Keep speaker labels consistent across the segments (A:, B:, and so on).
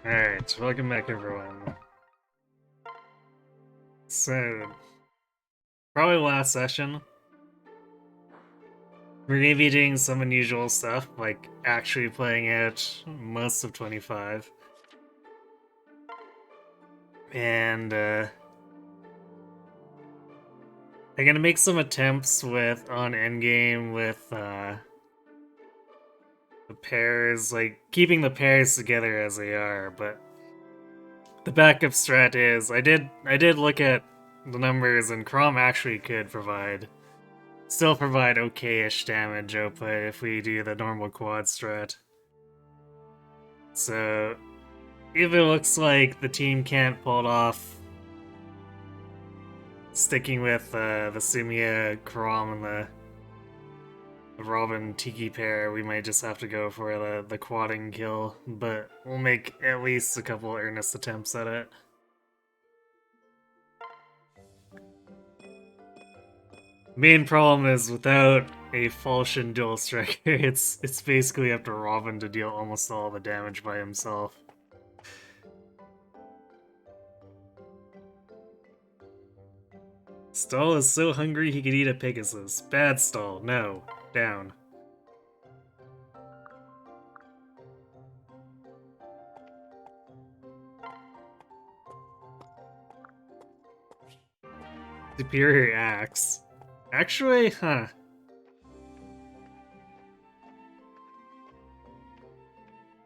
A: Alright, welcome back everyone. So, probably last session, we're gonna be doing some unusual stuff, like actually playing out most of 25. And, I'm gonna make some attempts on Endgame with, the pairs, like, keeping the pairs together as they are, but the backup strat is, I did look at the numbers, and Chrom actually could still provide okay-ish damage output if we do the normal quad strat. So, if it looks like the team can't pull it off, sticking with the Sumia, Karam, and the Robin Tiki pair, we might just have to go for the quadding kill, but we'll make at least a couple earnest attempts at it. Main problem is without a Falchion dual striker, it's basically up to Robin to deal almost all the damage by himself. Stall is so hungry he could eat a Pegasus. Bad Stall, no. Down. Superior Axe. Actually, huh.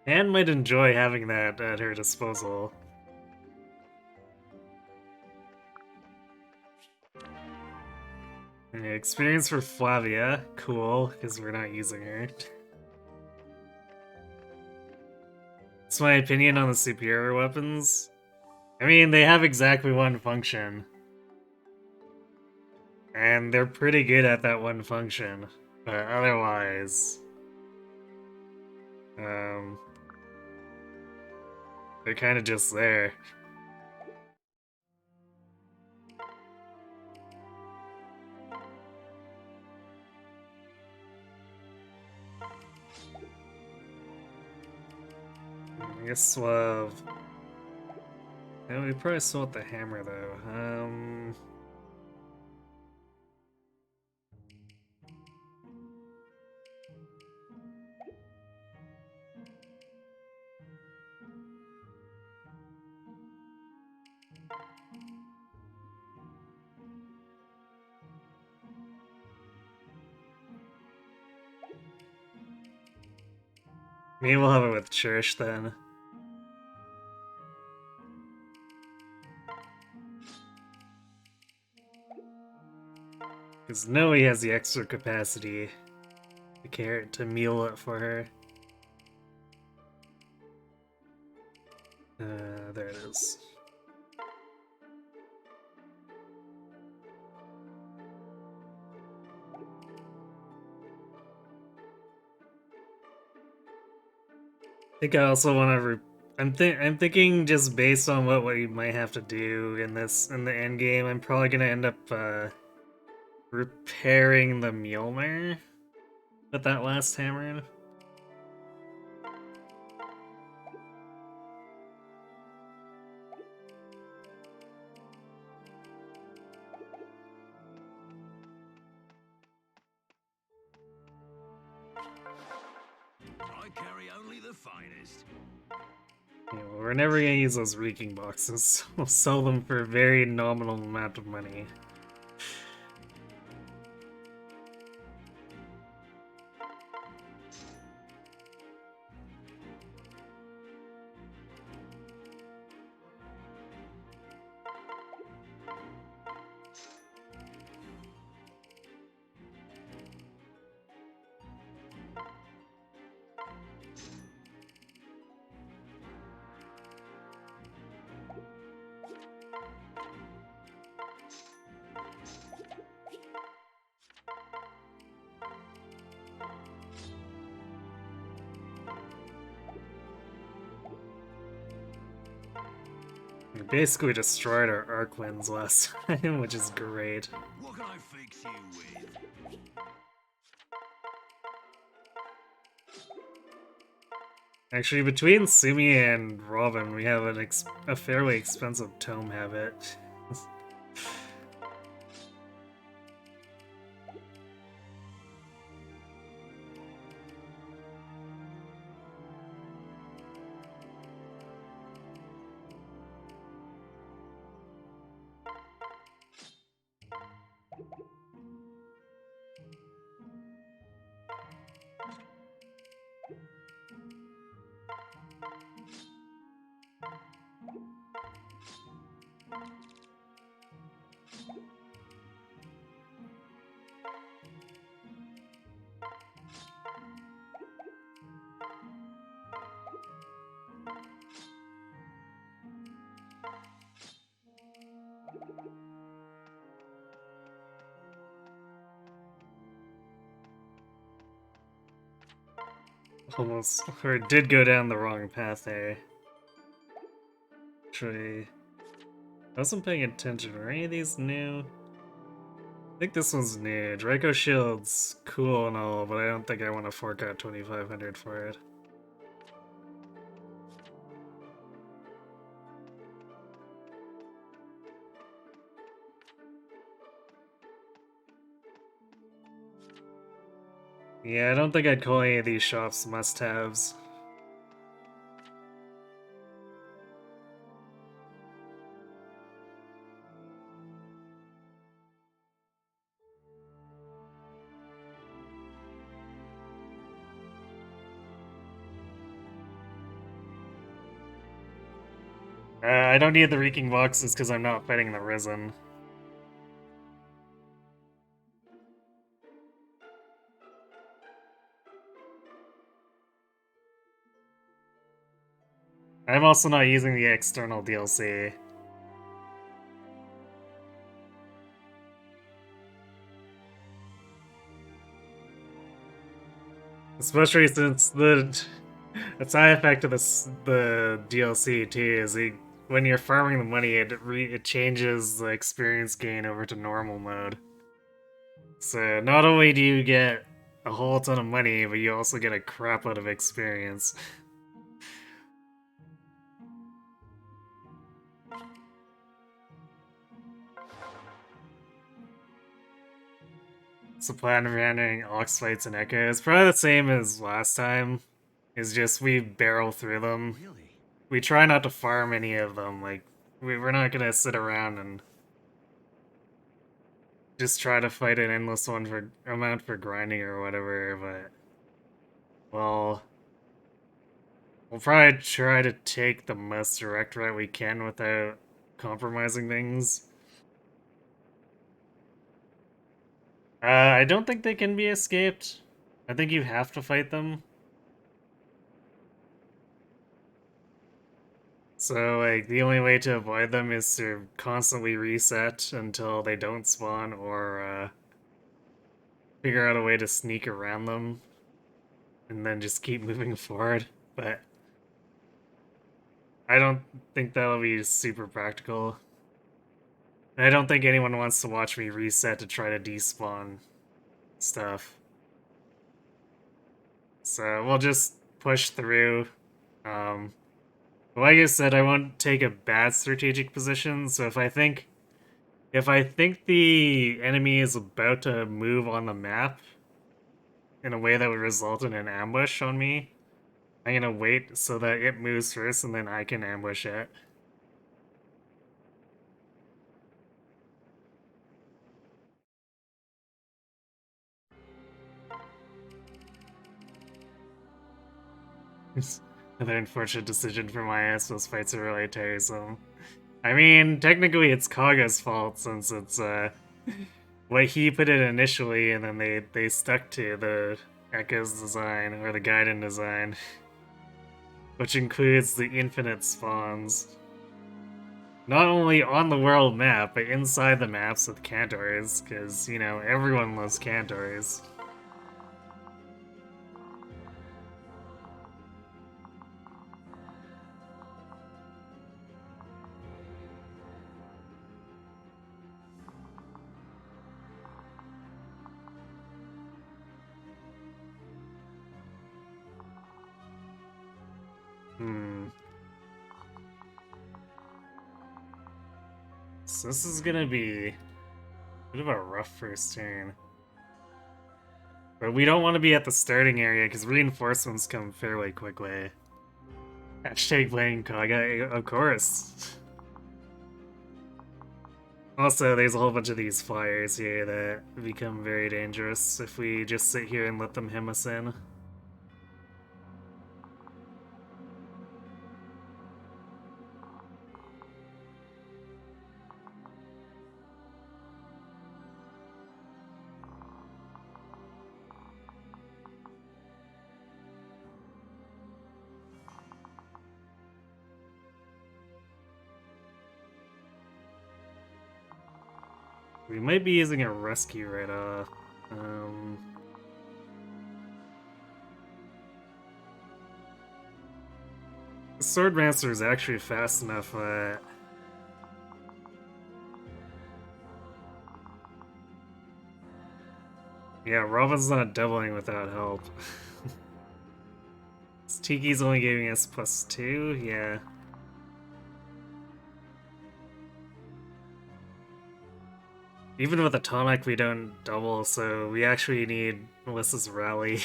A: Anne might enjoy having that at her disposal. Experience for Flavia. Cool, because we're not using her. That's my opinion on the superior weapons. I mean, they have exactly one function. And they're pretty good at that one function. But otherwise... they're kind of just there. I guess we'll have... Yeah, we probably still want the hammer, though. Maybe we'll have it with Cherish, then. Because Noe has the extra capacity to meal it for her. There it is. I think I also want to. I'm thinking just based on what we might have to do in the end game. I'm probably gonna end up repairing the Mjolnir with that last hammer.
B: I carry only the finest.
A: Yeah, well, we're never gonna use those reeking boxes, so we'll sell them for a very nominal amount of money. We basically destroyed our arc winds last time, which is great.
B: What can I fix you with?
A: Actually, between Sumi and Robin, we have a fairly expensive tome habit. Almost, or it did go down the wrong path there. Actually, I wasn't paying attention. Were any of these new? I think this one's new. Draco Shield's cool and all, but I don't think I want to fork out 2,500 for it. Yeah, I don't think I'd call any of these shops must-haves. I don't need the Reeking boxes because I'm not fighting the Risen. I'm also not using the external DLC. Especially since the side effect of the DLC too is when you're farming the money, it changes the experience gain over to normal mode. So not only do you get a whole ton of money, but you also get a crap out of experience. So plan of handling ox fights and echo is probably the same as last time. Is just we barrel through them.
B: Really?
A: We try not to farm any of them. Like we're not gonna sit around and just try to fight an endless one for amount for grinding or whatever. But well, we'll probably try to take the most direct route we can without compromising things. I don't think they can be escaped. I think you have to fight them. So, like, the only way to avoid them is to constantly reset until they don't spawn, or figure out a way to sneak around them, and then just keep moving forward. But I don't think that'll be super practical. And I don't think anyone wants to watch me reset to try to despawn stuff. So we'll just push through. Um, like I said, I won't take a bad strategic position, so if I think the enemy is about to move on the map in a way that would result in an ambush on me, I'm gonna wait so that it moves first and then I can ambush it. Another unfortunate decision for my ass. Those fights are really tiresome. I mean, technically it's Kaga's fault since it's what he put in initially, and then they stuck to the Echo's design or the Gaiden design, which includes the infinite spawns. Not only on the world map, but inside the maps with Cantors, because, you know, everyone loves Cantors. So this is gonna be a bit of a rough first turn. But we don't want to be at the starting area because reinforcements come fairly quickly. Hashtag playing Kaga, of course. Also, there's a whole bunch of these flyers here that become very dangerous if we just sit here and let them hem us in. We might be using a rescue right off. The Swordmaster is actually fast enough that yeah, Robin's not doubling without help. Tiki's only giving us +2, yeah. Even with Atomic, we don't double, so we actually need Melissa's rally.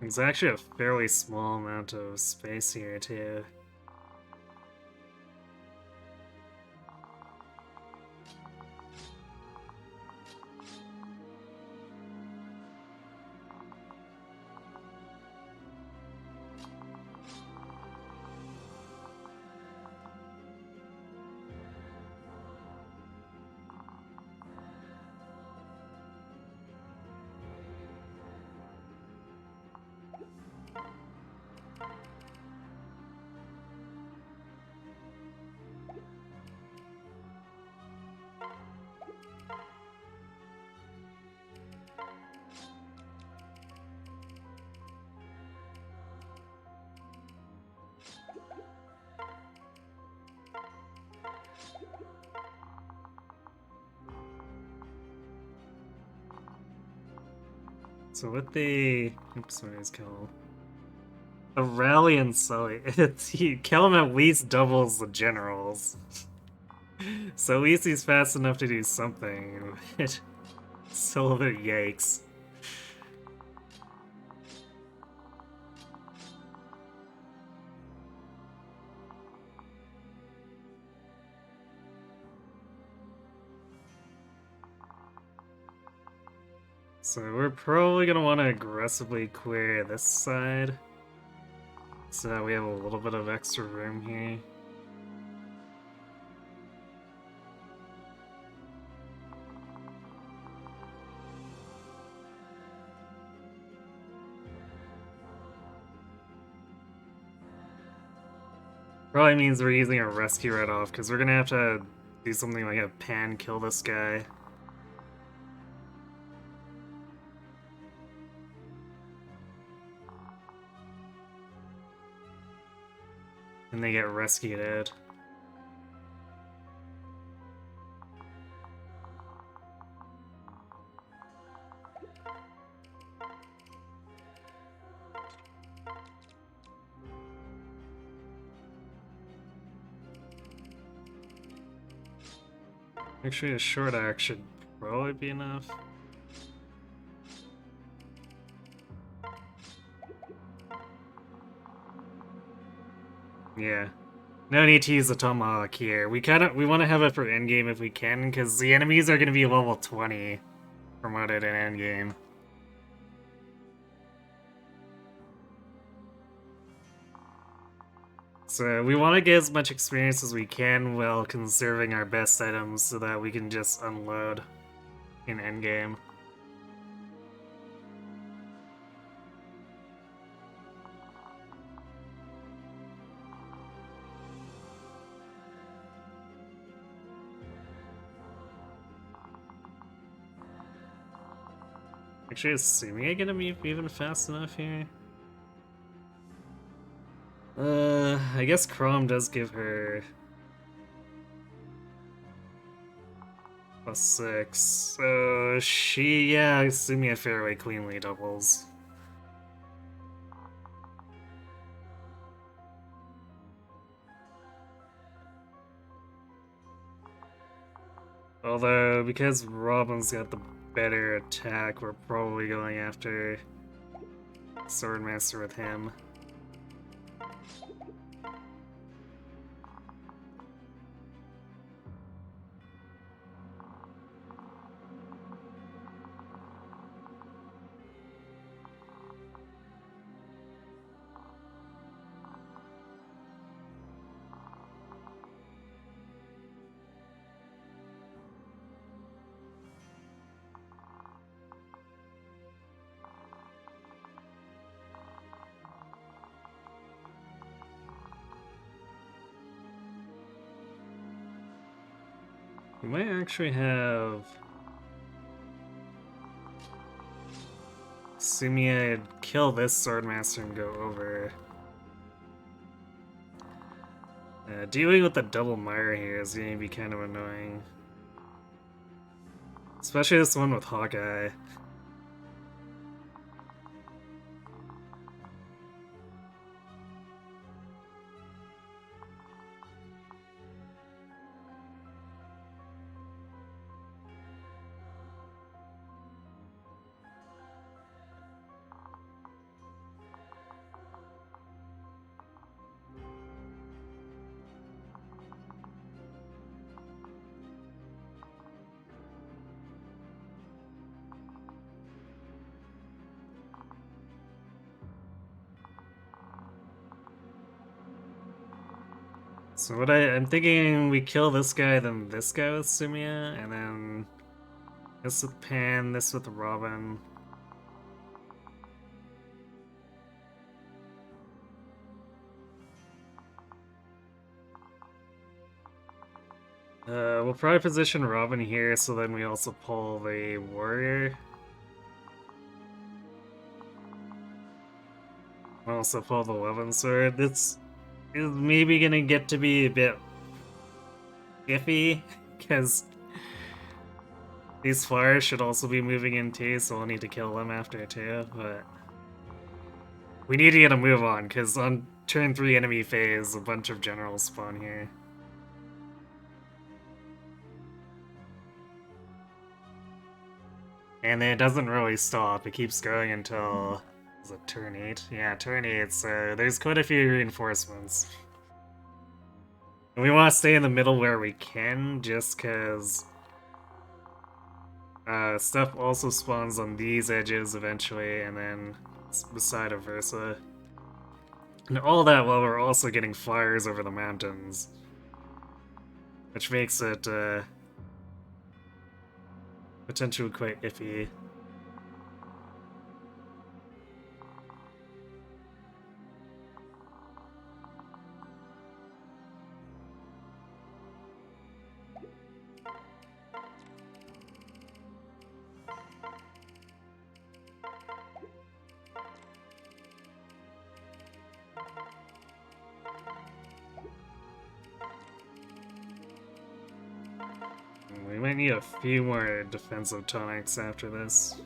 A: There's actually a fairly small amount of space here, too. So with the... Oops, what is it called? The Rally and Sully. Kill him at least doubles the generals. So at least he's fast enough to do something. Still a bit yikes. So we're probably gonna want to aggressively clear this side, so that we have a little bit of extra room here. Probably means we're using a rescue right off, because we're gonna have to do something like a pan kill this guy. And they get rescued out. Actually, a short axe should probably be enough. Yeah. No need to use the tomahawk here. We want to have it for endgame if we can, because the enemies are going to be level 20 promoted in endgame. So we want to get as much experience as we can while conserving our best items so that we can just unload in endgame. Actually, is Sumia gonna be even fast enough here? I guess Chrome does give her +6. So yeah, Sumia fairway cleanly doubles. Although, because Robin's got the better attack, we're probably going after Swordmaster with him. We might actually have Sumia kill this Swordmaster and go over. Dealing with the double Mire here is going to be kind of annoying. Especially this one with Hawkeye. So I'm thinking we kill this guy, then this guy with Sumia, and then this with Pan, this with Robin. We'll probably position Robin here, so then we also pull the Warrior. We'll also pull the Weapon Sword. This is maybe gonna get to be a bit iffy, because these flyers should also be moving in too, so we'll need to kill them after too, but we need to get a move on, because on turn 3 enemy phase, a bunch of generals spawn here. And it doesn't really stop, it keeps going until... is it turn 8? Yeah, turn 8, so there's quite a few reinforcements. And we want to stay in the middle where we can, just because stuff also spawns on these edges eventually, and then beside versa. And all that while we're also getting fires over the mountains. Which makes it potentially quite iffy. We might need a few more defensive tonics after this.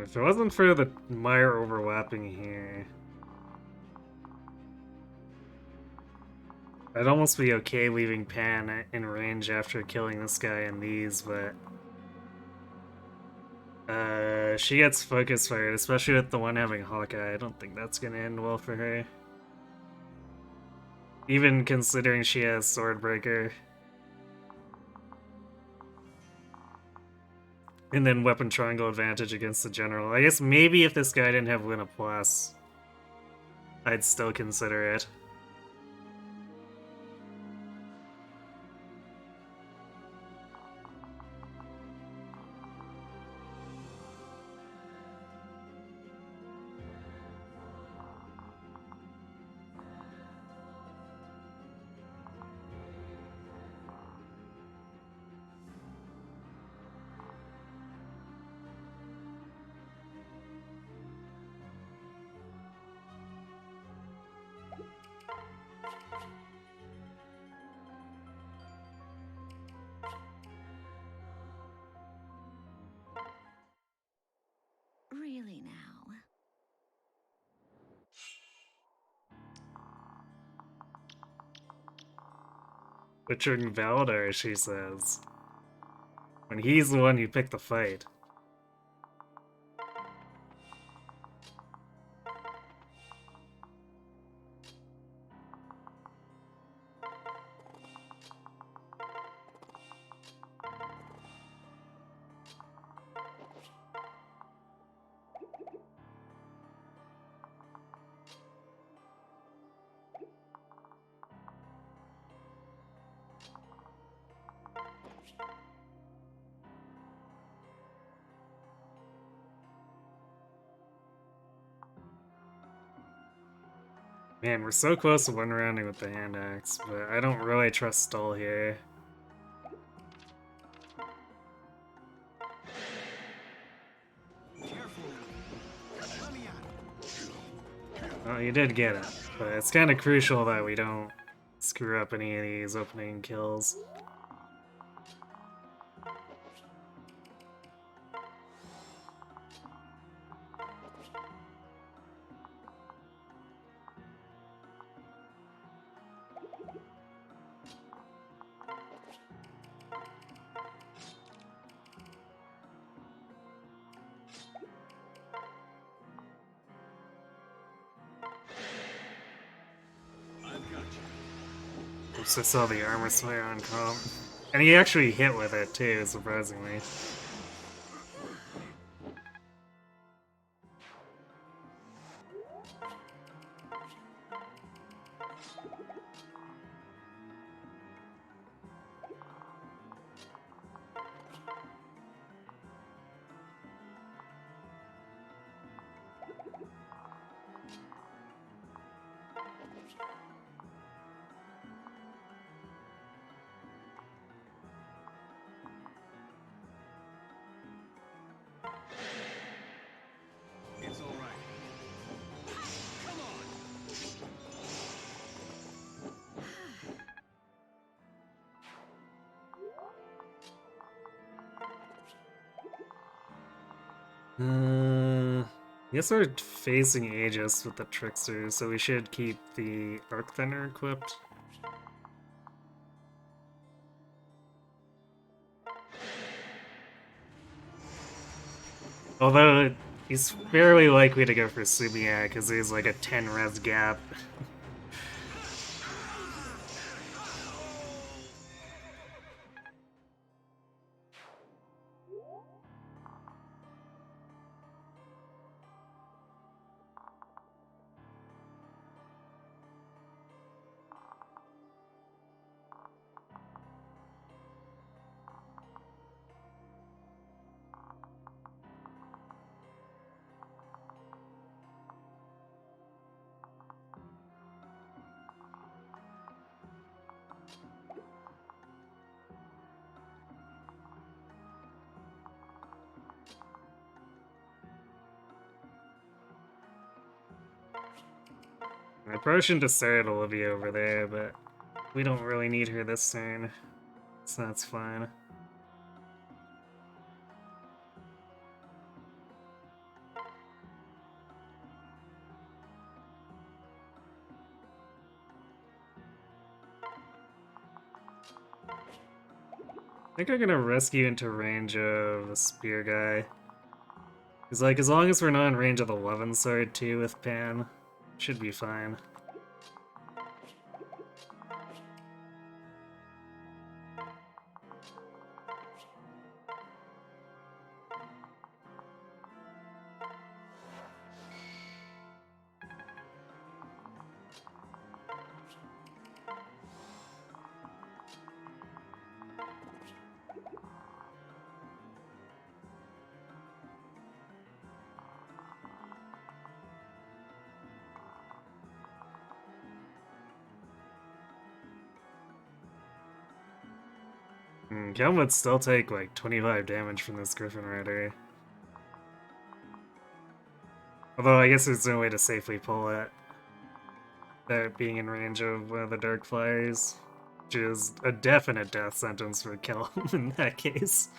A: If it wasn't for the mire overlapping here, I'd almost be okay leaving Pan in range after killing this guy in these, but she gets focus fired, especially with the one having Hawkeye. I don't think that's gonna end well for her. Even considering she has Swordbreaker. And then weapon triangle advantage against the general. I guess maybe if this guy didn't have Luna Plus, I'd still consider it.
C: Really now.
A: Butchering Valdar, she says. When he's the one who picked the fight. Man, we're so close to one rounding with the hand axe, but I don't really trust Stall here. Well, you did get it, but it's kind of crucial that we don't screw up any of these opening kills. Oops, I saw the armor slayer on comp. And he actually hit with it too, surprisingly.
B: It's all right. Come
A: I guess we're facing Aegis with the Trickster, so we should keep the Arc Thunder equipped. Although, he's fairly likely to go for Sumiya, because he's like a 10 res gap. I probably shouldn't have started Olivia over there, but we don't really need her this turn, so that's fine. think I'm gonna rescue into range of the spear guy. Cause like, as long as we're not in range of the 11 sword too with Pan, should be fine. Ken would still take like 25 damage from this Griffin Rider. Although I guess there's no way to safely pull it. That being in range of one of the Dark Flyers. Which is a definite death sentence for Kel in that case.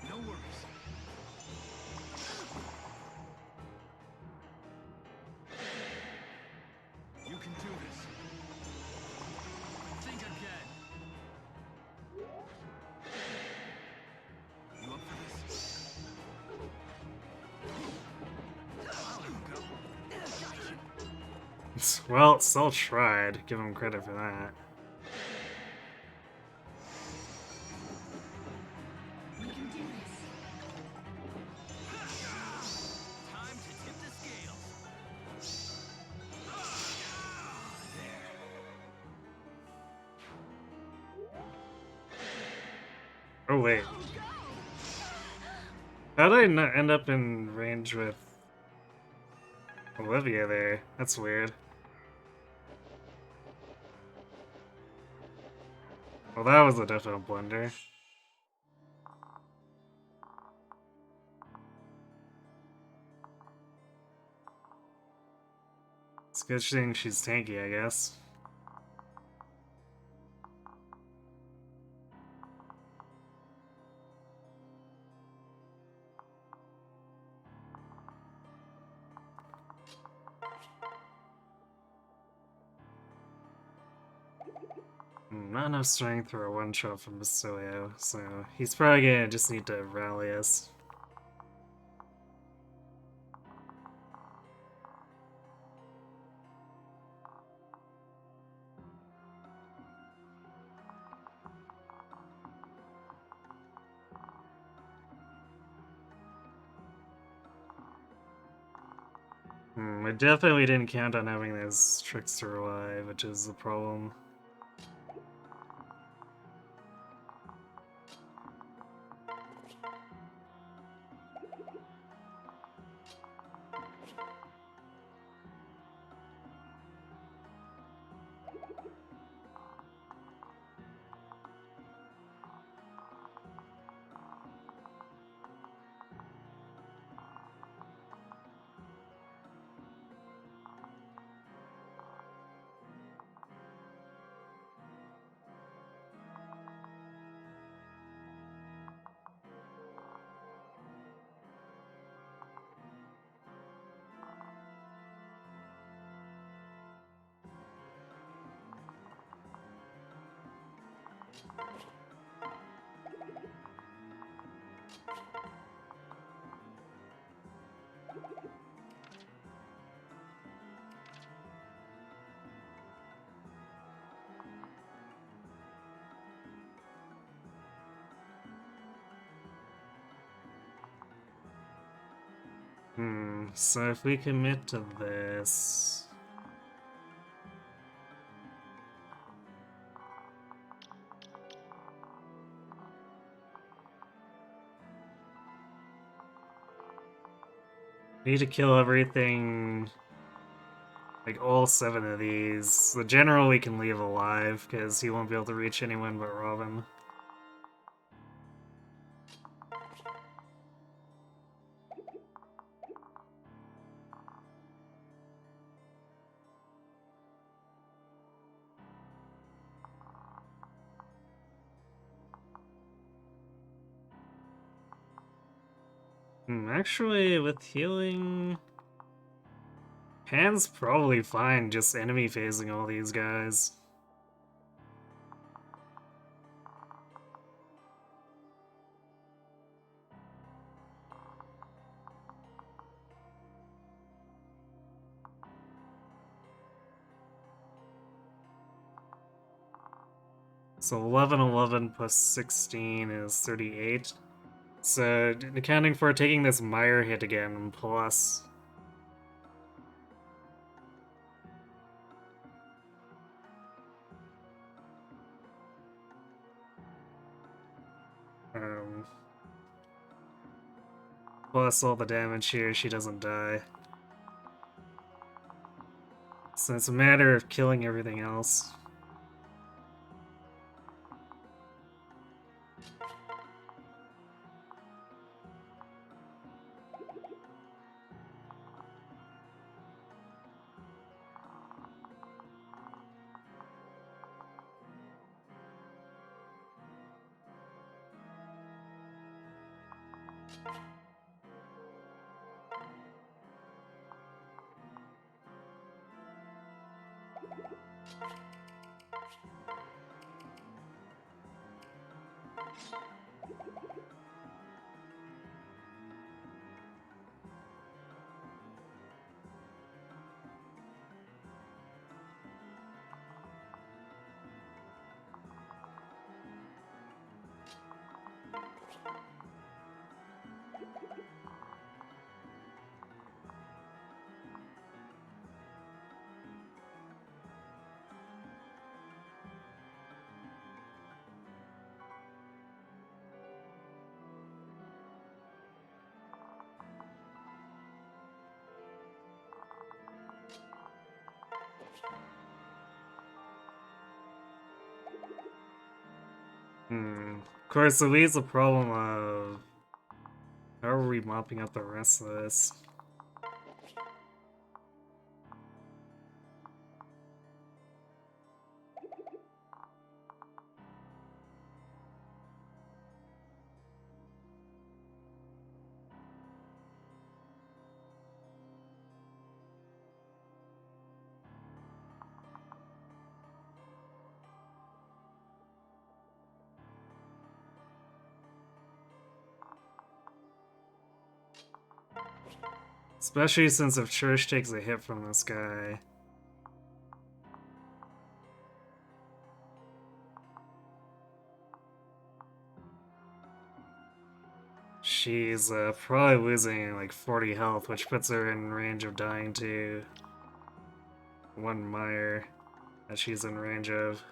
B: No worries. You can do this. Think again. You up for this? There you go.
A: Well, still tried. Give him credit for that.
B: We can do this. Time to tip the scales. There.
A: Oh wait. How did I not end up in range with Olivia there? That's weird. Well, that was a definite blunder. It's a good thing she's tanky, I guess. Not enough strength for a one-shot from Basilio, so he's probably gonna just need to rally us. I definitely didn't count on having those tricks to revive, which is the problem. So if we commit to this... We need to kill everything... Like, all 7 of these. The general we can leave alive, because he won't be able to reach anyone but Robin. Actually, with healing, Pan's probably fine just enemy phasing all these guys. So 11, 11 plus 16 is 38. So accounting for taking this Mire hit again, plus... Um, plus all the damage here, she doesn't die. So it's a matter of killing everything else. Of course, it leaves the problem of how are we mopping up the rest of this? Especially since if Church takes a hit from this guy. She's probably losing like 40 health, which puts her in range of dying to one Mire that she's in range of.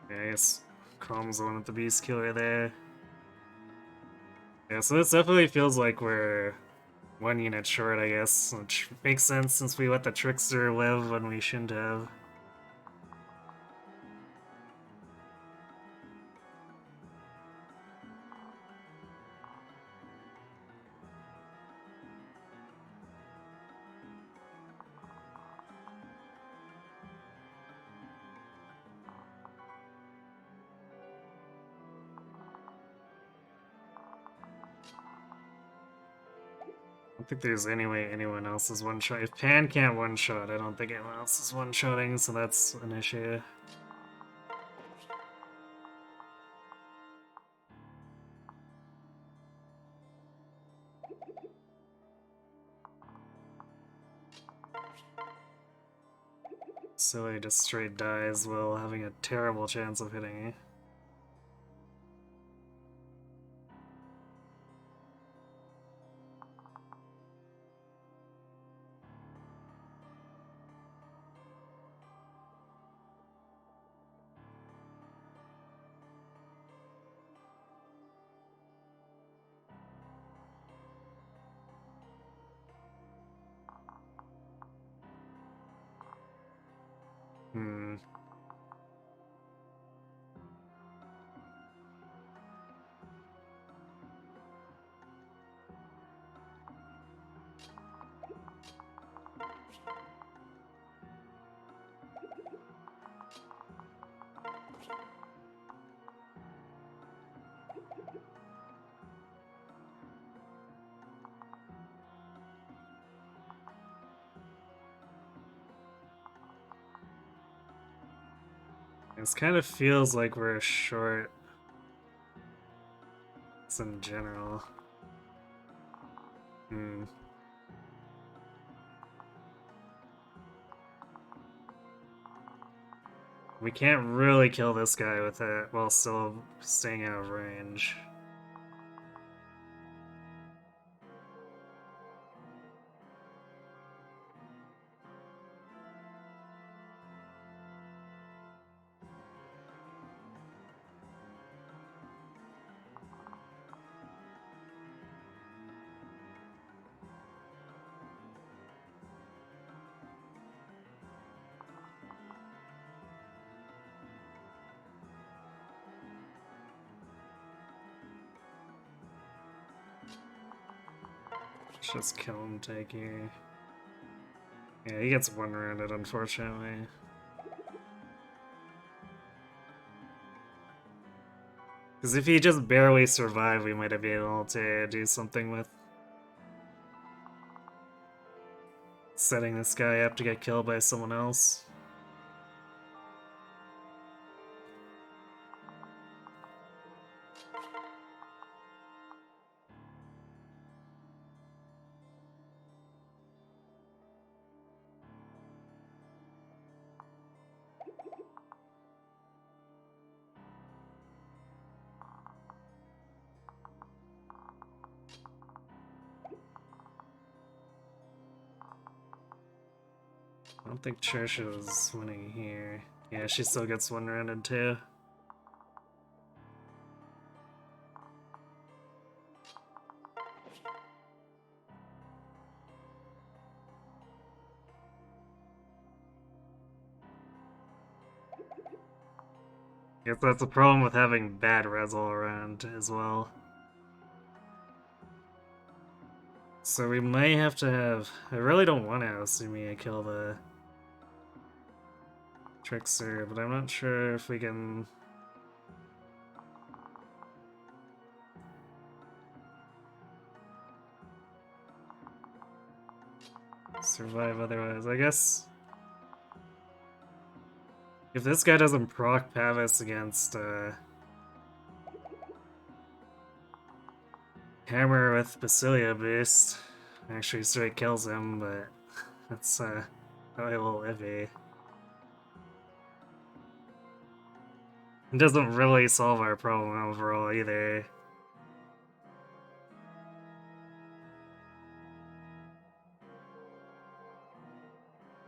A: Yeah, I guess Chrome's the one with the Beast Killer there. Yeah, so this definitely feels like we're one unit short, I guess, which makes sense since we let the Trickster live when we shouldn't have. I don't think there's any way anyone else is one-shot. If Pan can't one-shot, I don't think anyone else is one-shotting, so that's an issue. So he just straight dies while having a terrible chance of hitting. Hmm. This kind of feels like we're short in general. Hmm. We can't really kill this guy with it while still staying out of range. Let's just kill him, take here. Yeah, he gets one-rounded, unfortunately. Because if he just barely survived, we might have been able to do something with setting this guy up to get killed by someone else. I don't think Trisha is winning here. Yeah, she still gets one-rounded too. Guess that's the problem with having bad res all around as well. So we may have to have... I really don't want to Asumia kill the Trickster, but I'm not sure if we can... survive otherwise. I guess... if this guy doesn't proc Pavis against Hammer with Basilia boost, actually straight kills him, but that's probably a little iffy. It doesn't really solve our problem overall either.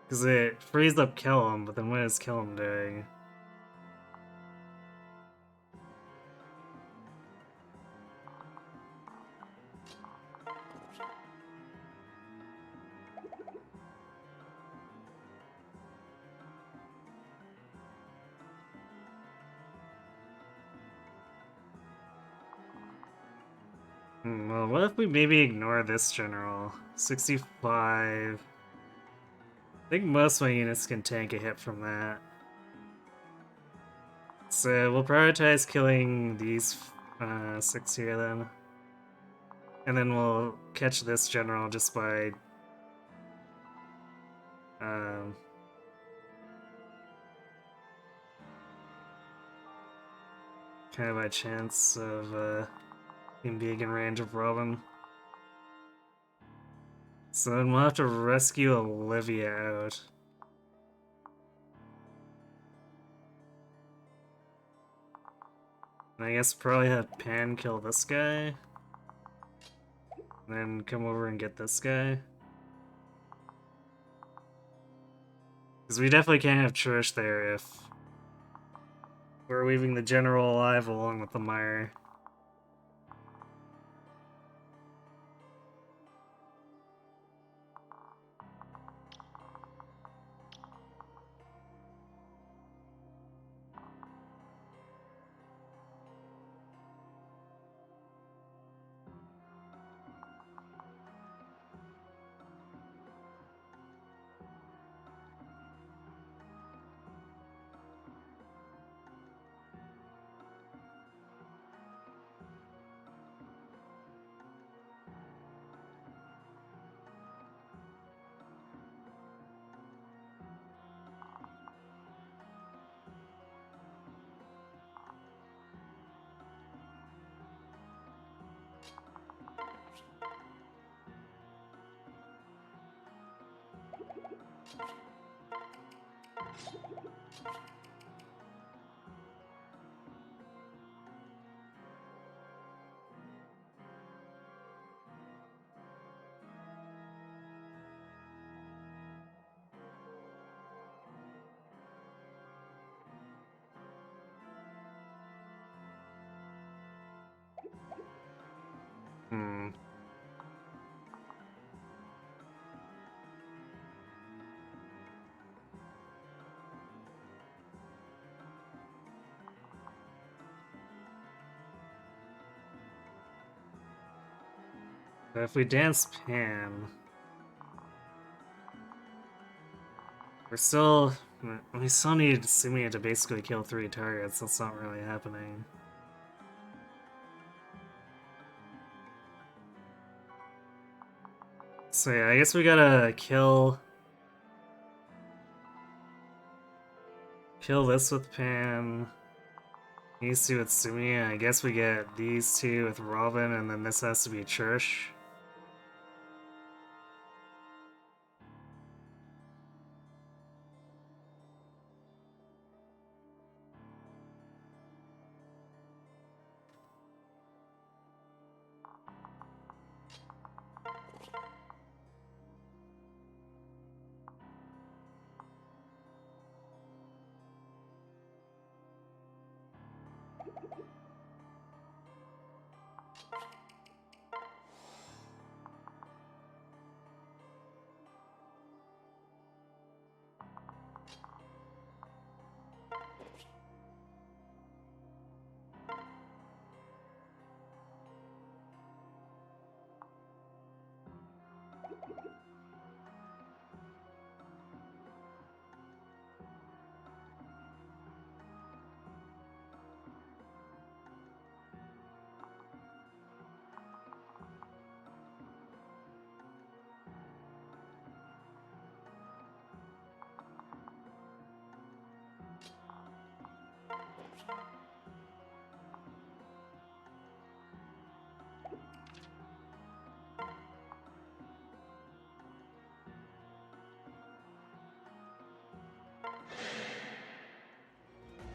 A: Because it frees up kill him, but then what is kill him doing? Well, what if we maybe ignore this general? 65. I think most of my units can tank a hit from that. So we'll prioritize killing these 6 here then. And then we'll catch this general just by um, kind of by chance of him being in range of Robin. So then we'll have to rescue Olivia out. And I guess probably have Pan kill this guy. And then come over and get this guy. Because we definitely can't have Trish there if we're leaving the general alive along with the Mire. Hmm. But if we dance Pan, we still need Sumia to basically kill 3 targets. That's not really happening. So yeah, I guess we gotta kill this with Pan. These two with Sumia. I guess we get these two with Robin, and then this has to be Church.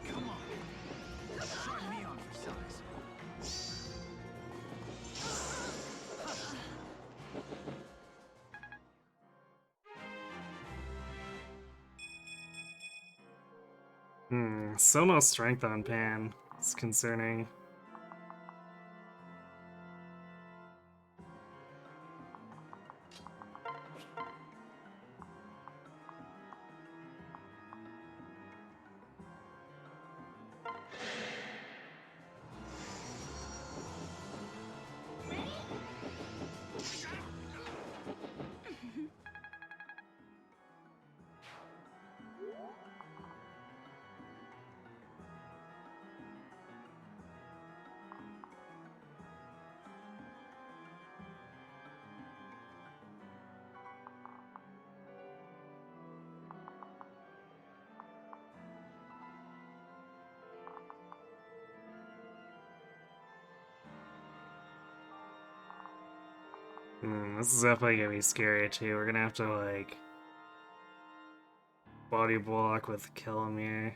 B: Come on. Shut me on for size.
A: Still no strength on Pan. It's concerning. This is definitely gonna be scary too. We're gonna have to like body block with Killamere.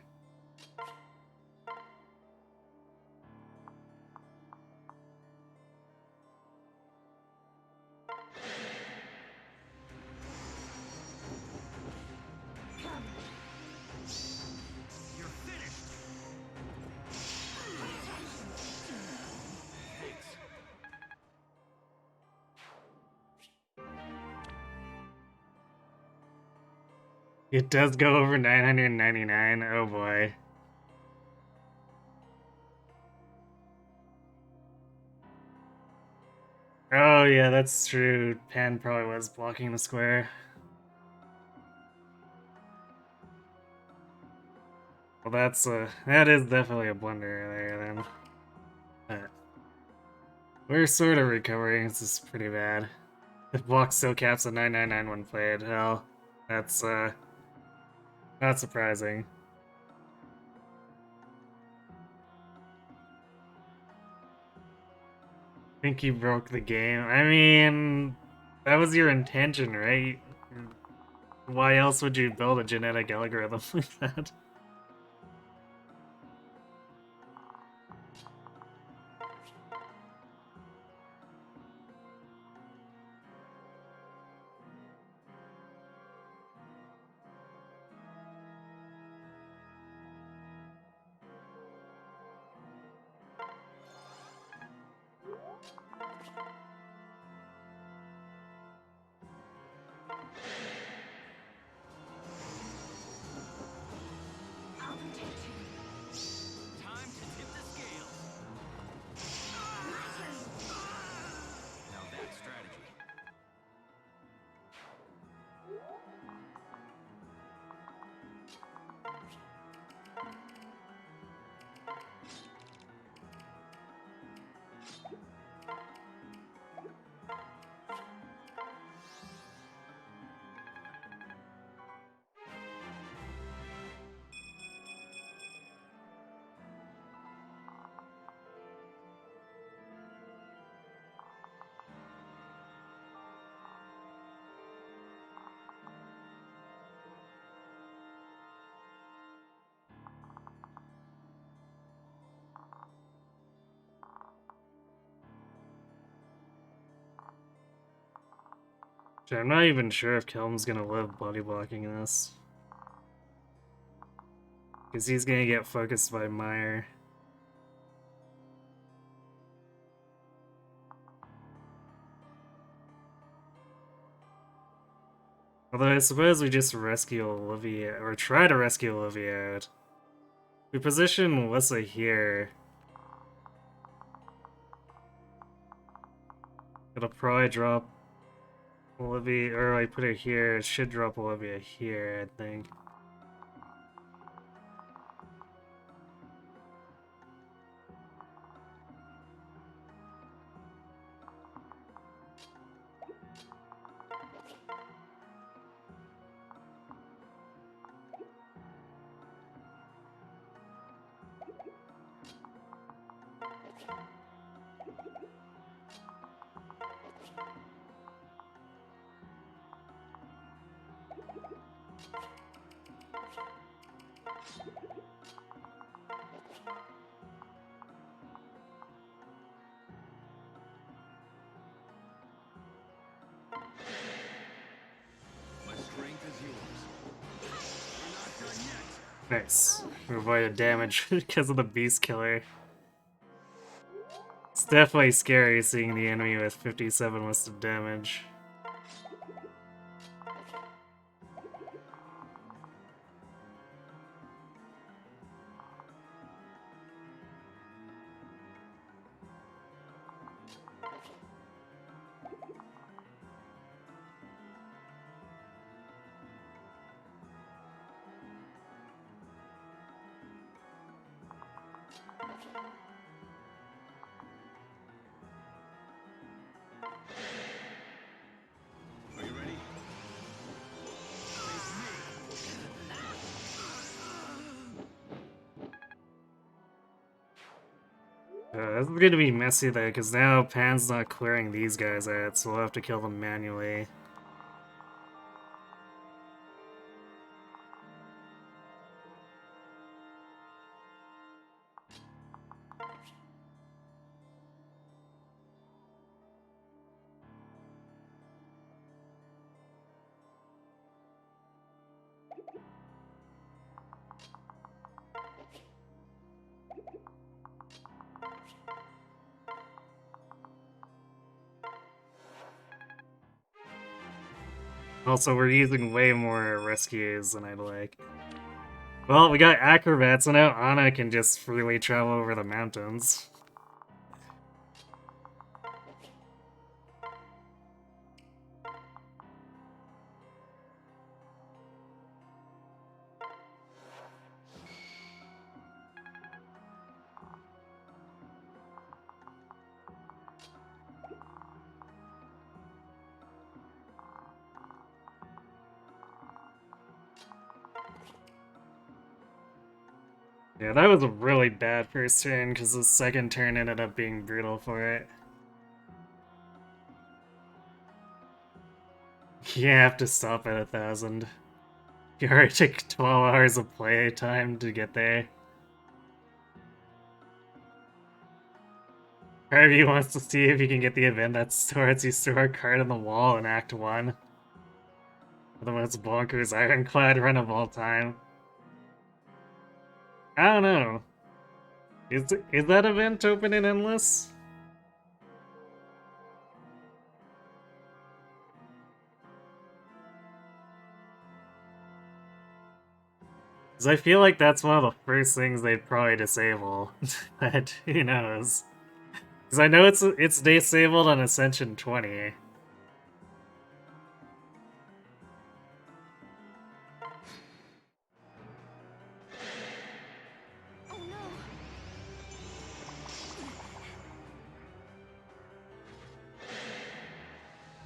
B: You're finished. Thanks.
A: It does go over 999. Oh boy. Oh yeah, that's true. Pan probably was blocking the square. Well, that is definitely a blunder there then. We're sort of recovering. This is pretty bad. The block still caps at 999 when played. Hell, that's not surprising. I think you broke the game. I mean, that was your intention, right? Why else would you build a genetic algorithm like that?
B: Time to tip the scales. Now that's strategy.
A: I'm not even sure if Kelm's gonna live body blocking this. Because he's gonna get focused by Meyer. Although I suppose we just rescue Olivia, or try to rescue Olivia out. We position Melissa here. It'll probably drop Olivia, or I put it here, it should drop Olivia here, I think.
B: My strength is yours. We're not done yet.
A: Nice. We avoided damage because of the Beast Killer. It's definitely scary seeing the enemy with 57 listed damage.
B: Are you ready? Face
A: This is gonna be messy though, because now Pan's not clearing these guys out, so we'll have to kill them manually. Also, we're using way more rescues than I'd like. Well, we got acrobats, so now Anna can just freely travel over the mountains. Yeah, that was a really bad first turn, because the second turn ended up being brutal for it. You have to stop at 1,000. You already took 12 hours of play time to get there. Part of you wants to see if you can get the event that lets you store a card on the wall in Act 1. The most bonkers ironclad run of all time. I don't know. Is that event open and endless? Because I feel like that's one of the first things they'd probably disable. But who knows? Because I know it's disabled on Ascension 20.
C: Oh no!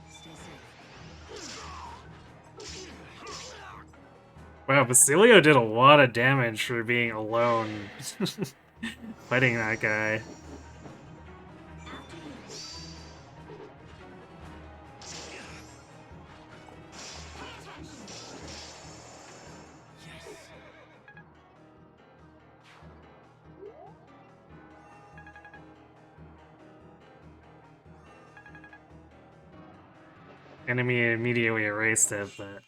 C: Stay safe.
A: Wow, Basilio did a lot of damage for being alone fighting that guy.
C: After you.
A: Enemy immediately erased it, but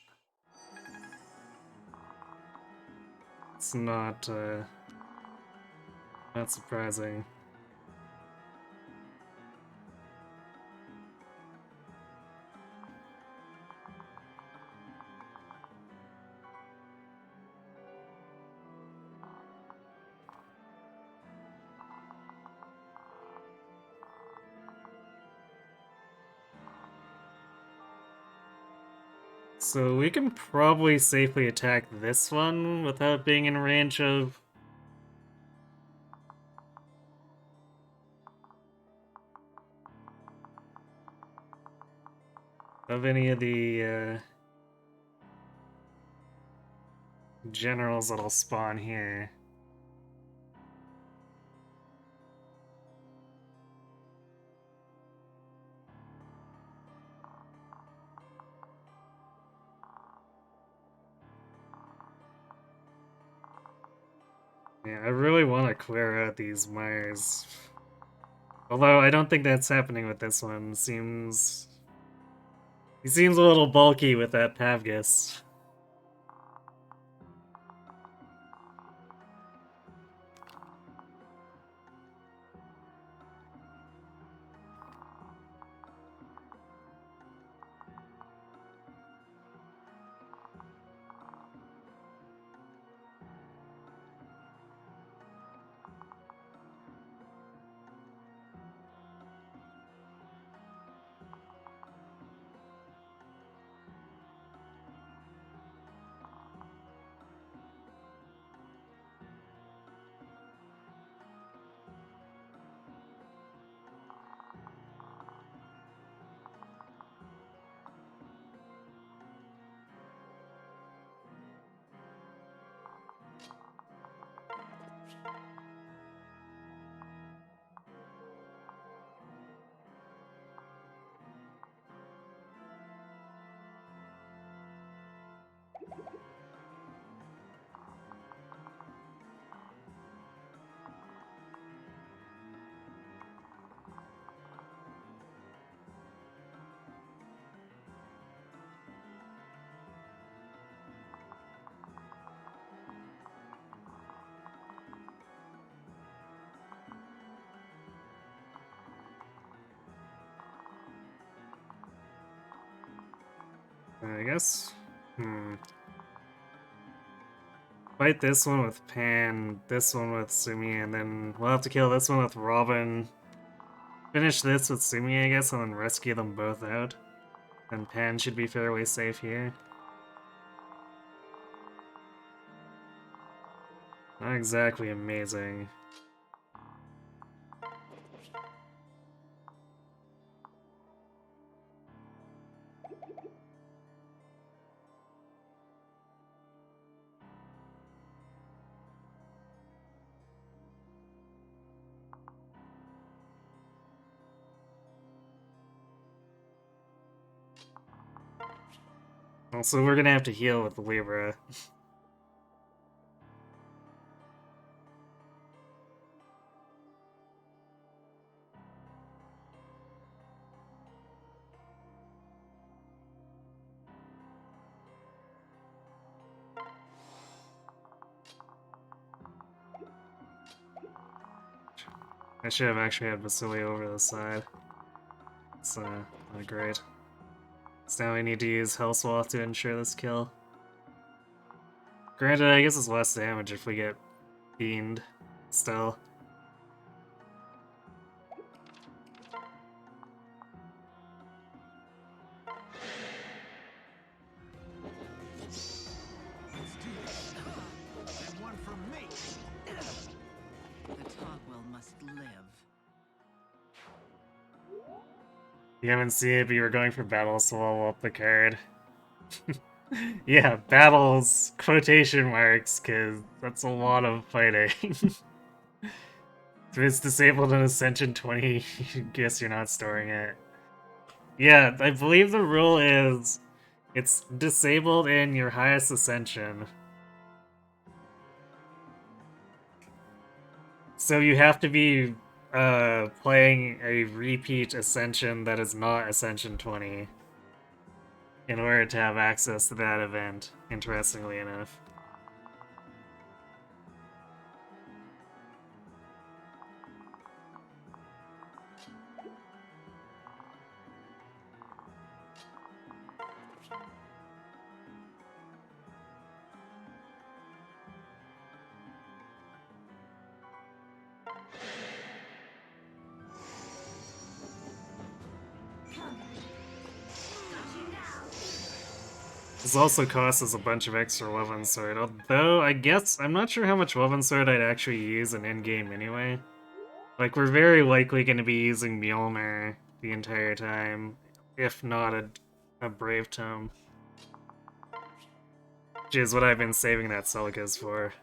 A: it's not surprising. So we can probably safely attack this one without being in range of any of the generals that'll spawn here. Yeah, I really want to clear out these mires. Although I don't think that's happening with this one. He seems a little bulky with that Pavgus. I guess. Fight this one with Pan, this one with Sumi, and then we'll have to kill this one with Robin. Finish this with Sumi, I guess, and then rescue them both out. And Pan should be fairly safe here. Not exactly amazing. Also, we're gonna have to heal with the Libra. I should have actually had Vasily over the side. It's not great. So now we need to use Hellswath to ensure this kill. Granted, I guess it's less damage if we get Fiend still.
B: Let's do this. And one for me.
D: The Togwell must live.
A: You haven't seen it, but you were going for battles to level up the card. Yeah, battles, quotation marks, because that's a lot of fighting. If it's disabled in Ascension 20, guess you're not storing it. Yeah, I believe the rule is it's disabled in your highest Ascension. So you have to be playing a repeat Ascension that is not Ascension 20 in order to have access to that event, interestingly enough.
C: Come. Got you now.
A: This also costs us a bunch of extra Weapon Sword, although I guess I'm not sure how much Weapon Sword I'd actually use in endgame anyway. Like, we're very likely going to be using Mjolnir the entire time, if not a Brave Tome. Which is what I've been saving that Celica's for.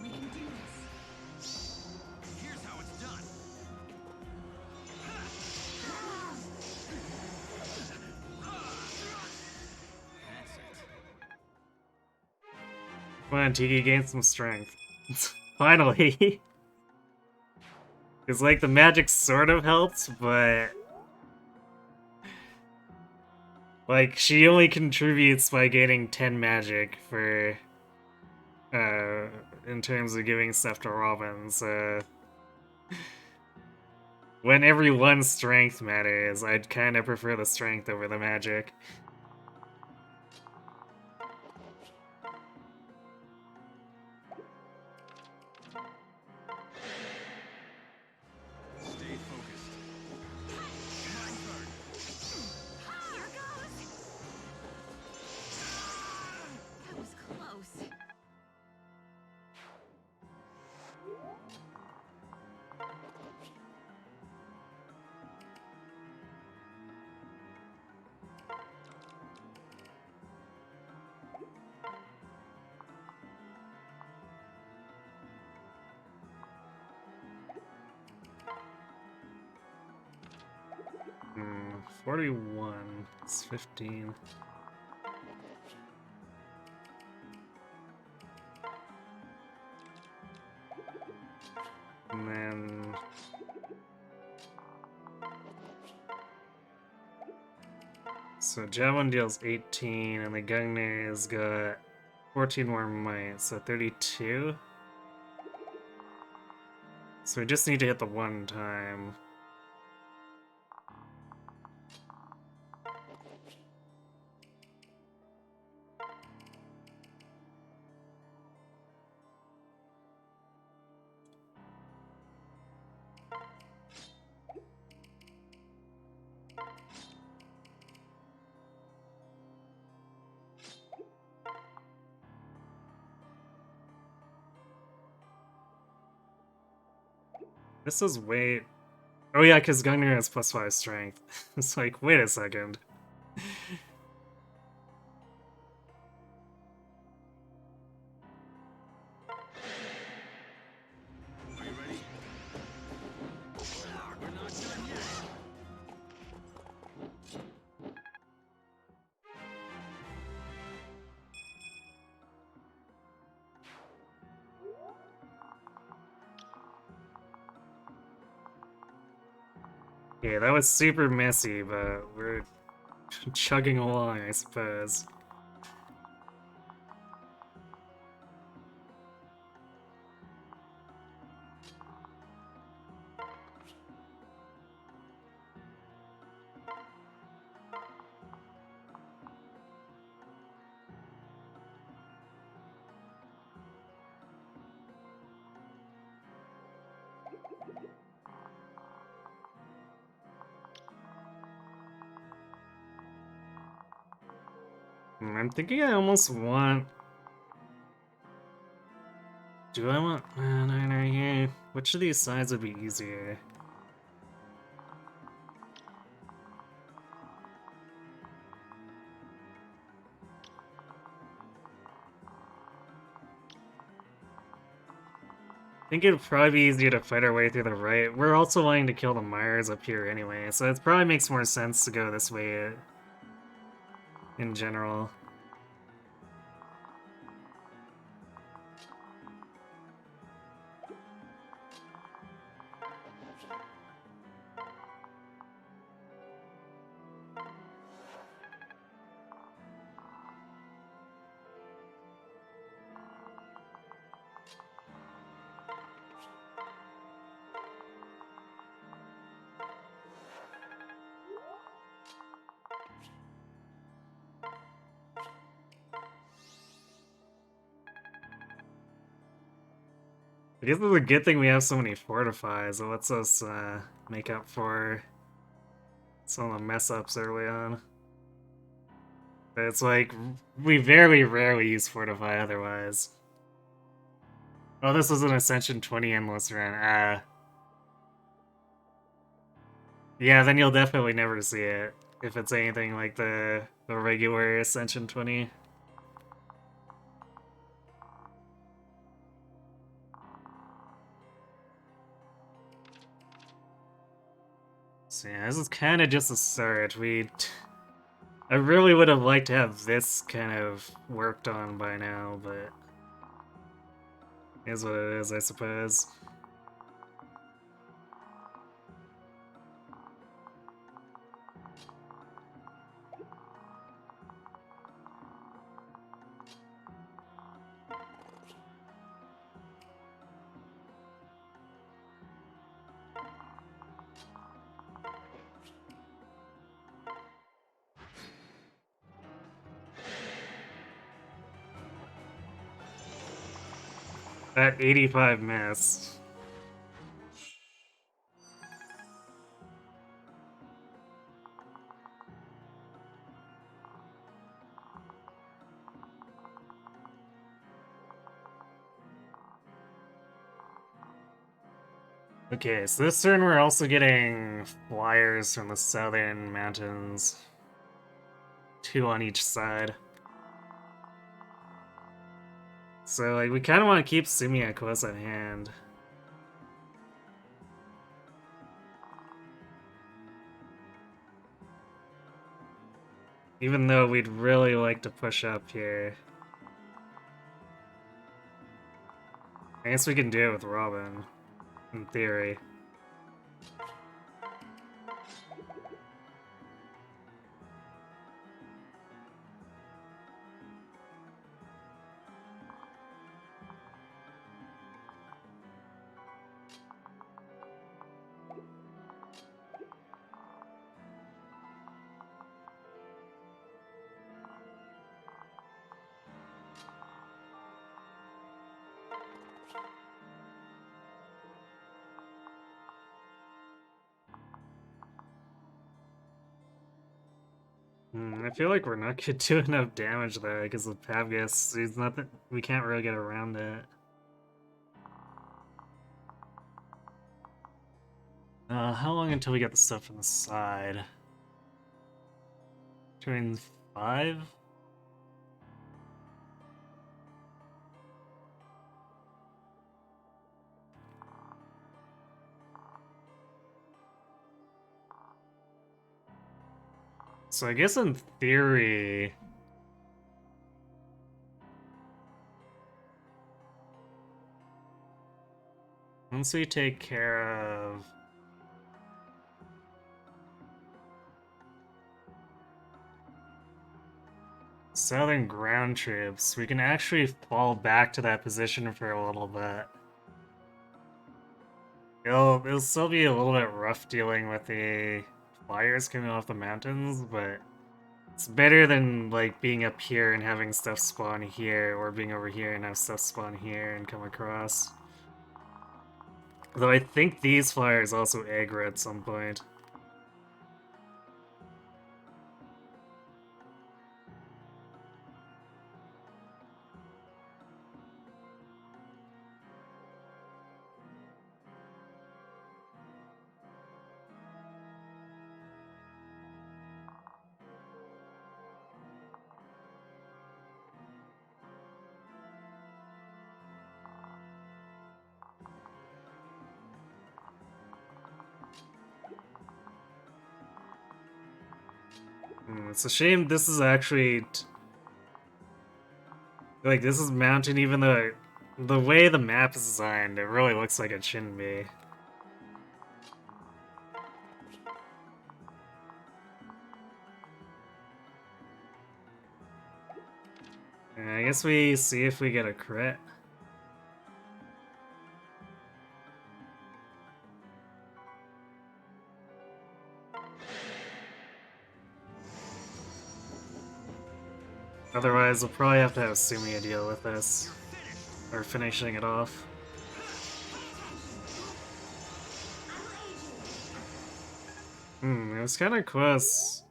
C: We can do this.
B: Here's how it's done. That's it.
A: Come on, Tiki, gain some strength. Finally! Because, like, the magic sort of helped, but... Like, she only contributes by gaining 10 magic for... in terms of giving stuff to Robin, so... When every one strength matters, I'd kinda prefer the strength over the magic.
B: Stay focused. Mind guard.
C: Here goes. That was close.
A: Hmm, 41. It's 15. And then... So Javelin deals 18, and the Gungnir's got 14 more might, so 32? So we just need to hit the one time. This is way... Oh yeah, because Gungnir has +5 strength. It's like, wait a second.
B: Are you ready? We're not done yet.
A: Yeah, that was super messy, but we're chugging along, I suppose. I'm thinking I almost want... Do I want... no, yeah. Which of these sides would be easier? I think it'd probably be easier to fight our way through the right. We're also wanting to kill the Myers up here anyway, so it probably makes more sense to go this way in general. I guess it's a good thing we have so many fortifies. It lets us make up for some of the mess-ups early on. But it's like, we very rarely use fortify otherwise. Oh, this was an Ascension 20 endless run. Yeah, then you'll definitely never see it, if it's anything like the regular Ascension 20. So yeah, this is kind of just a start. I really would have liked to have this kind of worked on by now, but it is what it is, I suppose. That 85 miss. Okay, so this turn we're also getting flyers from the southern mountains. 2 on each side. So, like, we kind of want to keep Sumia close at hand. Even though we'd really like to push up here. I guess we can do it with Robin, in theory. I feel like we're not gonna do enough damage there because of Pavgus. He's nothing. We can't really get around it. How long until we get the stuff on the side? 5? So I guess in theory... once we take care of... Southern ground troops, we can actually fall back to that position for a little bit. It'll still be a little bit rough dealing with the flyers coming off the mountains, but it's better than like being up here and having stuff spawn here, or being over here and have stuff spawn here and come across. Though I think these flyers also aggro at some point. It's a shame this is actually... like, this is mountain even though... the way the map is designed, it really looks like it shouldn't be. I guess we see if we get a crit. Otherwise, we'll probably have to have Sumia deal with this. Or finishing it off. It was kind of close.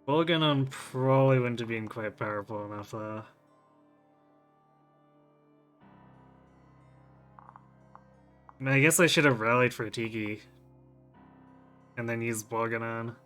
A: Bulganon probably wouldn't have been quite powerful enough, though. I guess I should have rallied for Tiki. And then used Bulganon.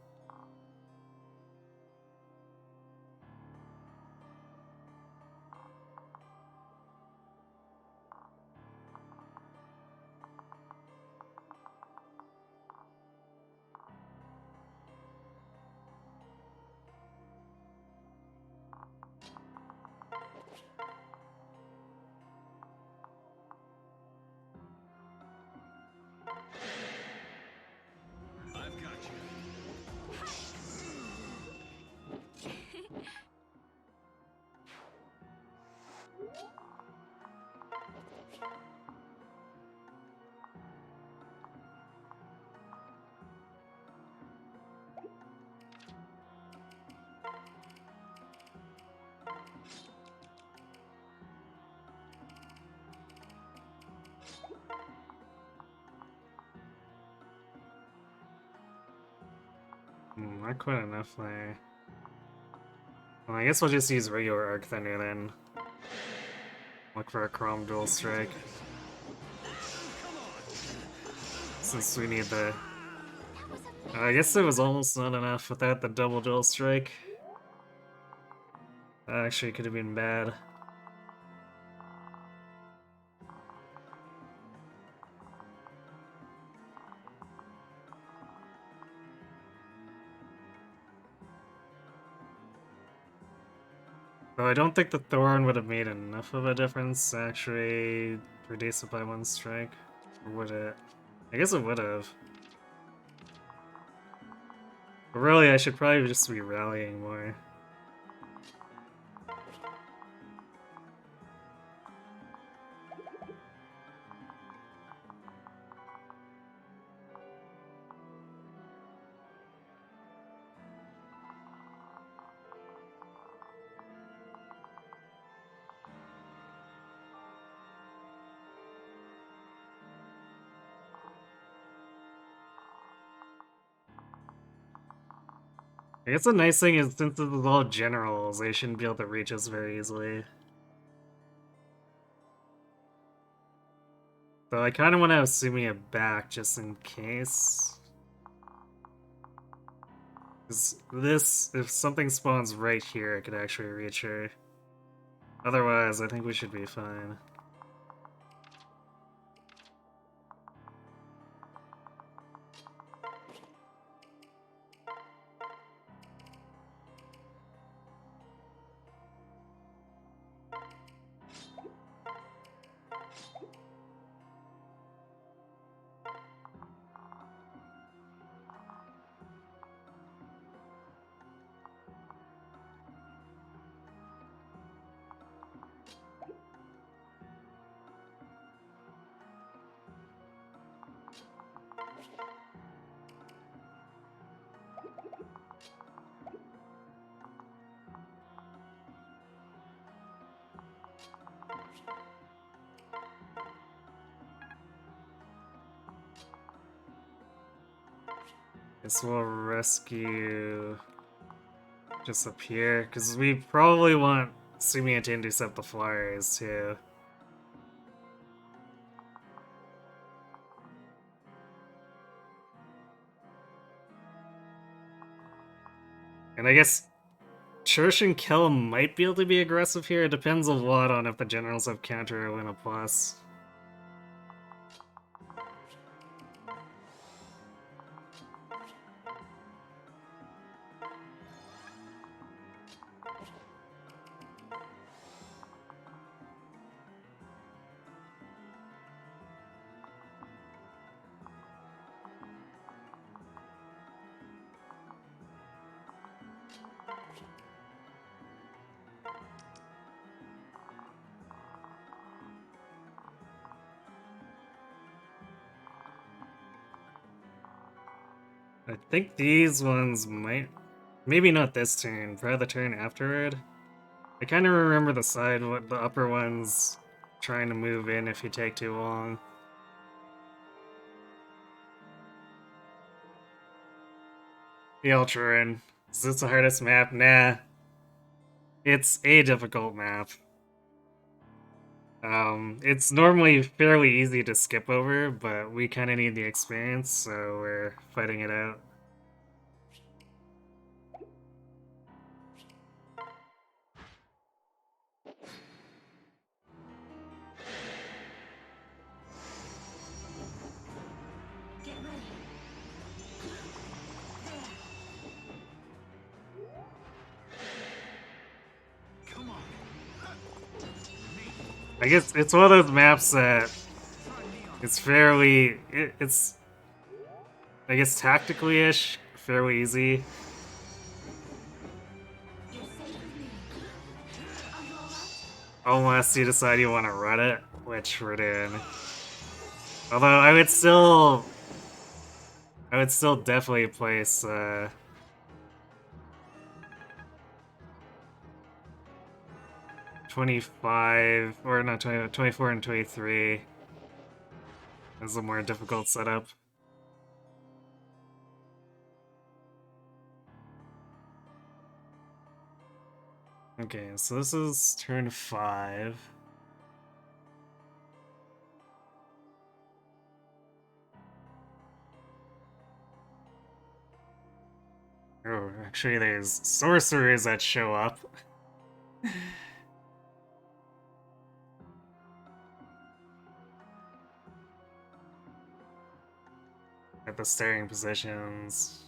B: I've got you.
A: Not quite enough there. Well, I guess we'll just use regular Arc Thunder then. Look for a Chrome Dual Strike. Since we need the... I guess it was almost not enough without the double Dual Strike. That actually could have been bad. Though I don't think the Thorn would have made enough of a difference to actually reduce it by 1 strike. Or would it? I guess it would have. But really, I should probably just be rallying more. I guess the nice thing is, since this is all generals, they shouldn't be able to reach us very easily. Though I kind of want to have Sumia back just in case. Because this, if something spawns right here, I could actually reach her. Otherwise, I think we should be fine. Guess we'll rescue just up here, because we probably want Sumia to intercept the flyers too. And I guess Church and Kill might be able to be aggressive here. It depends a lot on if the generals have counter or win a plus. I think these ones might... Maybe not this turn, probably the turn afterward. I kind of remember the side, what the upper ones trying to move in if you take too long. The Ultra Run. Is this the hardest map? Nah. It's a difficult map. It's normally fairly easy to skip over, but we kind of need the experience, so we're fighting it out.
C: Get ready.
B: Come on.
A: I guess it's one of those maps that it's fairly... it's... I guess tactically-ish, fairly easy.
C: You're safe with me. Are you alright?
A: Unless you decide you want to run it, which we're doing. Although I would still definitely place 25 or not 20, 24 and 23 as a more difficult setup. Okay, so this is turn 5. Oh, actually there's sorcerers that show up. At the starting positions.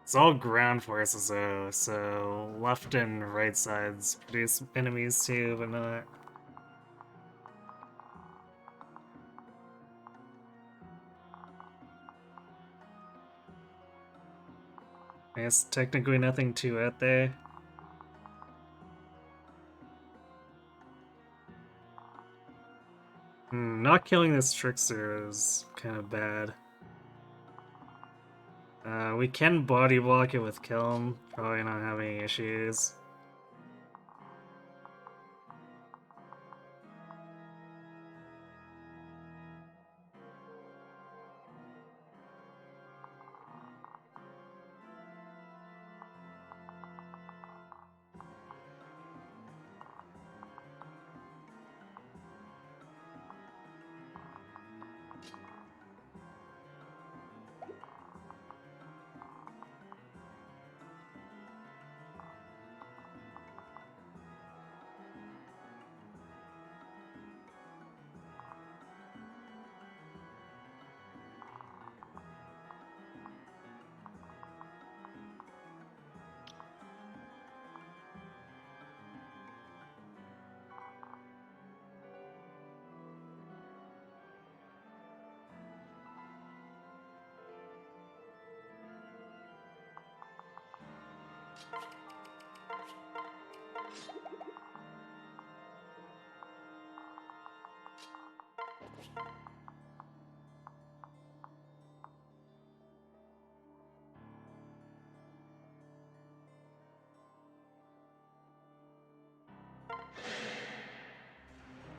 A: It's all ground forces though, so left and right sides produce enemies too, but not... I guess technically nothing too out there. Not killing this trickster is kind of bad. We can body block it with Kiln, probably not having any issues.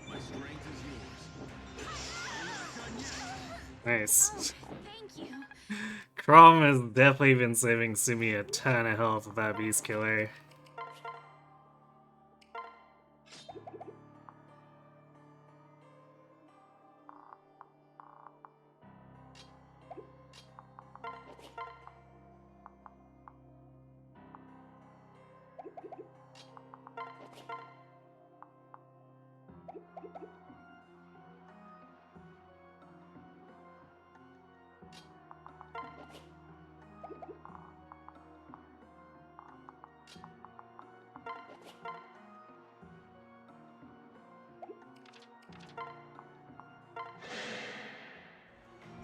B: My strength is yours. We're not done yet.
A: Nice.
C: Thank you.
A: Crom has definitely been saving Sumi a ton of health with that Beast Killer.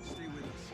B: Stay with us.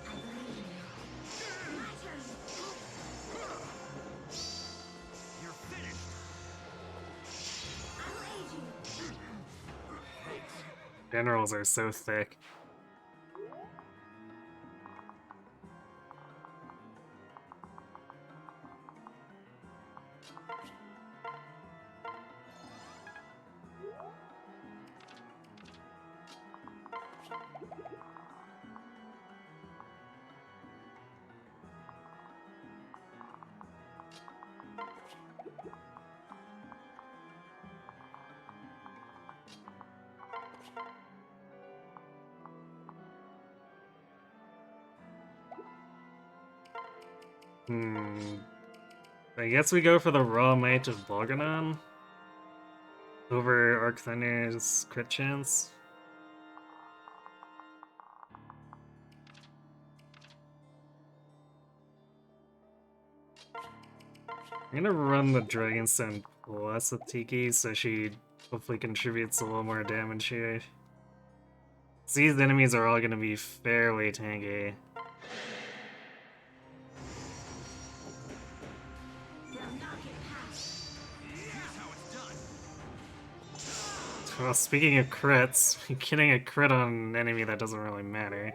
C: I believe in you. My turn.
B: You're finished.
C: I will aid you.
A: Generals are so thick. I guess we go for the Raw Might of Bolganon over Arc Thunder's crit chance. I'm gonna run the Dragonstone plus with Tiki so she hopefully contributes a little more damage here. These enemies are all gonna be fairly tanky.
C: They'll not get past.
B: Here's how it's done.
A: Well, speaking of crits, getting a crit on an enemy that doesn't really matter.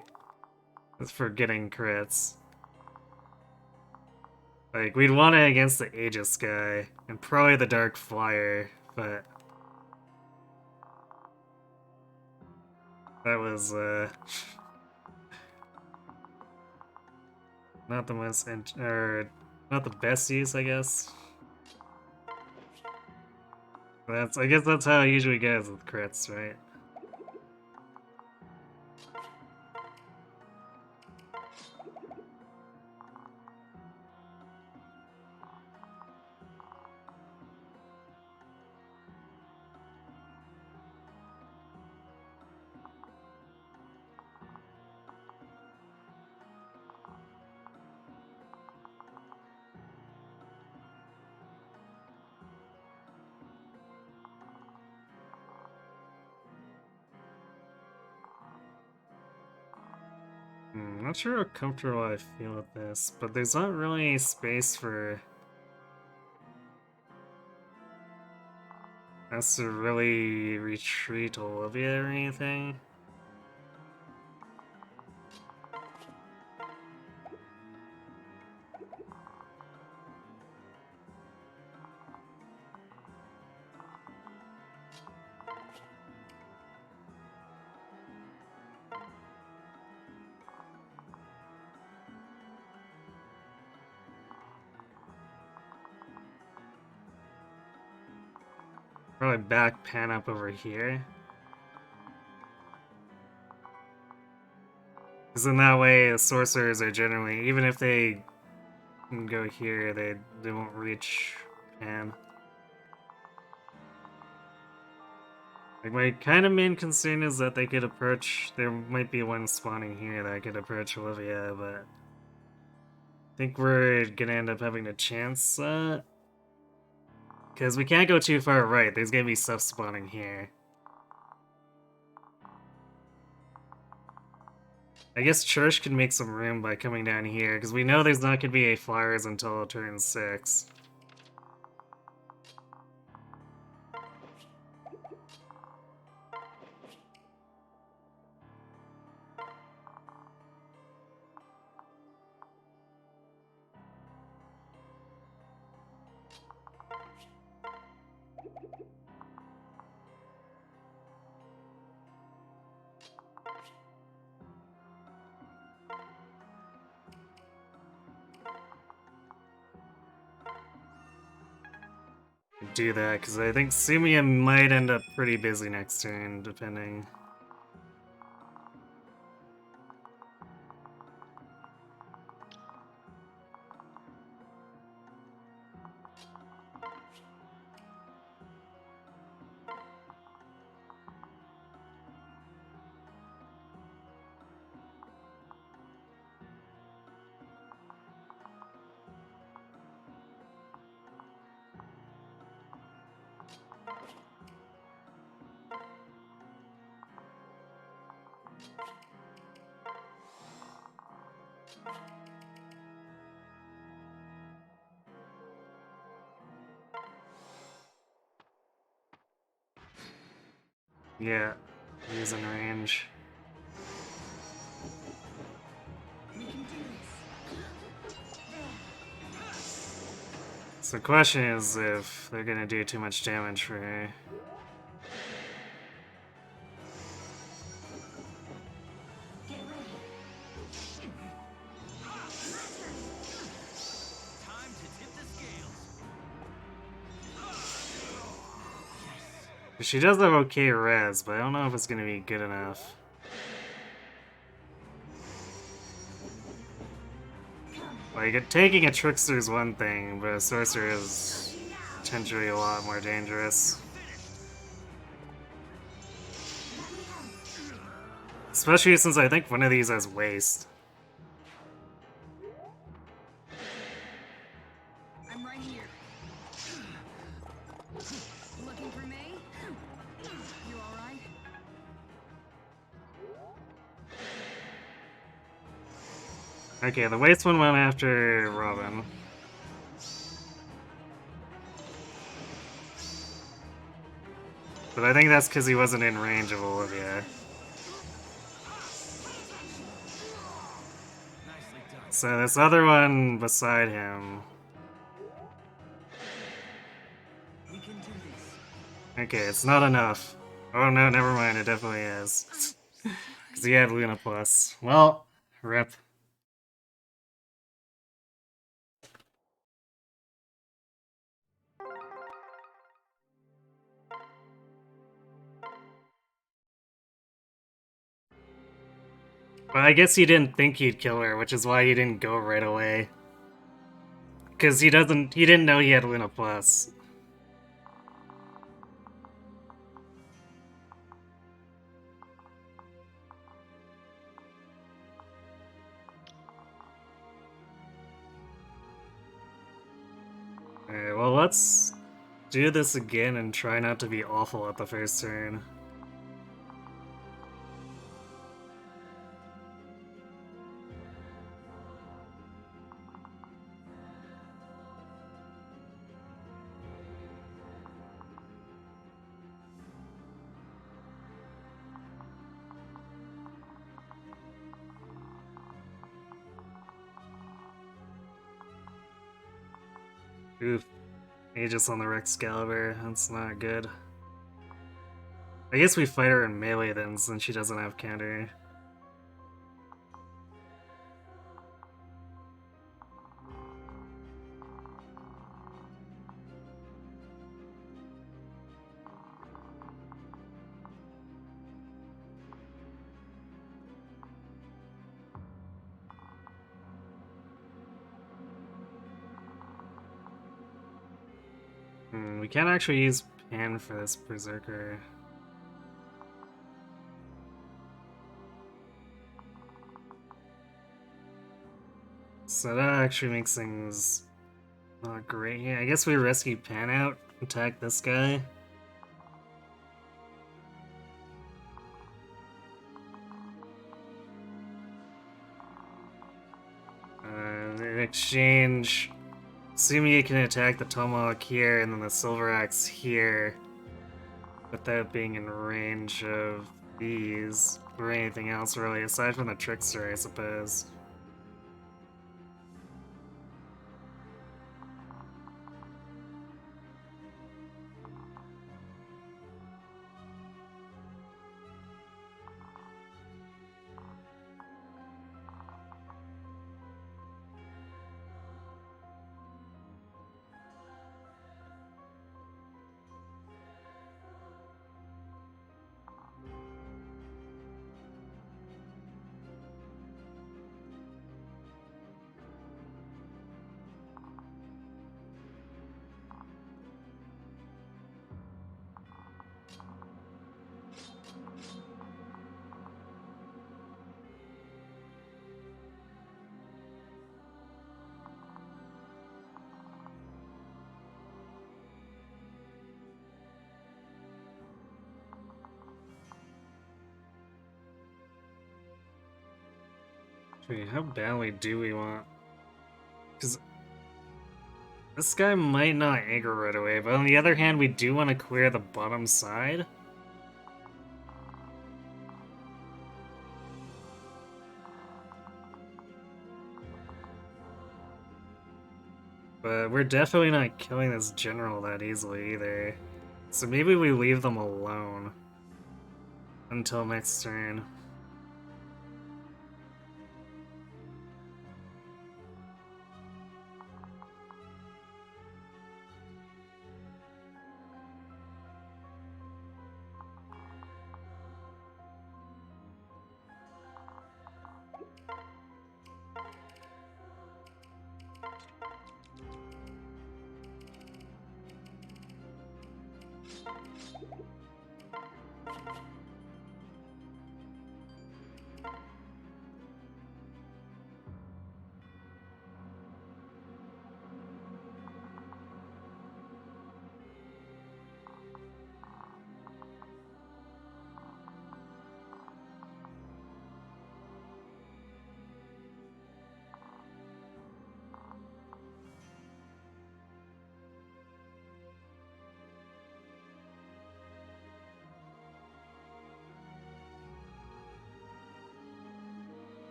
A: It's for getting crits. Like, we'd want it against the Aegis guy, and probably the Dark Flyer, but... that was, not the most, or not the best use, I guess. I guess that's how it usually goes with crits, right? I'm not sure how comfortable I feel with this, but there's not really space for us to really retreat Olivia or anything. Probably back pan up over here. Because in that way, the sorcerers are generally, even if they and go here, they won't reach Pan. Like, my kind of main concern is that they could approach. There might be one spawning here that could approach Olivia, but I think we're gonna end up having to chance that. Because we can't go too far right, there's gonna be stuff spawning here. I guess Church can make some room by coming down here, because we know there's not gonna be a flowers until turn 6. Do that, because I think Sumia might end up pretty busy next turn, depending. Yeah, he's in range.
C: We can do this.
A: So the question is if they're gonna do too much damage for her.
C: Get ready.
B: Time to tip the scales.
A: She does have okay res, but I don't know if it's gonna be good enough. Like, taking a Trickster is one thing, but a Sorcerer is potentially a lot more dangerous. Especially since I think one of these has waste.
D: I'm right here. Looking for me? You alright?
A: Okay, the waste one went after Robin. But I think that's because he wasn't in range of Olivia.
B: Nicely done.
A: So this other one beside him.
B: We can do this.
A: Okay, it's not enough. Oh no, never mind, it definitely is. Because he had Luna Plus. Well, rip. But I guess he didn't think he'd kill her, which is why he didn't go right away. Because he didn't know he had Luna Plus. Alright, well, let's do this again and try not to be awful at the first turn. Oof. Aegis on the Excalibur, that's not good. I guess we fight her in melee then, since she doesn't have counter. We can't actually use Pan for this Berserker. So that actually makes things not great here. I guess we rescue Pan out, attack this guy. In exchange, assuming you can attack the Tomahawk here and then the Silver Axe here without being in range of these, or anything else really, aside from the Trickster, I suppose. Wait, how badly do we want? Because this guy might not aggro right away, but on the other hand, we do want to clear the bottom side. But we're definitely not killing this general that easily either. So maybe we leave them alone until next turn.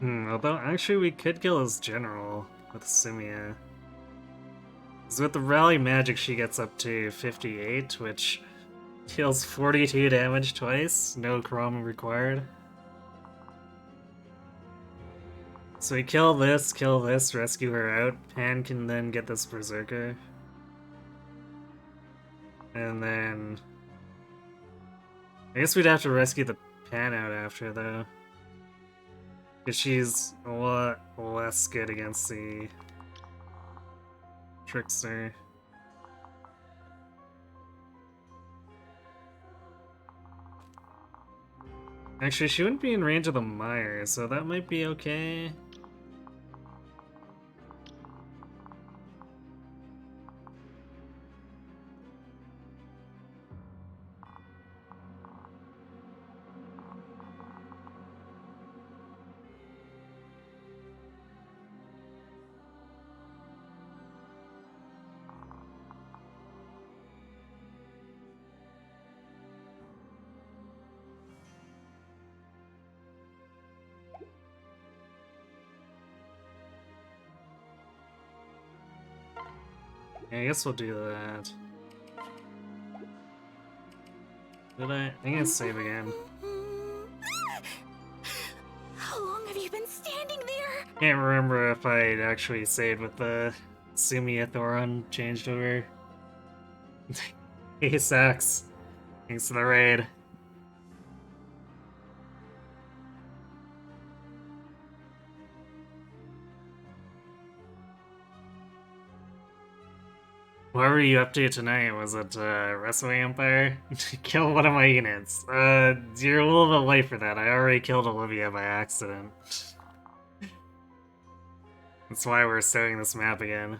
A: Although actually we could kill his general with Simia. Because with the rally magic she gets up to 58, which deals 42 damage twice, no Chrome required. So we kill this, rescue her out. Pan can then get this Berserker. And then... I guess we'd have to rescue the Pan out after, though. Because she's a lot less good against the Trickster. Actually, she wouldn't be in range of the Mire, so that might be okay. Yeah, I guess we'll do that. Did I? I'm gonna save again.
C: How long have you been standing there?
A: Can't remember if I actually saved with the Sumia Thoron changed over. He sucks. Thanks for the raid. What were you up to tonight? Was it Wrestling Empire? Kill one of my units. You're a little bit late for that. I already killed Olivia by accident. That's why we're starting this map again.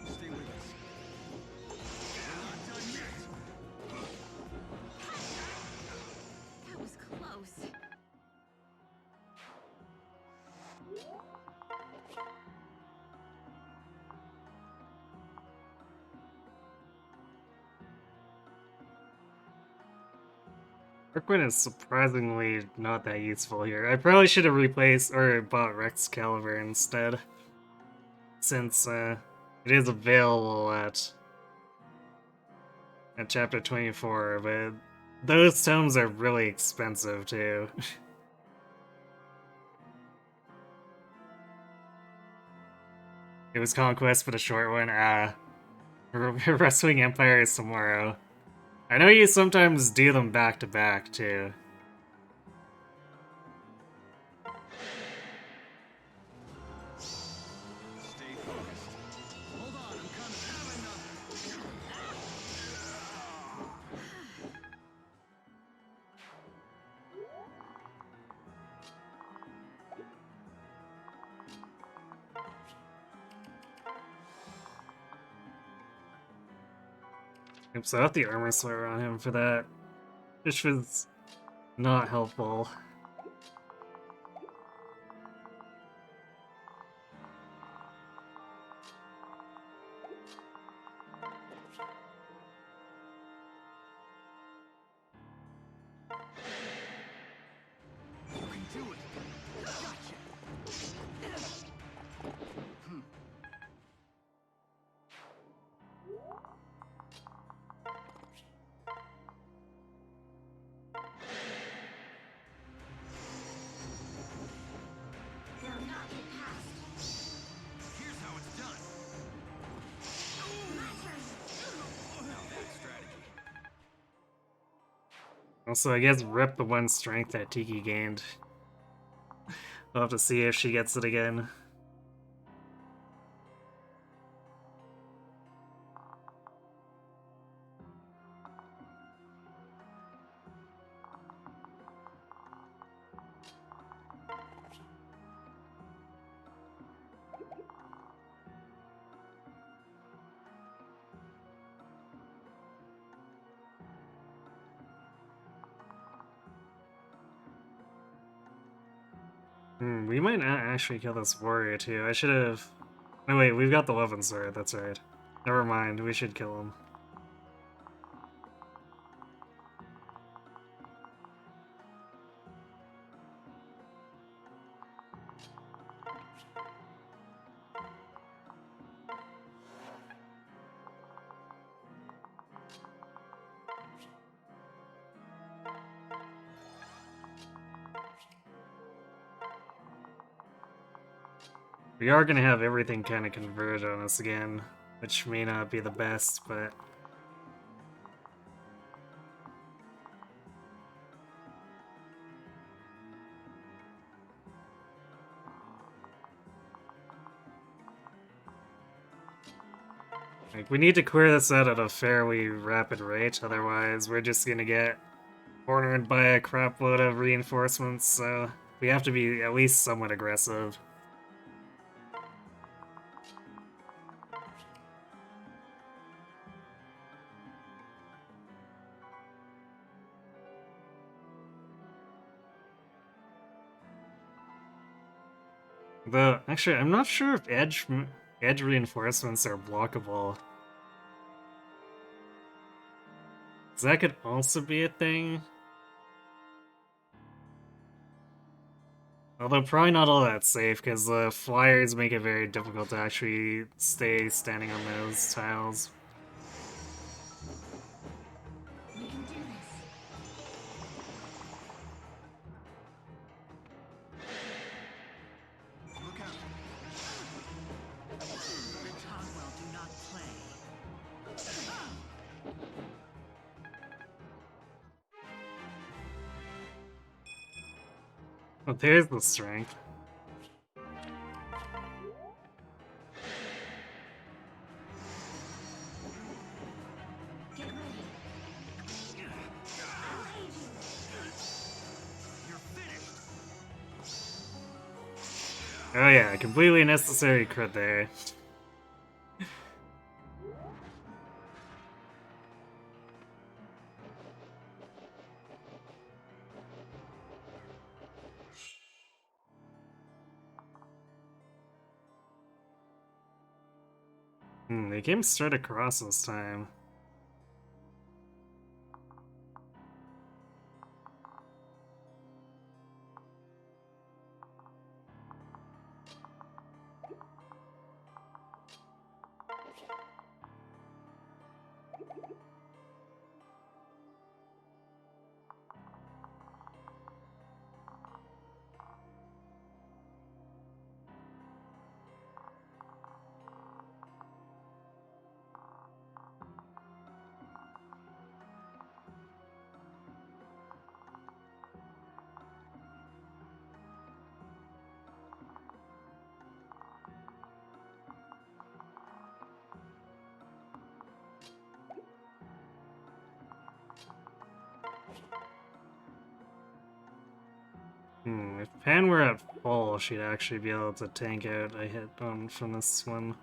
B: Stay with us. We're not done yet.
D: That was close.
A: Darkwing is surprisingly not that useful here. I probably should have replaced or bought Rex Caliber instead. Since it is available at chapter 24, but those tomes are really expensive too. It was Conquest for the short one. Wrestling Empire is tomorrow. I know you sometimes do them back to back too.
B: Stay focused. Hold on, I'm coming.
A: Oops, I left the armor slayer on him for that, which was not helpful.
B: You can do it. Gotcha.
C: They'll not get past.
B: Here's how it's done.
C: My turn.
B: Now that's strategy.
A: Also, I guess rip the one strength that Tiki gained. We'll have to see if she gets it again. We might not actually kill this warrior too. I should have... Oh wait, we've got the Levin sword, that's right. Never mind, we should kill him. We are gonna have everything kind of converge on us again, which may not be the best, but... Like, we need to clear this out at a fairly rapid rate, otherwise we're just gonna get cornered by a crap load of reinforcements, so we have to be at least somewhat aggressive. Though, actually, I'm not sure if edge reinforcements are blockable. So that could also be a thing. Although probably not all that safe, because the flyers make it very difficult to actually stay standing on those tiles.
C: We can do this.
B: Look out.
D: The Togwell do not play.
A: Oh, there's the strength.
C: Get ready. I'll aid you.
B: You're finished.
A: Oh yeah, completely necessary crit there. They came straight across this time. If Pan were at full, she'd actually be able to tank out a hit on from this one.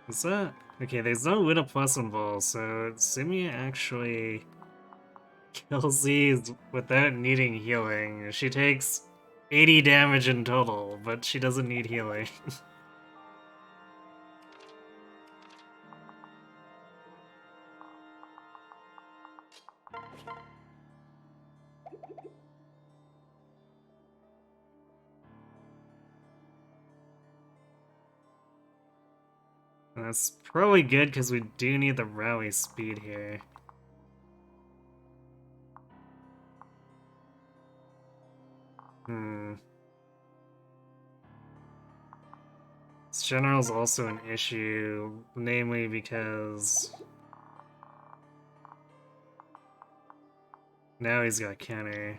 A: Is that... Okay, there's no Luna Plus involved, so Simia actually kills these without needing healing. She takes 80 damage in total, but she doesn't need healing. That's probably good because we do need the rally speed here. This general's also an issue, namely because now he's got counter.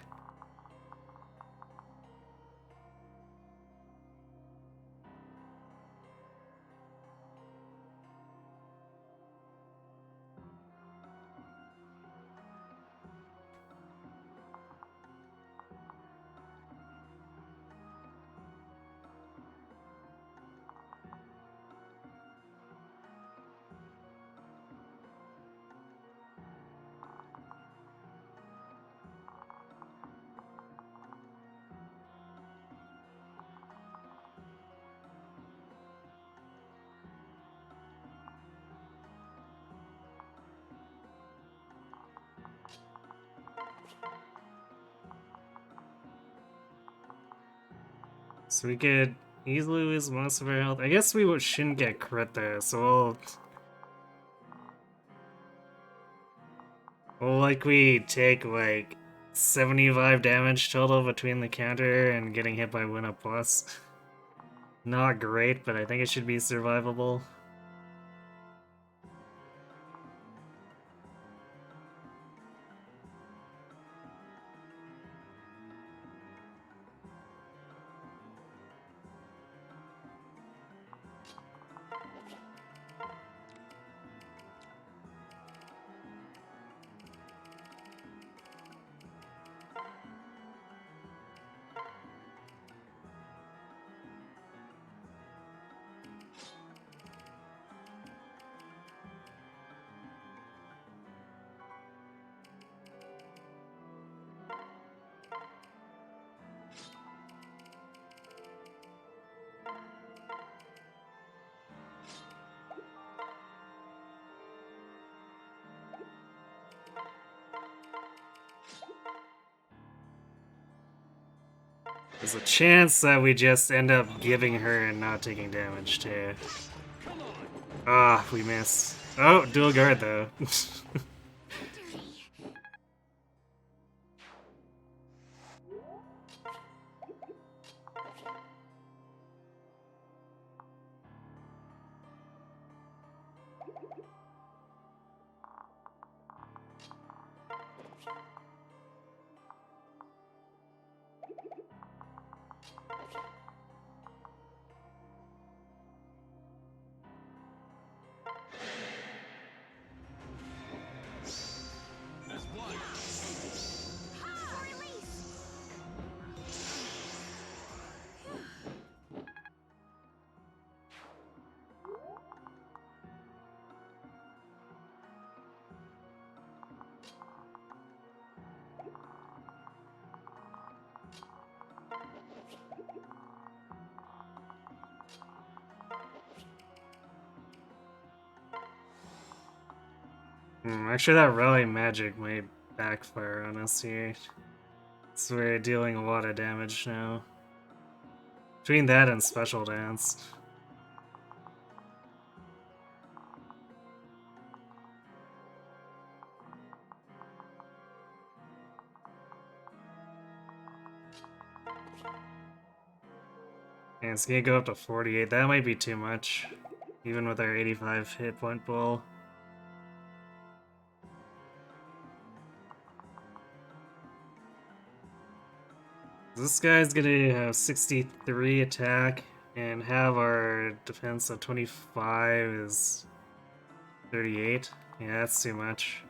A: So we could easily lose most of our health. I guess we shouldn't get crit there, so we'll likely take like 75 damage total between the counter and getting hit by Winna Plus. Not great, but I think it should be survivable. There's a chance that we just end up giving her and not taking damage too. Ah, we missed. Oh, dual guard though.
B: That's one.
A: Actually, that rally magic might backfire on us here. So we're dealing a lot of damage now. Between that and special dance. And it's gonna go up to 48. That might be too much. Even with our 85 hit point pool. This guy's gonna have 63 attack and have our defense of 25 is 38. Yeah, that's too much.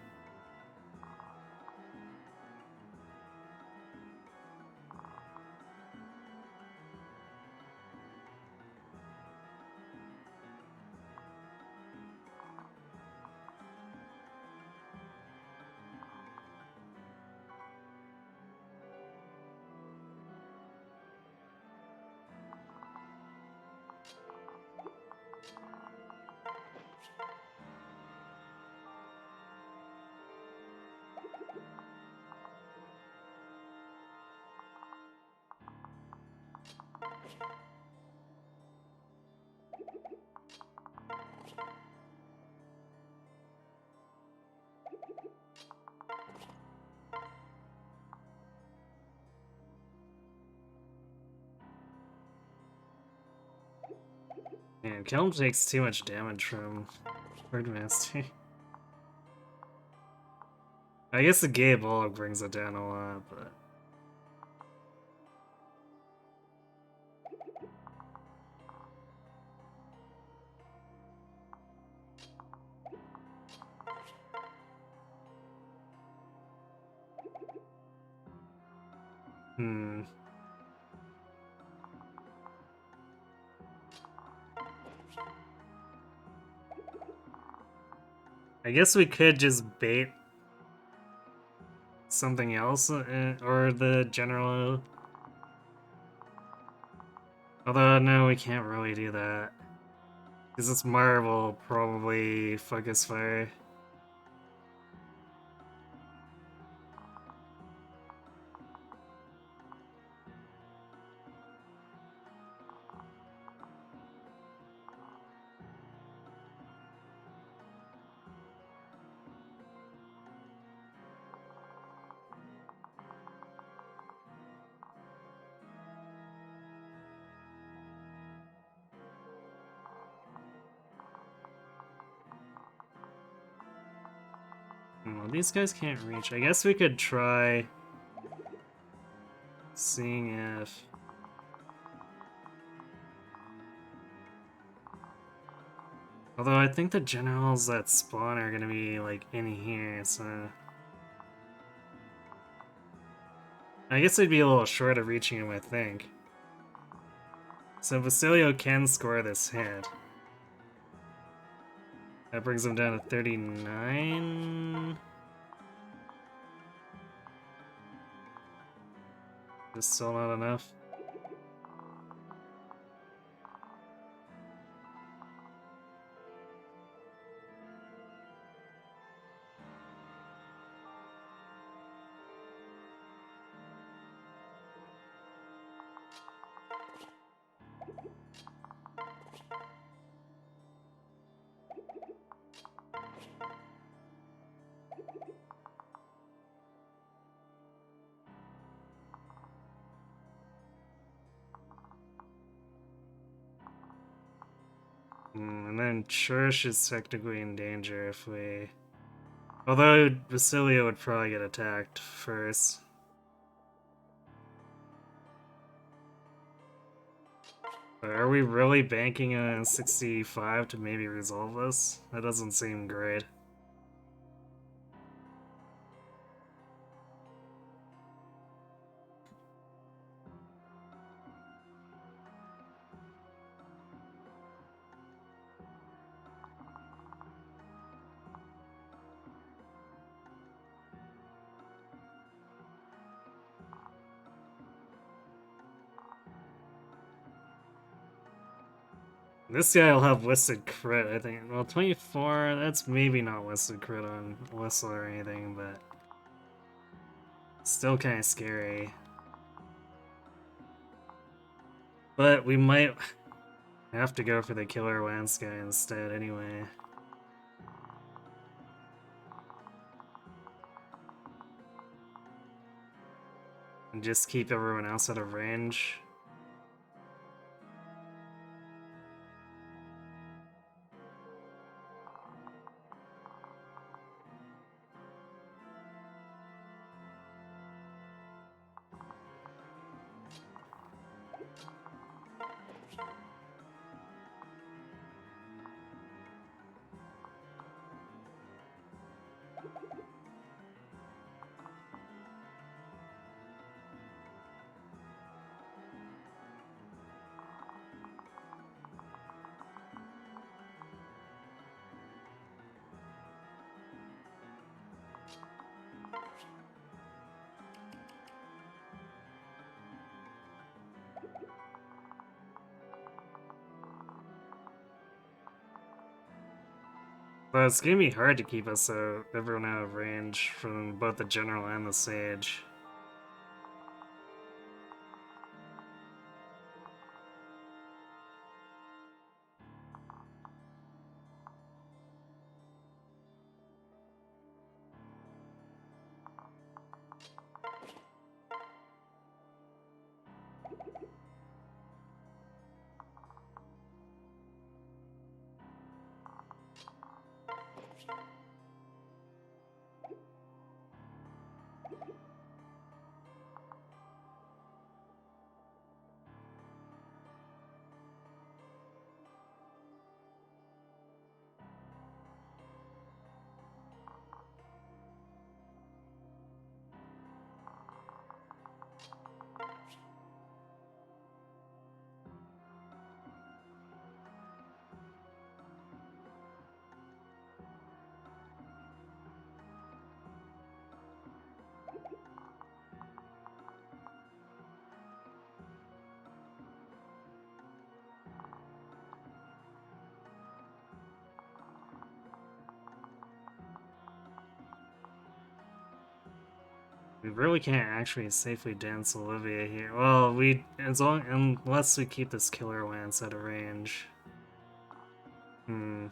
A: Man, Kelm takes too much damage from Wordmaster. I guess the Gay Bulk brings it down a lot, but... I guess we could just bait something else, or the general... Although, no, we can't really do that. Because this Marvel probably focus fire. Well, these guys can't reach. I guess we could try seeing if... Although I think the generals that spawn are gonna be, like, in here, so... I guess they'd be a little short of reaching him, I think. So Basilio can score this hit. That brings him down to 39... Just still not enough. And then Church is technically in danger if we... Although Basilio would probably get attacked first. But are we really banking on 65 to maybe resolve this? That doesn't seem great. This guy will have Listed Crit, I think. Well, 24, that's maybe not Listed Crit on Whistle or anything, but... Still kind of scary. But we might have to go for the Killer Lance guy instead anyway. And just keep everyone else out of range. But it's gonna be hard to keep us everyone out of range from both the general and the sage. We really can't actually safely dance Olivia here. Well, unless we keep this Killer Lance out of range. Hmm.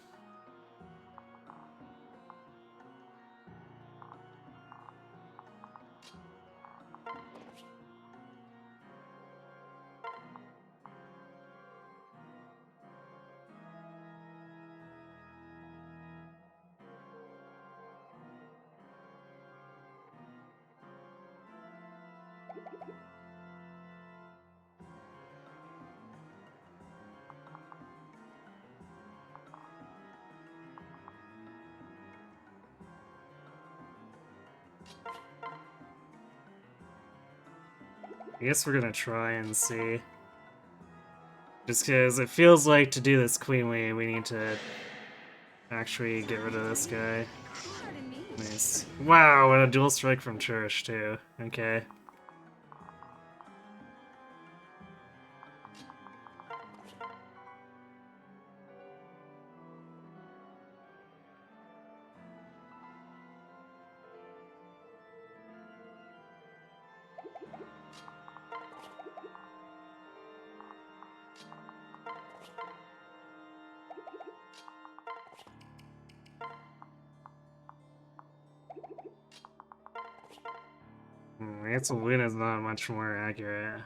A: I guess we're gonna try and see. Just because it feels like to do this cleanly, we need to actually get rid of this guy.
D: Pardon me.
A: Nice. Wow, and a dual strike from Church, too. Okay. I guess Luna's not much more accurate.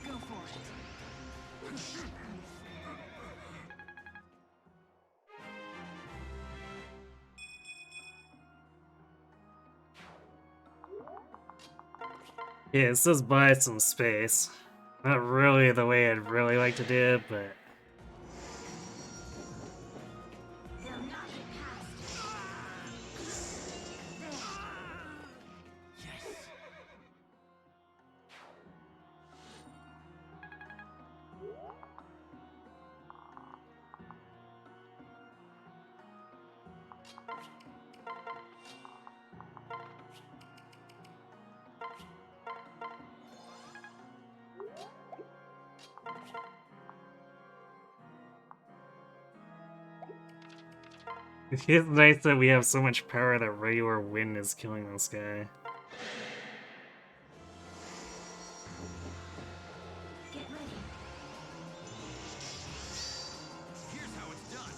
D: Go for it.
A: Yeah, it says buy some space. Not really the way I'd really like to do it, but...
C: They'll not get past. There.
B: Yes.
A: It's nice that we have so much power that regular wind is killing this guy.
C: Get ready.
B: Here's how it's done.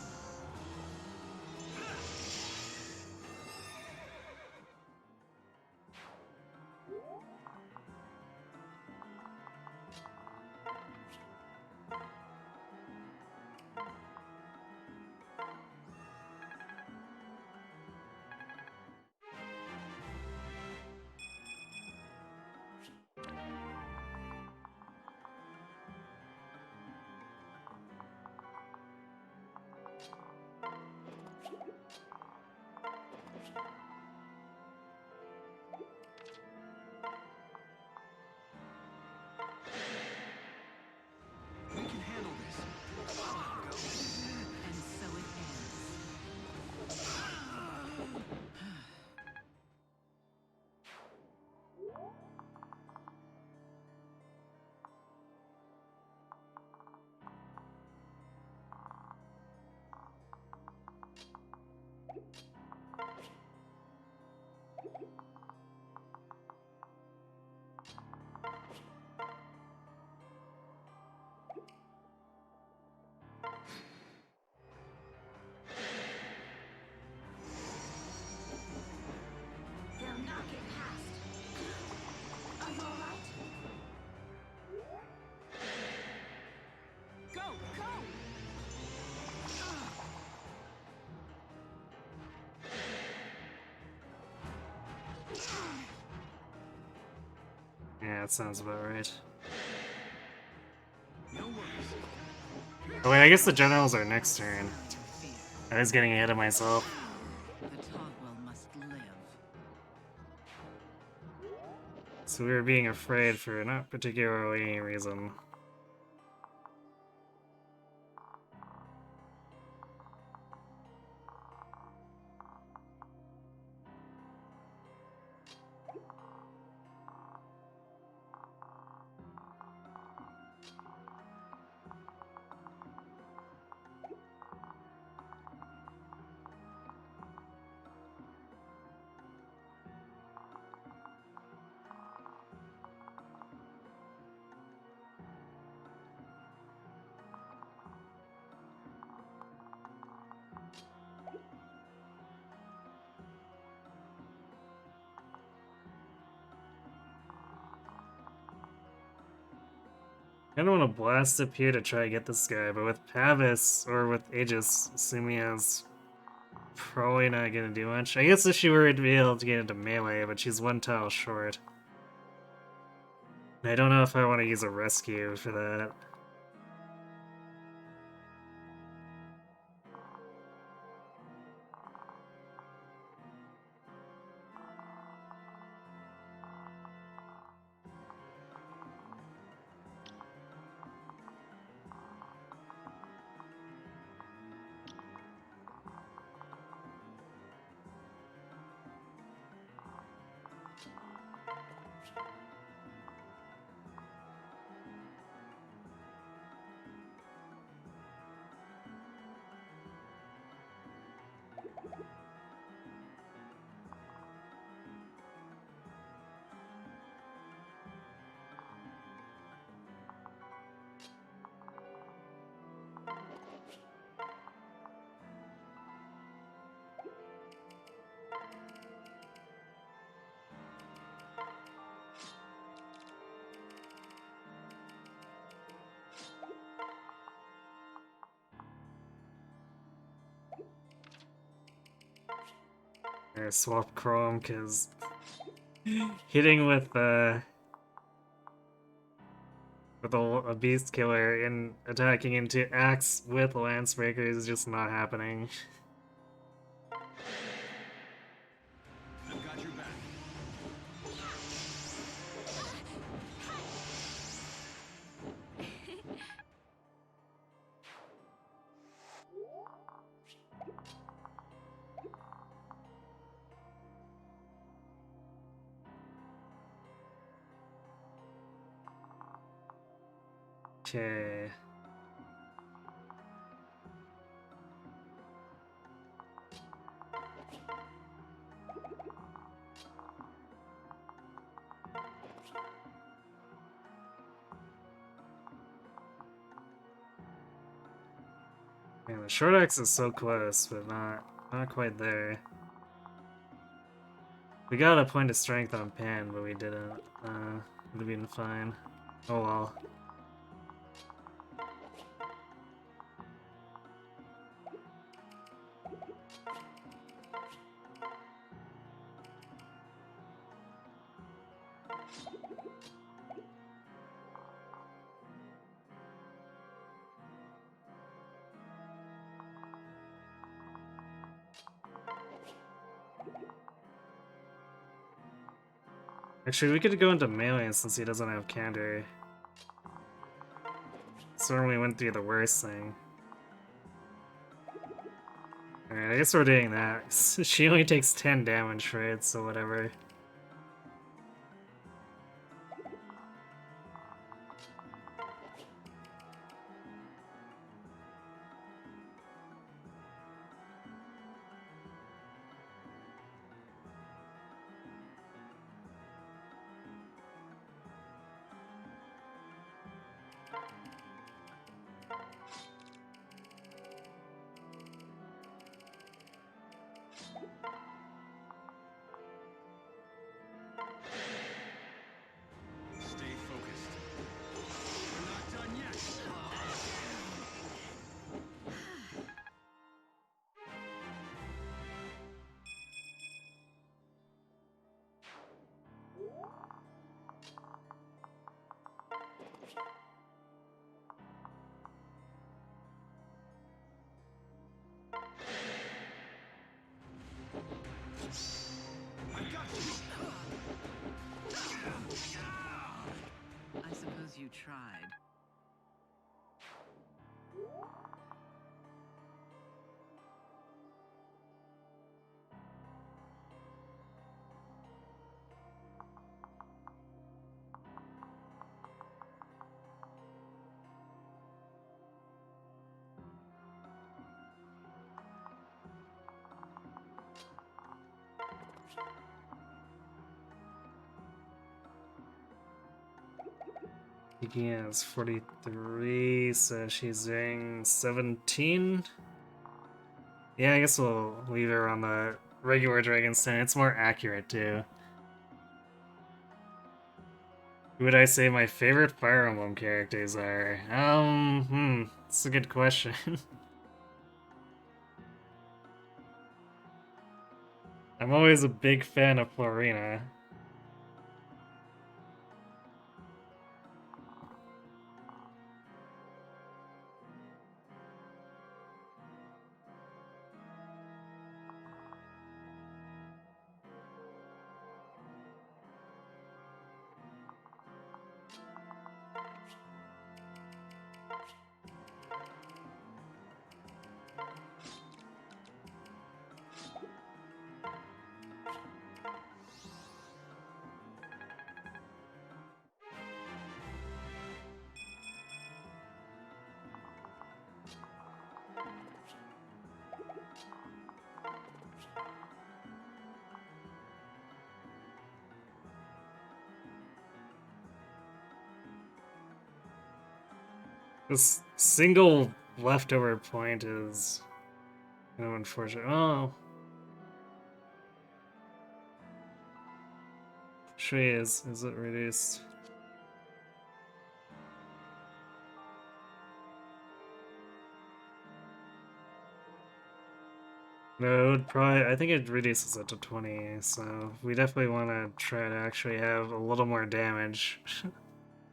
B: We can handle this. Go.
D: And so it ends.
C: They'll not get past. Are you alright?
D: Go, go!
A: Yeah, that sounds about right.
B: No worries.
A: Oh wait, I guess the generals are next turn.
D: Interfere.
A: I was getting ahead of myself.
D: The Togwell must live.
A: So we were being afraid for not particularly any reason. I don't want to blast up here to try to get this guy, but with Pavis or with Aegis, Sumia's probably not gonna do much. I guess if she were to be able to get into melee, but she's one tile short. I don't know if I want to use a rescue for that. I swap Chrome because hitting with a beast killer and attacking into axe with lance breakers is just not happening.
B: I've got your back.
A: Okay. Man, the short axe is so close, but not quite there. We got a point of strength on Pan, but we didn't. Would have been fine. Oh well. Actually, we could go into melee since he doesn't have counter. So when we went through the worst thing. Alright, I guess we're doing that. She only takes 10 damage, right? So whatever.
B: Stay focused. We're not done yet. I've got you.
E: I suppose you tried.
A: Kiki has 43, so she's doing 17. Yeah, I guess we'll leave her on the regular Dragon's Den. It's more accurate too. Who would I say my favorite Fire Emblem characters are? That's a good question. I'm always a big fan of Florina. This single leftover point is kind of unfortunate. Oh. Shui is it reduced? No, it would probably. I think it reduces it to 20, so we definitely want to try to actually have a little more damage.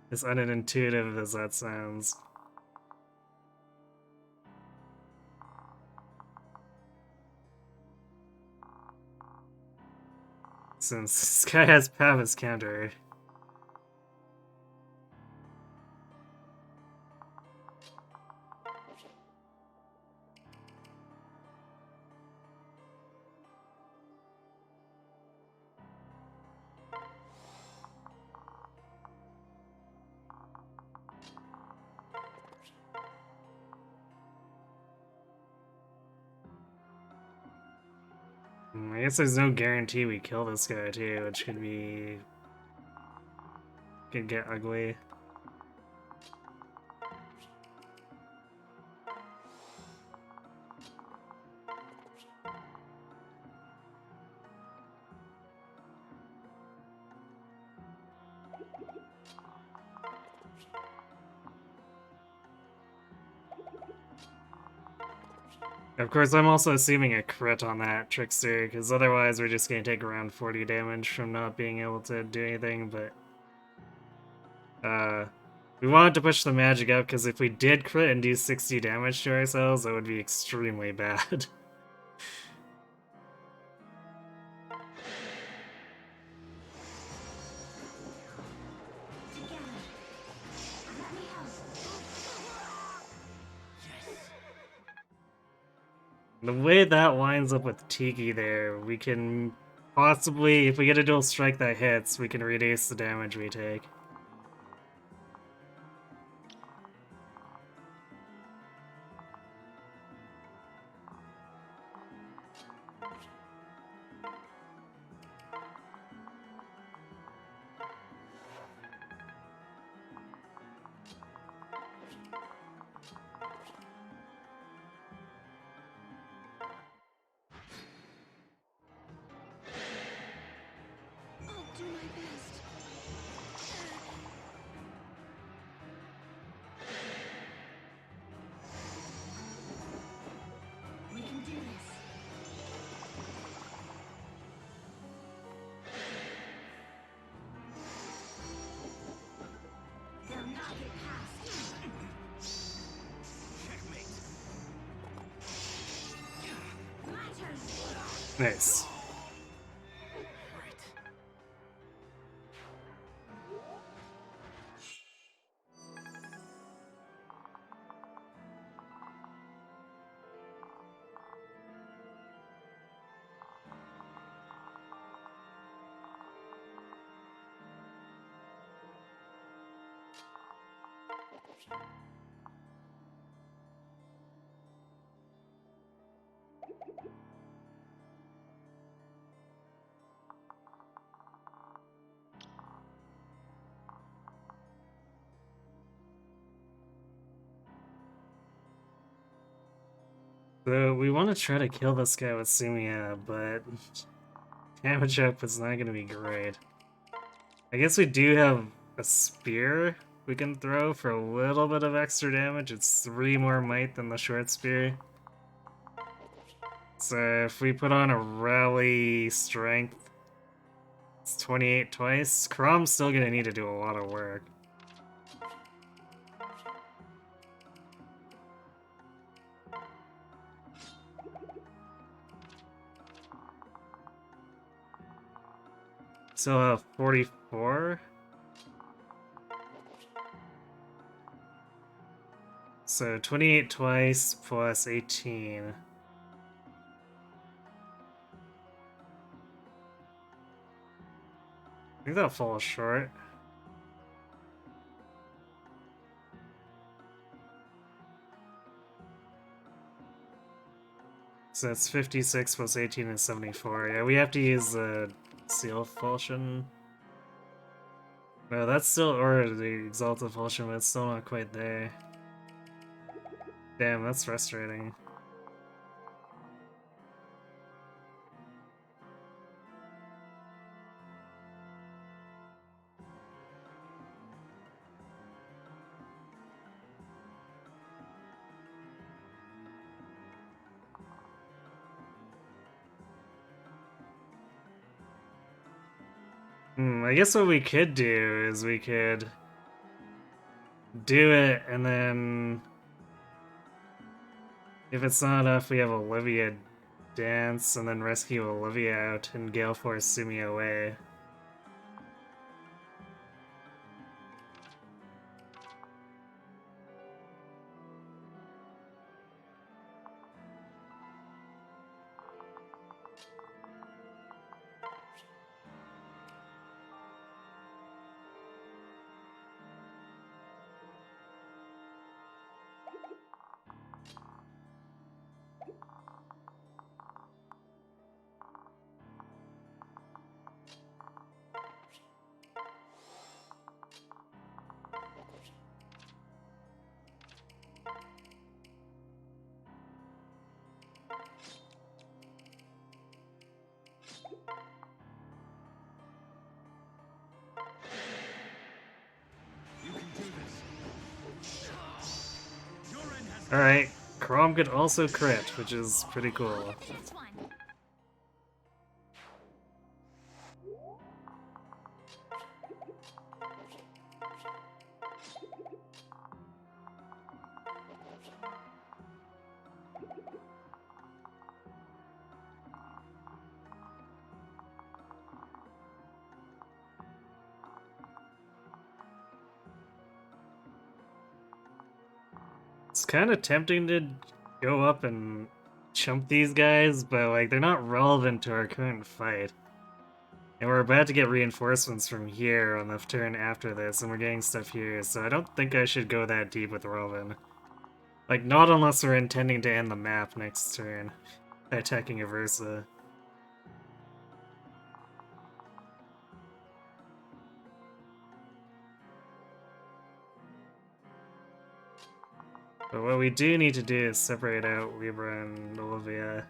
A: As unintuitive as that sounds. Since this guy has Pavis counter. I guess there's no guarantee we kill this guy too, which could get ugly. Of course, I'm also assuming a crit on that Trickster, because otherwise we're just going to take around 40 damage from not being able to do anything, but... we wanted to push the magic up, because if we did crit and do 60 damage to ourselves, that would be extremely bad.
C: Together. Let me help.
A: The way that lines up with Tiki there, we can possibly, if we get a dual strike that hits, we can reduce the damage we take.
C: I'll do my best. We can do this. They'll not get past.
B: Checkmate.
C: My turn.
A: Nice.
B: Right.
A: So we want to try to kill this guy with Sumia, but damage up is not going to be great. I guess we do have a spear we can throw for a little bit of extra damage. It's 3 more might than the short spear. So if we put on a rally strength, it's 28 twice. Crom's still gonna need to do a lot of work. So 44? So 28 twice plus 18. I think that falls short. So that's 56 plus 18 is 74. Yeah, we have to use the Seal Falchion. No, that's still, or the Exalted Falchion, but it's still not quite there. Damn, that's frustrating. I guess what we could do is we could do it, and then if it's not enough, we have Olivia dance, and then rescue Olivia out, and Gale Force Sumi away.
B: You can do this. Your end has
A: Alright, Crom could also crit, which is pretty cool.
C: This one.
A: It's kind of tempting to go up and chump these guys, but like they're not relevant to our current fight. And we're about to get reinforcements from here on the turn after this, and we're getting stuff here, so I don't think I should go that deep with Relvin. Like, not unless we're intending to end the map next turn by attacking Aversa. But what we do need to do is separate out Libra and Olivia.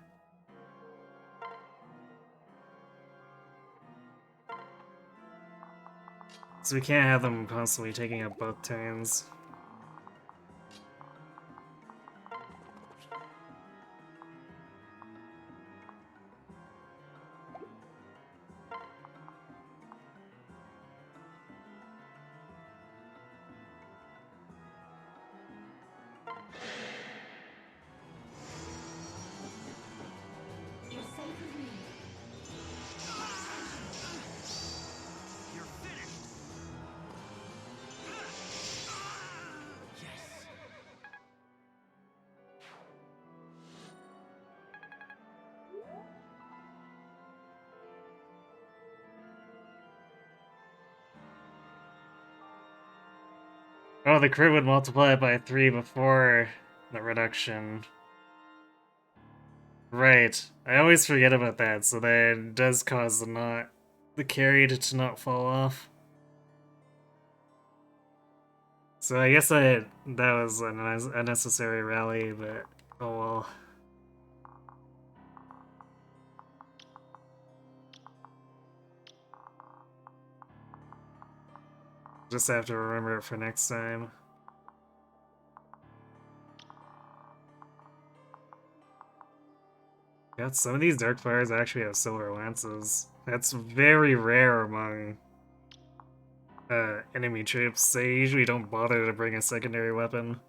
A: So we can't have them constantly taking up both turns.
C: You're safe with me.
B: You're finished. Yes.
A: Oh, the crit would multiply it by 3 before the reduction. Right. I always forget about that, so that does cause the carry to not fall off. So I guess that was an unnecessary rally, but oh well. Just have to remember it for next time. Yeah, some of these Dark Fires actually have Silver Lances. That's very rare among enemy troops. They usually don't bother to bring a secondary weapon.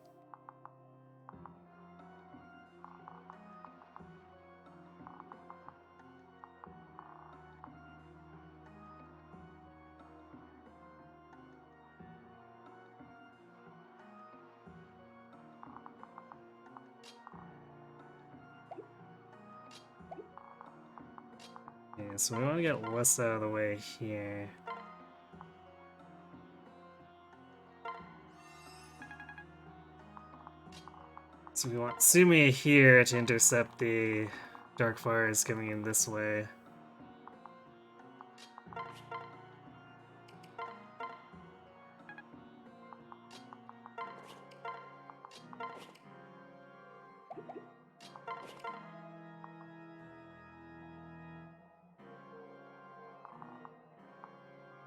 A: Yeah, so we want to get West out of the way here. So we want Sumi here to intercept the Dark Fires coming in this way.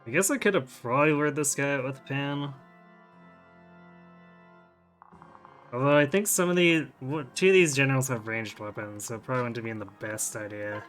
A: I guess I could have probably lured this guy out with Pan. Although I think some of the two of these generals have ranged weapons, so it probably wouldn't have been the best idea.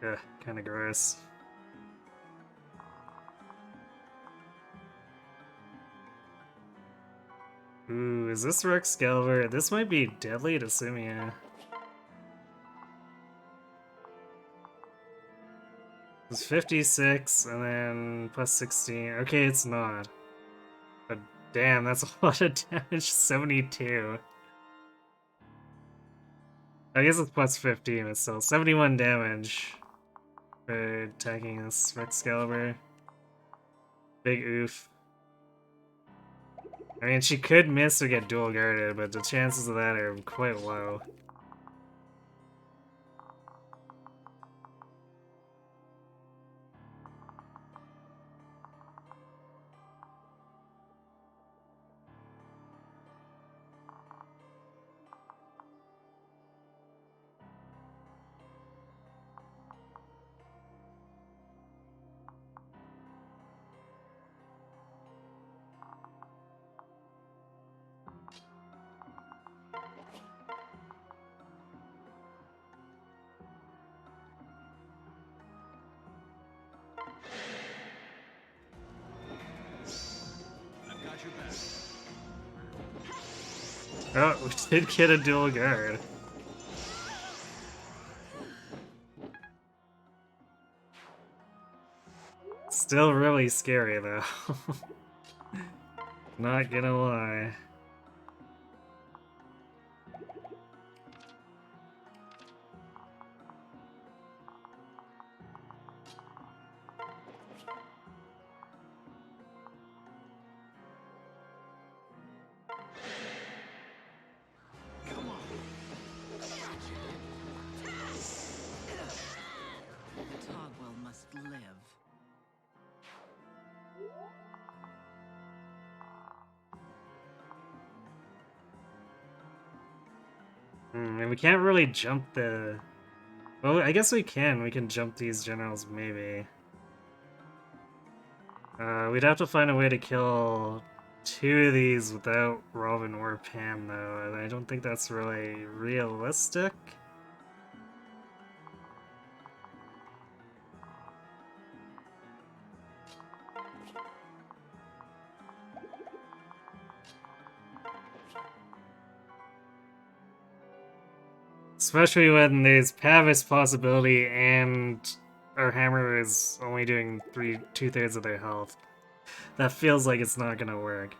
A: Ugh, kinda gross. Ooh, is this Rex Galver? This might be deadly to Sumia. It's 56 and then plus 16. Okay, it's not. But damn, that's a lot of damage. 72. I guess it's plus 15, but still 71 damage for attacking this Excalibur. Big oof. I mean, she could miss or get dual guarded, but the chances of that are quite low.
B: I've got your back.
A: Oh, we did get a dual guard. Still really scary though. Not gonna lie.
B: Come on.
E: The Togwell must live.
A: And we can't really jump the... Well, I guess we can. We can jump these generals, maybe. We'd have to find a way to kill two of these without Robin or Pam, though, and I don't think that's really realistic. Especially when there's Pavis possibility and our hammer is only doing two-thirds of their health. That feels like it's not gonna work.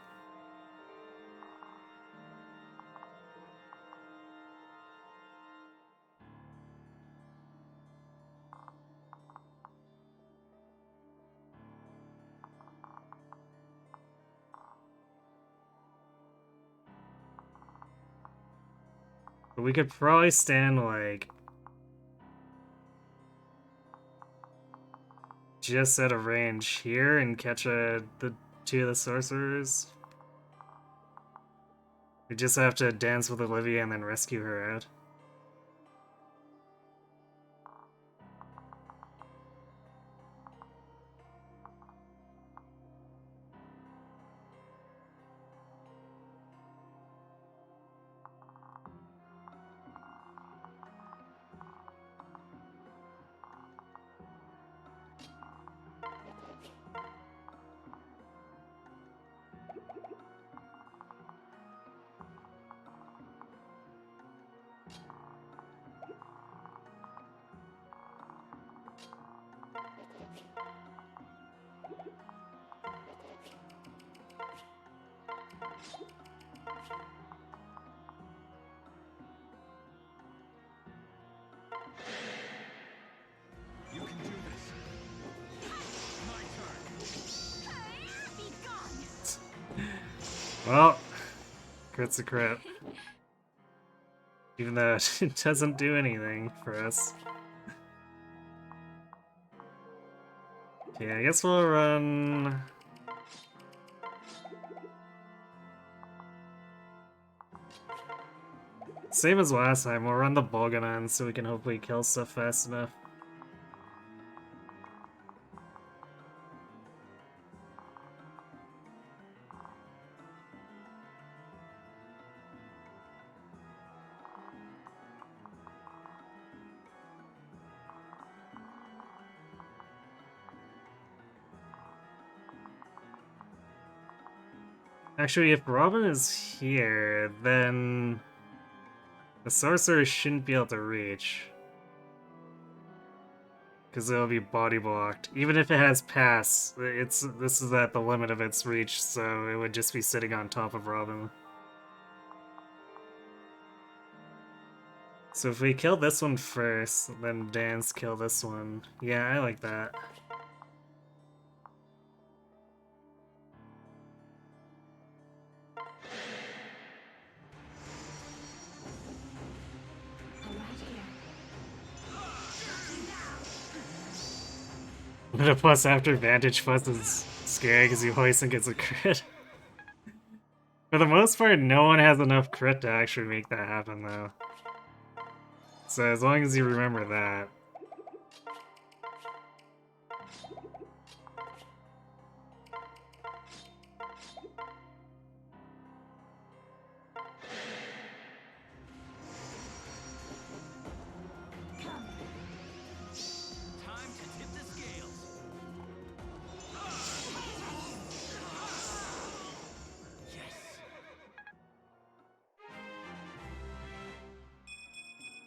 A: we could probably stand like just out of range here and catch the two of the sorcerers. We just have to dance with Olivia and then rescue her out.
B: You can do this. My turn.
C: Be gone.
A: Well, crit's a crit. Even though it doesn't do anything for us. Okay, I guess we'll run... Same as last time, we'll run the Bolganon so we can hopefully kill stuff fast enough. Actually, if Robin is here, then the sorcerer shouldn't be able to reach. Because it'll be body blocked. Even if it has pass, this is at the limit of its reach, so it would just be sitting on top of Robin. So if we kill this one first, then Dance kill this one. Yeah, I like that. But a plus after advantage plus is scary because you hoist and gets a crit. For the most part, no one has enough crit to actually make that happen though. So as long as you remember that.
B: Time to tip the scales. Yes.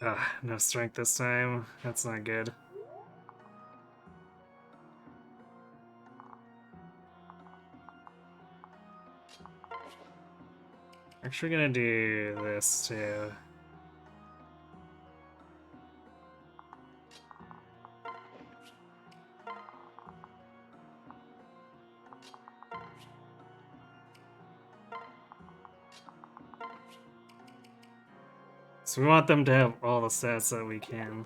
A: Ah, no strength this time. That's not good. Actually gonna do this too. So we want them to have all the stats that we can.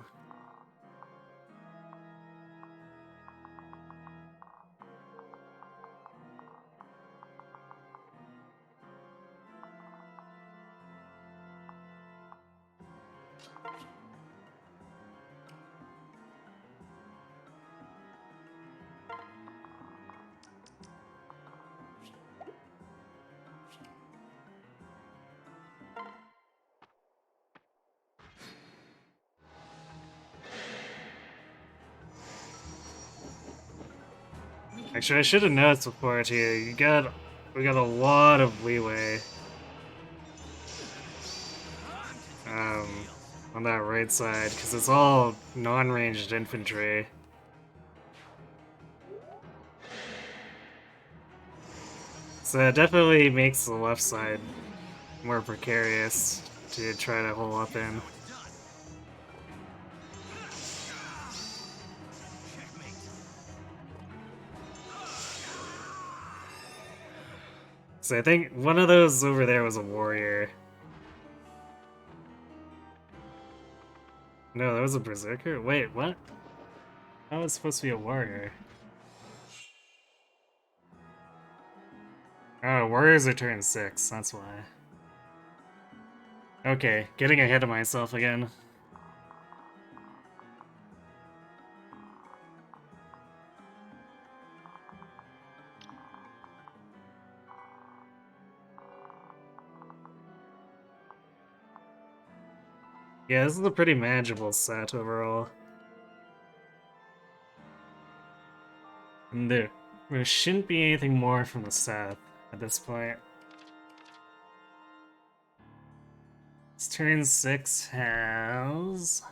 A: Actually, I should have noticed before too. We got a lot of leeway. On that right side, because it's all non-ranged infantry. So it definitely makes the left side more precarious to try to hole up in. So I think one of those over there was a warrior. No, that was a berserker? Wait, what? That was supposed to be a warrior. Oh, warriors are turn 6, that's why. Okay, getting ahead of myself again. Yeah, this is a pretty manageable set overall. And there shouldn't be anything more from the south at this point. This turn 6 has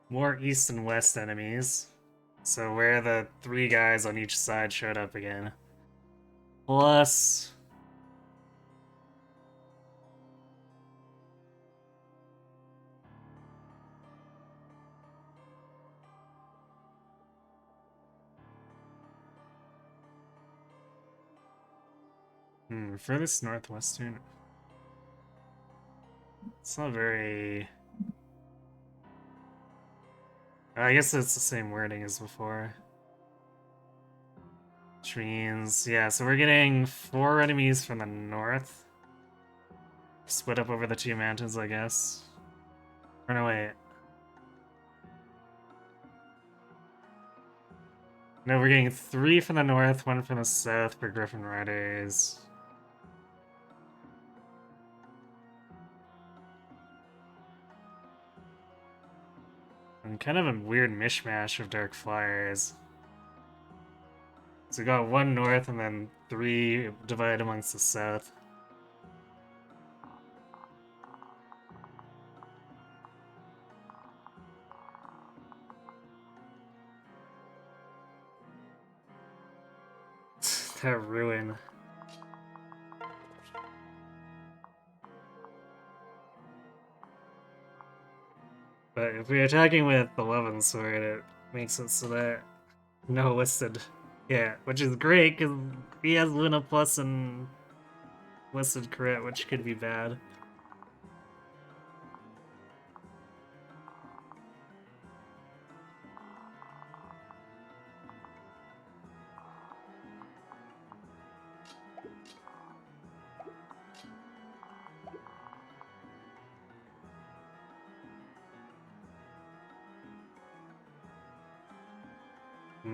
A: more east and west enemies. So where the 3 guys on each side showed up again. Plus furthest northwestern. It's not very. I guess it's the same wording as before. Which means, yeah, so we're getting 4 enemies from the north. Split up over the 2 mountains, I guess. Or no, wait. No, we're getting 3 from the north, 1 from the south for Griffin Riders. And kind of a weird mishmash of Dark Flyers. So we got 1 north and then 3 divided amongst the south. That ruin. But if we're attacking with the Levin Sword, it makes it so that no listed. Yeah, which is great because he has Luna Plus and listed crit, which could be bad.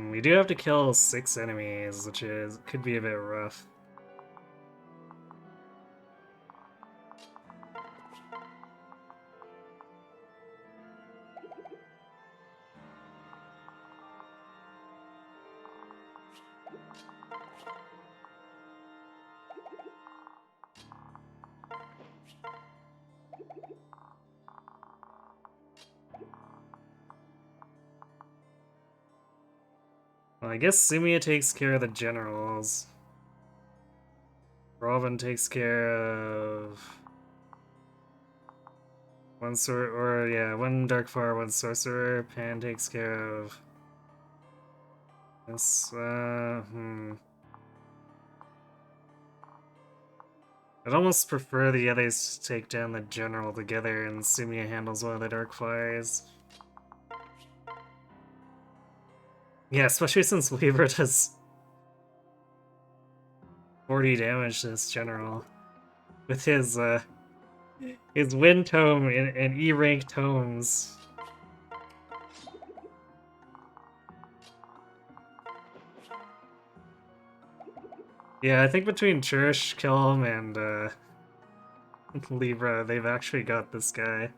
A: We do have to kill 6 enemies, which could be a bit rough. Well, I guess Sumia takes care of the generals. Robin takes care of one one Dark Fire, 1 Sorcerer. Pan takes care of this. I'd almost prefer the others to take down the general together and Sumia handles one of the Dark Fires. Yeah, especially since Libra does 40 damage to this general. With his Wind Tome and E-rank tomes. Yeah, I think between Cherish, Kilm, and Libra, they've actually got this guy.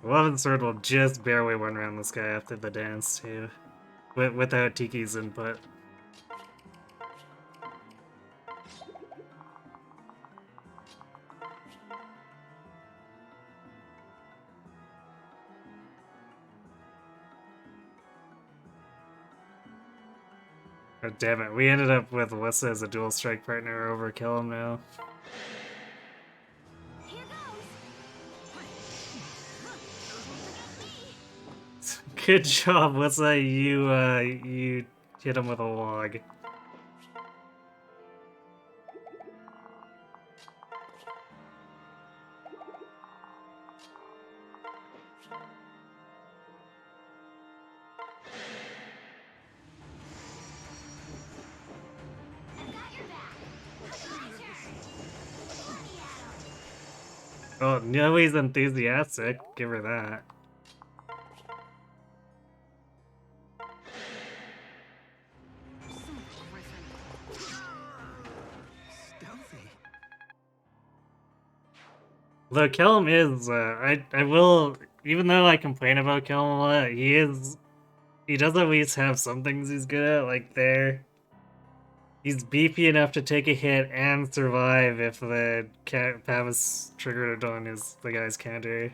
A: Eleventh Sword will just barely run around this guy after the dance, too. without Tiki's input. Oh, damn it, we ended up with Alyssa as a dual strike partner over Killam now.
C: Here goes.
A: Good job, Alyssa, you hit him with a log.
C: I've got your back. My turn. Let me at 'em.
A: Oh, Nelly's enthusiastic, give her that.
E: Son of a griffin.
B: Stealthy.
A: Though Kellum is, I will, even though I complain about Kellum a lot, he does at least have some things he's good at, like there. He's beefy enough to take a hit and survive if the Pavis triggered on the guy's counter.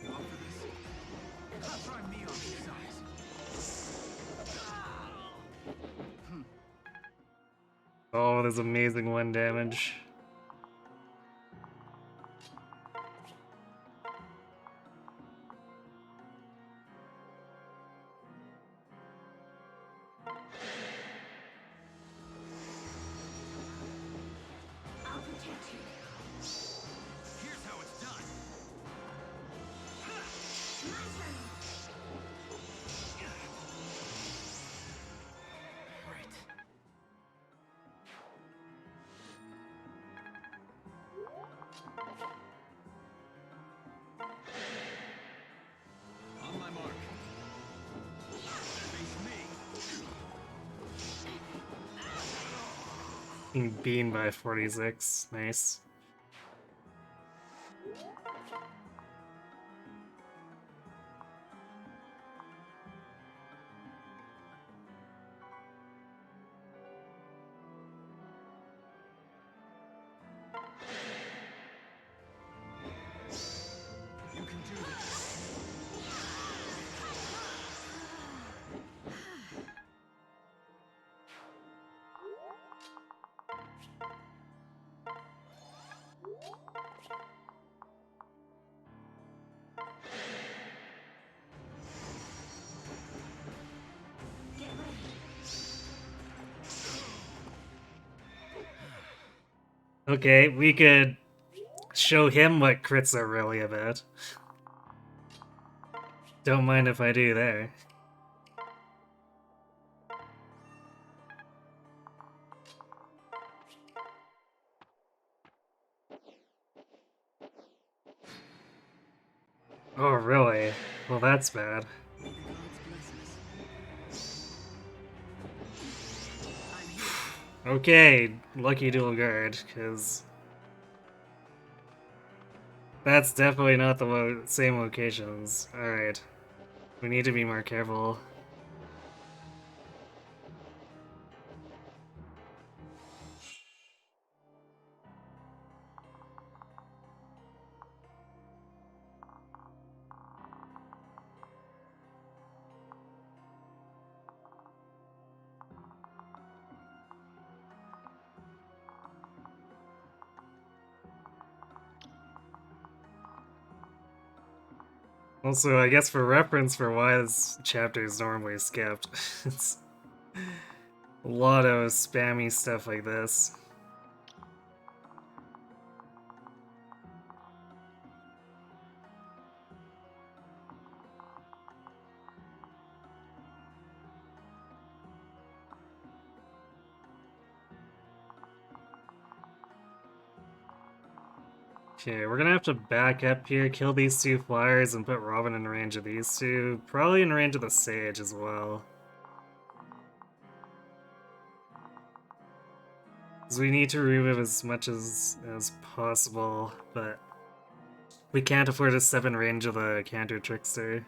B: You up for this? Try me on these sides.
A: Oh, there's amazing 1 damage.
C: I'll protect you.
B: Here's how it's done.
C: My turn.
B: Right. On my mark. Face me.
A: Being beaten by 46, nice.
B: You can do this.
C: Get ready.
A: Okay, we could show him what crits are really about. Don't mind if I do there. Oh, really? Well, that's bad.
E: May the gods bless us. I'm here.
A: Okay, lucky dual guard, because that's definitely not the same locations. Alright. We need to be more careful. Also, I guess for reference for why this chapter is normally skipped, it's a lot of spammy stuff like this. Okay, we're gonna have to back up here, kill these two flyers, and put Robin in range of these two. Probably in range of the Sage as well. Because we need to remove as much as possible, but we can't afford a 7 range of the Counter Trickster.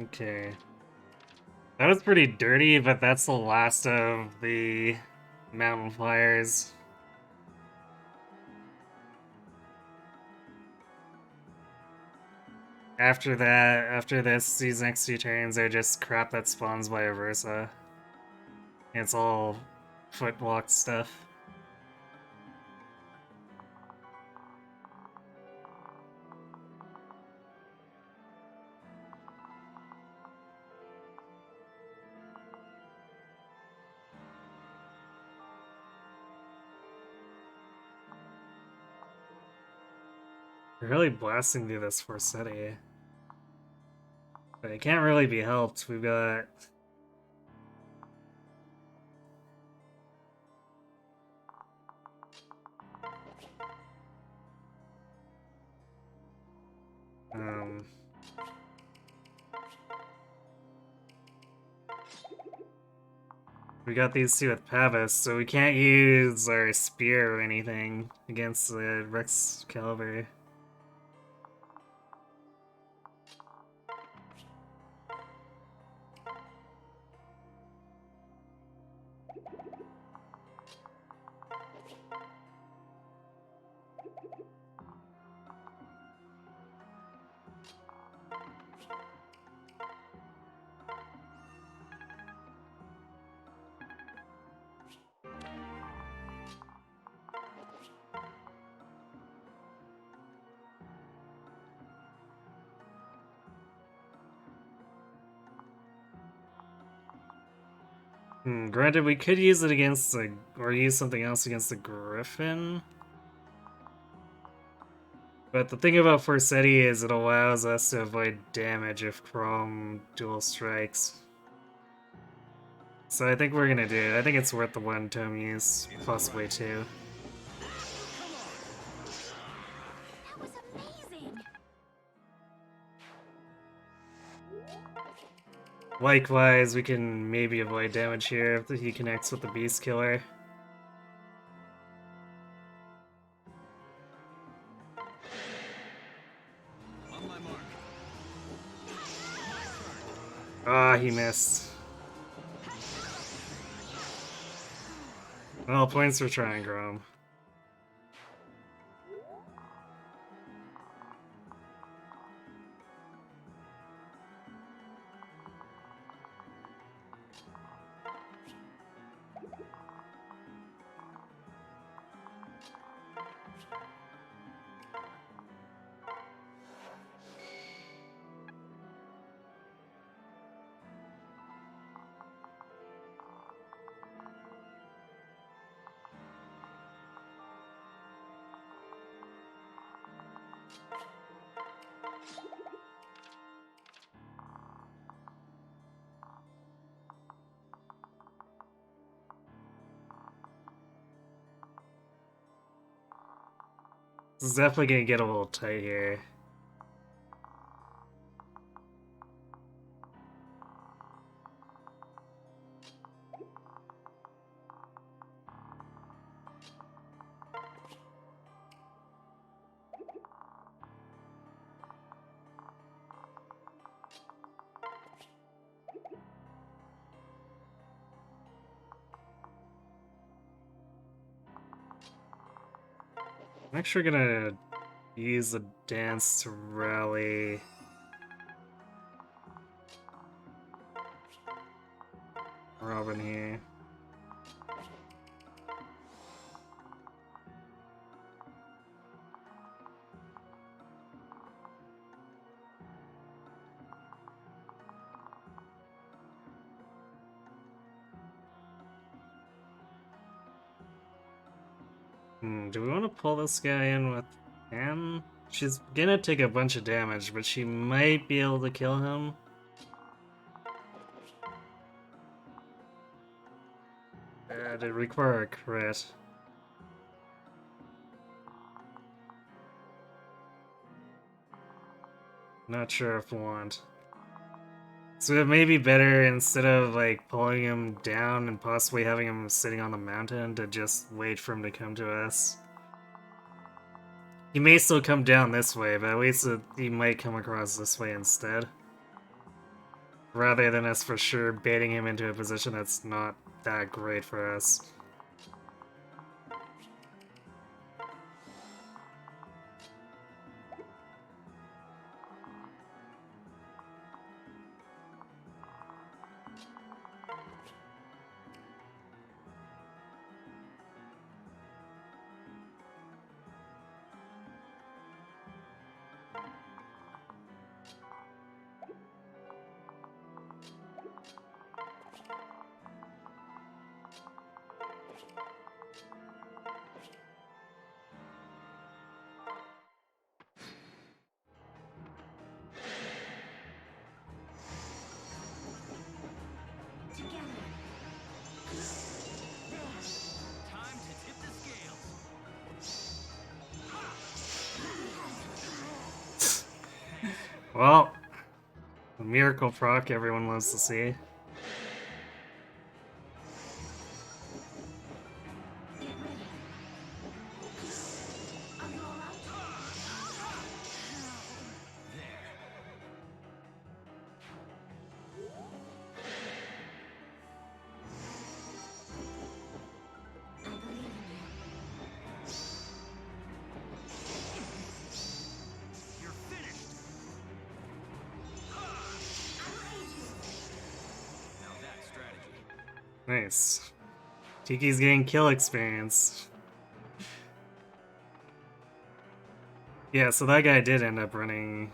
A: Okay. That was pretty dirty, but that's the last of the Mountain Flyers. After that, after this, these next two turns are just crap that spawns by Versa. It's all footwalk stuff. We're really blasting through this Forsetti. But it can't really be helped. We've got... Um... We got these two with Pavis, so we can't use our spear or anything against the Rex Caliber. Granted, we could use it against the... or use something else against the Griffin. But the thing about Forsetti is it allows us to avoid damage if Chrome dual strikes. So I think we're gonna do it. I think it's worth the one tome use, possibly two.
C: That was amazing.
A: Likewise, we can maybe avoid damage here if he connects with the Beast Killer.
B: On my mark.
A: Ah, he missed. Well, points for trying, Grom. This is definitely gonna get a little tight here. I'm actually gonna use the dance to rally. Robin here. Do we want to pull this guy in with him? She's gonna take a bunch of damage, but she might be able to kill him. It'd require a crit. Not sure if I want. So it may be better, instead of like pulling him down and possibly having him sitting on the mountain, to just wait for him to come to us. He may still come down this way, but at least he might come across this way instead. Rather than us for sure baiting him into a position that's not that great for us.
C: Together. There.
B: Time to tip the scales.
A: Well, a miracle proc everyone loves to see.
C: Get ready. Are you alright?
B: There.
C: I believe in you.
B: You're finished.
C: I'll aid you.
B: Now that's strategy.
A: Nice. Tiki's getting kill experience. Yeah, so that guy did end up running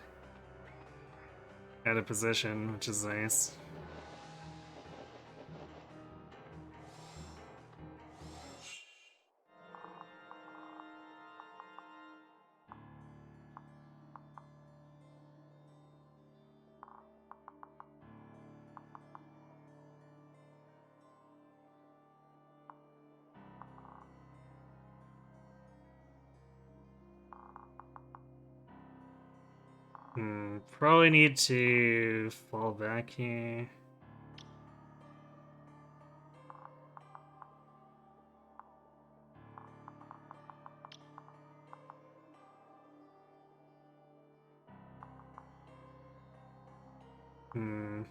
A: out of position, which is nice. Probably need to fall back here. Hmm.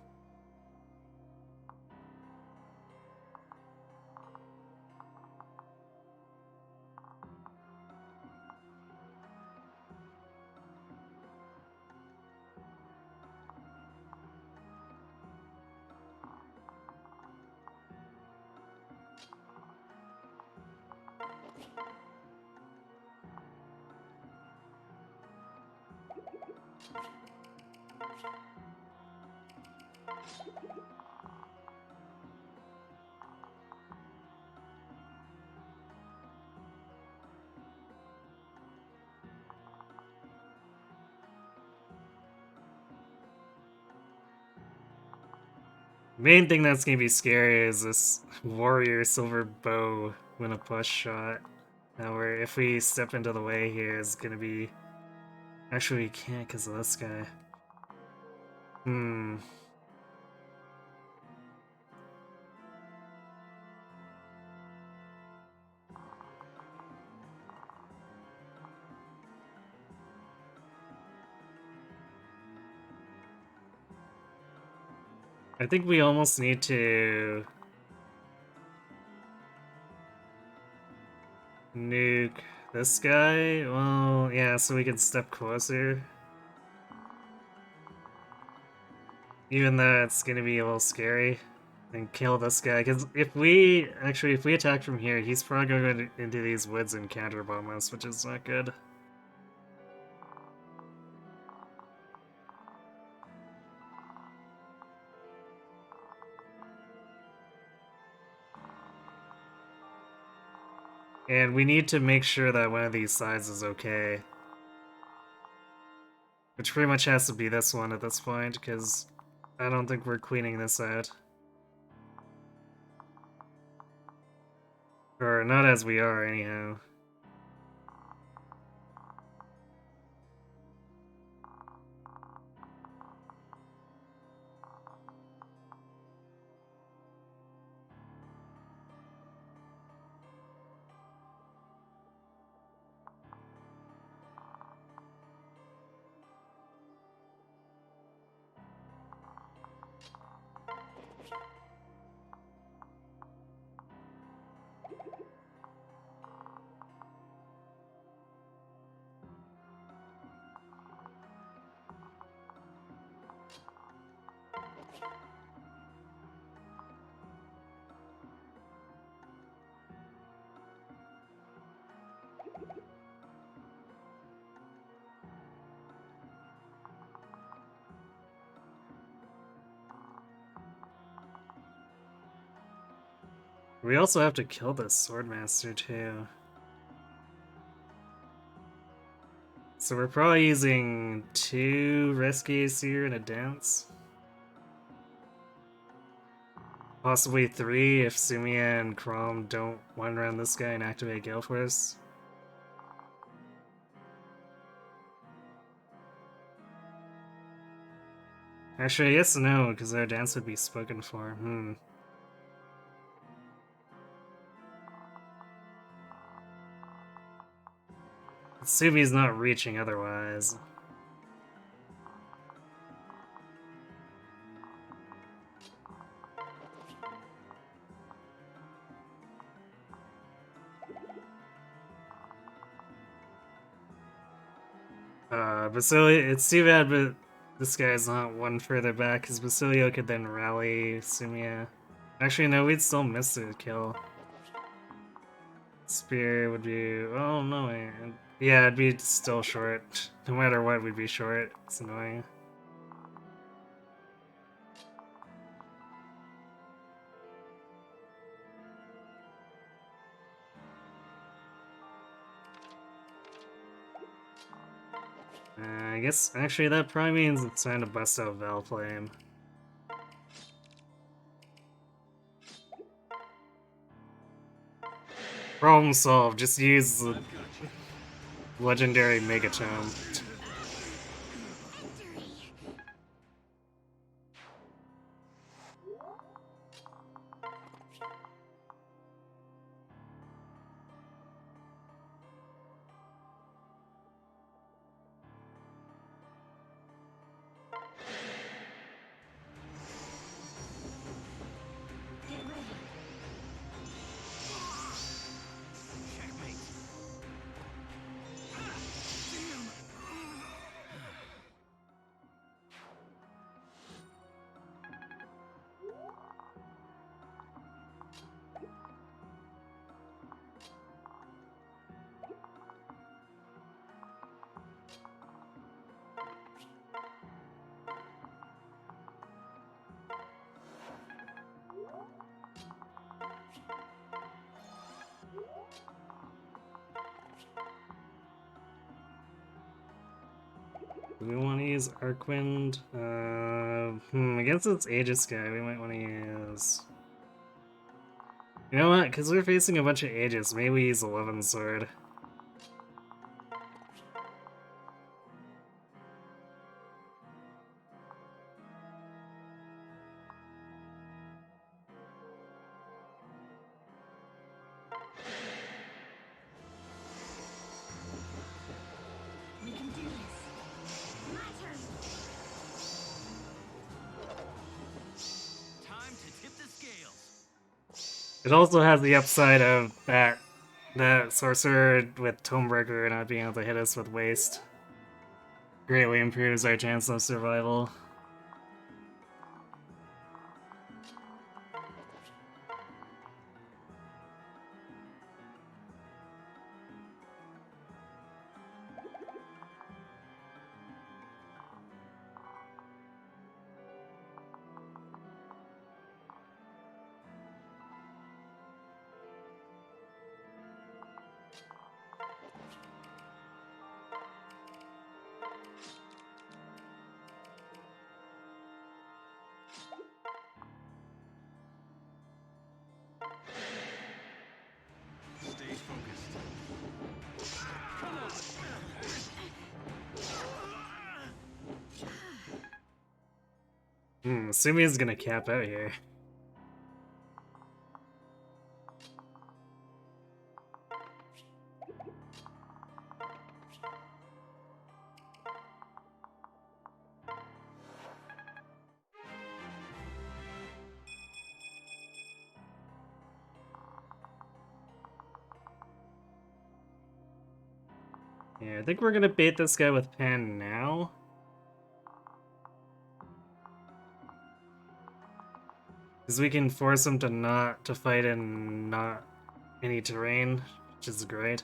A: Main thing that's gonna be scary is this warrior silver bow when a push shot. Now, where if we step into the way here is gonna be. Actually, we can't because of this guy. Hmm. I think we almost need to nuke this guy. Well, yeah, so we can step closer. Even though it's gonna be a little scary. And kill this guy, because if we attack from here, he's probably going to go into these woods and counterbomb us, which is not good. And we need to make sure that one of these sides is okay. Which pretty much has to be this one at this point, because I don't think we're cleaning this out. Or not as we are, anyhow. We also have to kill this Swordmaster too. So we're probably using 2 rescues here in a dance. Possibly 3 if Sumia and Chrom don't one around this guy and activate Gale Force. Actually, yes and no, because our dance would be spoken for. Sumi's not reaching otherwise. Basilio, it's too bad, but this guy's not one further back, because Basilio could then rally Sumia. Actually, no, we'd still miss the kill. Spear would be... oh, no, yeah, it'd be still short. No matter what, we'd be short. It's annoying. I guess, actually, that probably means it's time to bust out Valflame. Problem solved, just use the legendary Megatome.
B: Checkmate.
A: Do we want to use Arcwind? Against this Aegis guy, we might want to use... You know what? Because we're facing a bunch of Aegis, maybe we use 11 Sword.
C: We can do this. My turn.
B: Time to tip the scales.
A: It also has the upside of that Sorcerer with Tomebreaker not being able to hit us with Waste. Greatly improves our chance of survival. Sumi's gonna cap out here. Yeah, I think we're gonna bait this guy with Pan now. Because we can force him to fight in not any terrain, which is great.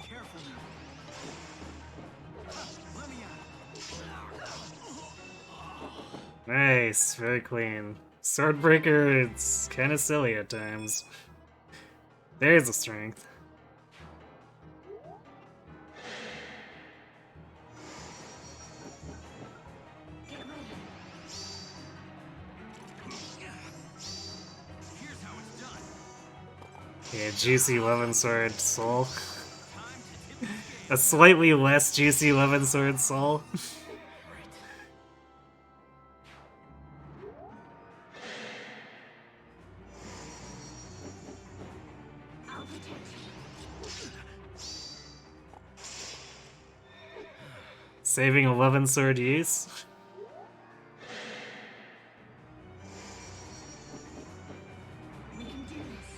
B: Careful now. Let me out.
A: Nice, very clean. Swordbreaker, it's kind of silly at times. There's a strength.
C: Get ready.
B: Here's how it's done.
A: Yeah, juicy Lemon Sword Soul.
B: Time to tip the
A: A
B: scales.
A: slightly less juicy Lemon Sword Soul.
C: I'll protect you.
A: Saving 11 sword use.
C: We can do this.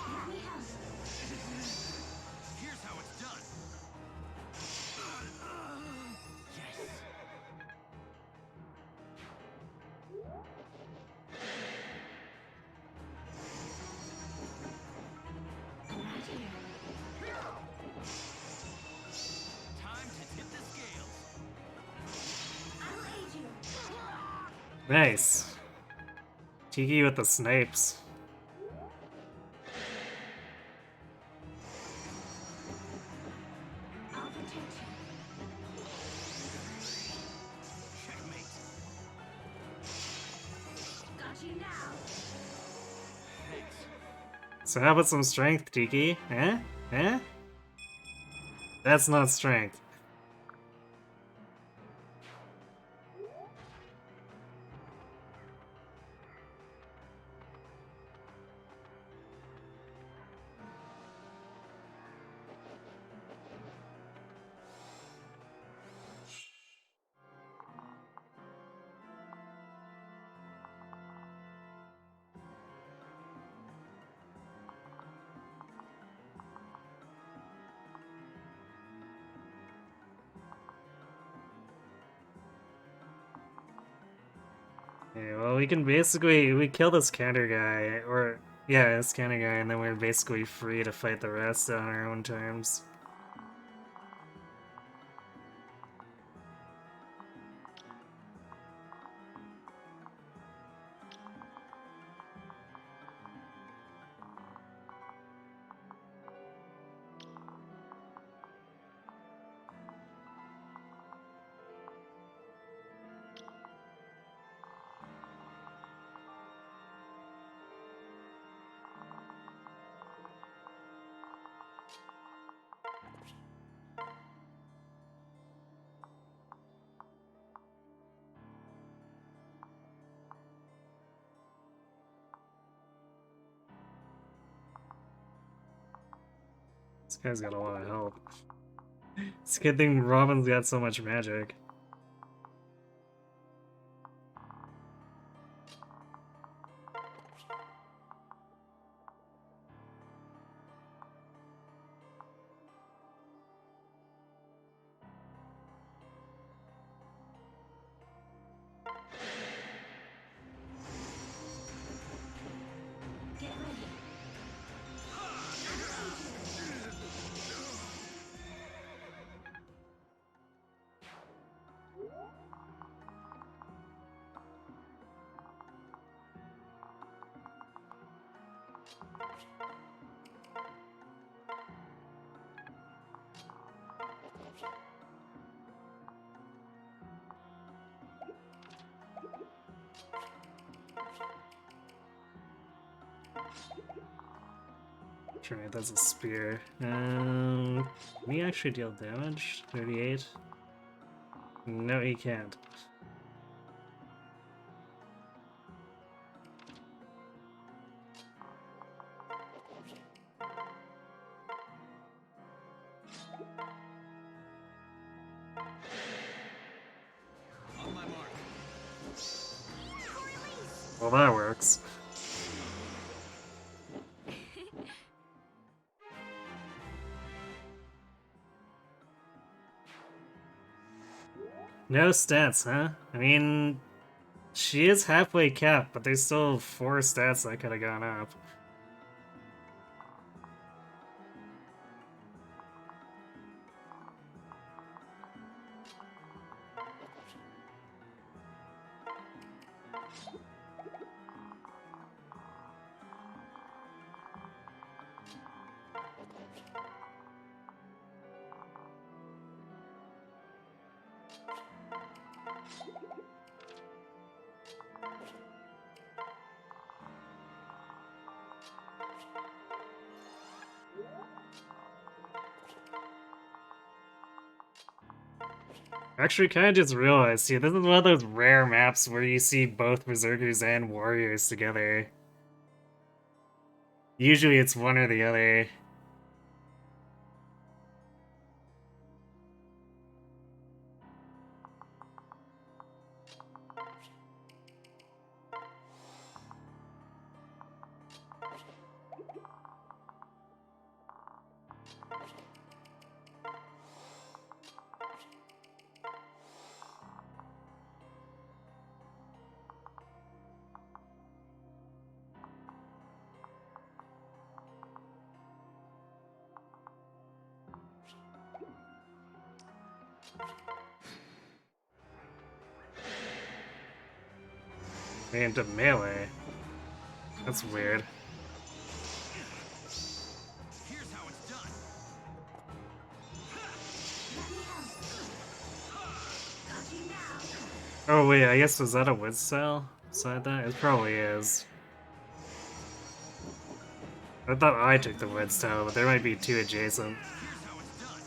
C: Let me help.
B: Here's how it's done. Yes.
C: I'm right here.
B: Time to tip the scales.
C: I'll aid you.
A: Nice. Tiki with the snipes.
C: I'll protect you.
B: Checkmate.
C: Got you now.
B: Thanks.
A: So how about some strength, Tiki? Eh? Eh? That's not strength. Yeah, well, we can we kill this counter guy, or yeah, this counter guy, and then we're basically free to fight the rest on our own terms. This guy's got a lot of help. It's a good thing Robin's got so much magic. Try that's a spear. Can he actually deal damage? 38? No, he can't.
B: On my mark.
A: Well, that works. No stats, huh? I mean, she is halfway capped, but there's still 4 stats that could have gone up. Actually, kind of just realized, see, this is one of those rare maps where you see both Berserkers and Warriors together. Usually it's one or the other. Into melee. That's weird.
B: Here's how it's done.
A: Oh wait, I guess was that a Wiz cell beside that? It probably is. I thought I took the Wiz cell, but there might be 2 adjacent.
B: Here's how it's done.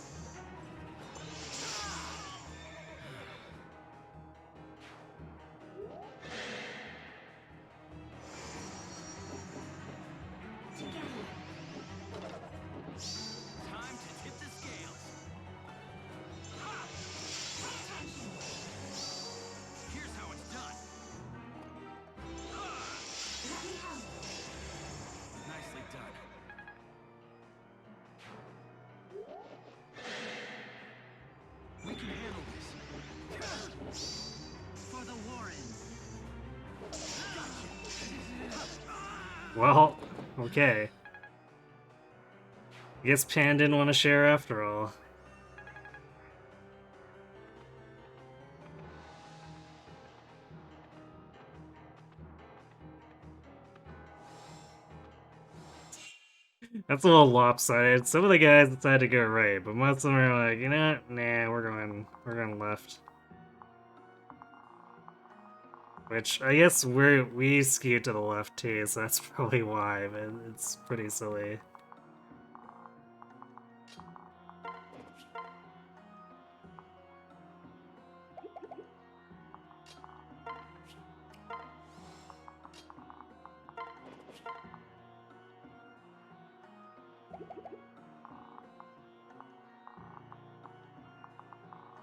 B: Time to tip the scales. Here's how it's done. Nicely done. We can handle this. For the Warren.
A: Well, okay. I guess Pan didn't want to share after all. That's a little lopsided. Some of the guys decided to go right, but most of them are like, you know what? Nah, we're going left. Which I guess we skew to the left too, so that's probably why, but it's pretty silly.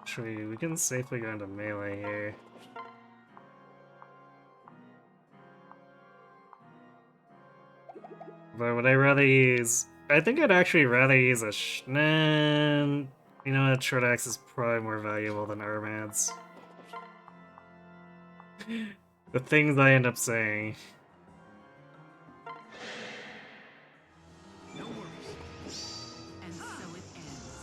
A: Actually, we can safely go into melee here. But would I rather use... I think I'd actually rather use a nah, you know what, short axe is probably more valuable than Armads. The things I end up saying.
B: No worries.
E: And so it ends.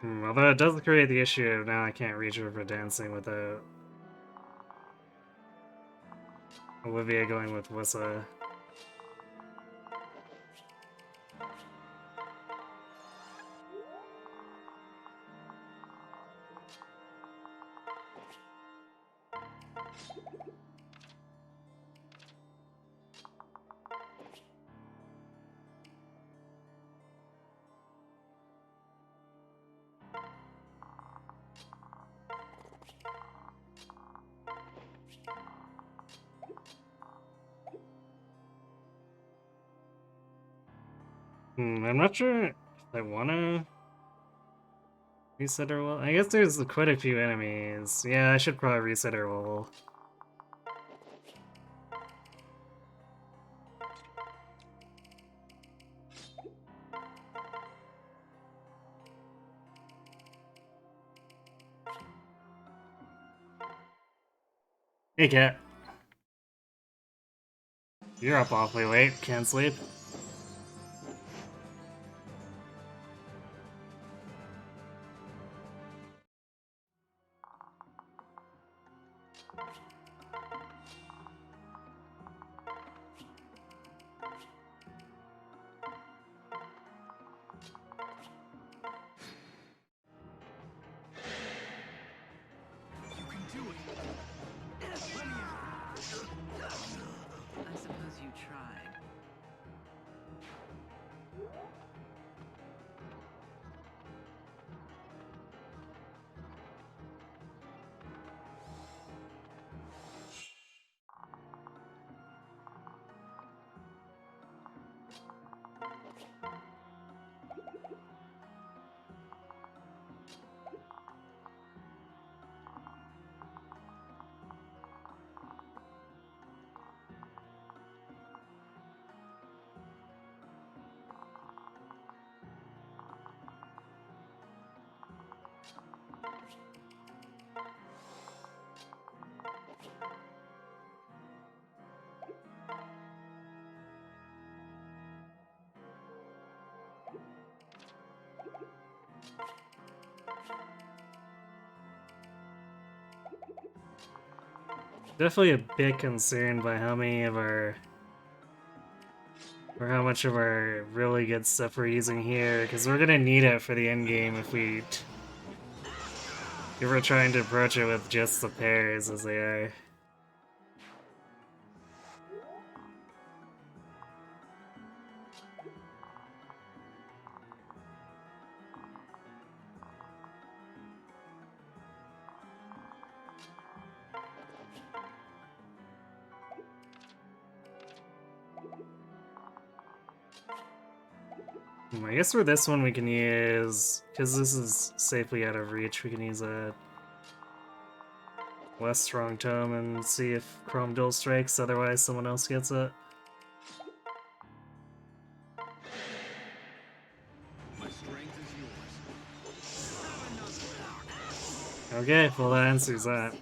A: Although it does create the issue of now I can't reach her for dancing without Olivia going with Wissa. I'm not sure if I wanna reset her wall. I guess there's quite a few enemies. Yeah, I should probably reset her wall. Hey cat. You're up awfully late, can't sleep.
B: You can do it. Let me out.
E: I suppose you tried.
A: Definitely a bit concerned by how many of our or how much of our really good stuff we're using here, because we're gonna need it for the end game if we're trying to approach it with just the pairs as they are. I guess for this one we can use, because this is safely out of reach, we can use a less strong tome and see if Chrome Dual strikes, otherwise someone else gets it.
B: My strength is yours.
A: Okay, well that answers that.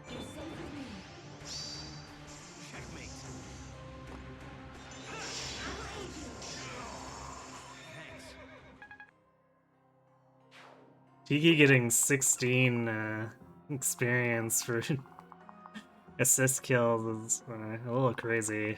C: You're safe with me.
B: Checkmate.
C: I will aid you.
B: Thanks.
A: Tiki getting 16 experience for assist kills is a little crazy.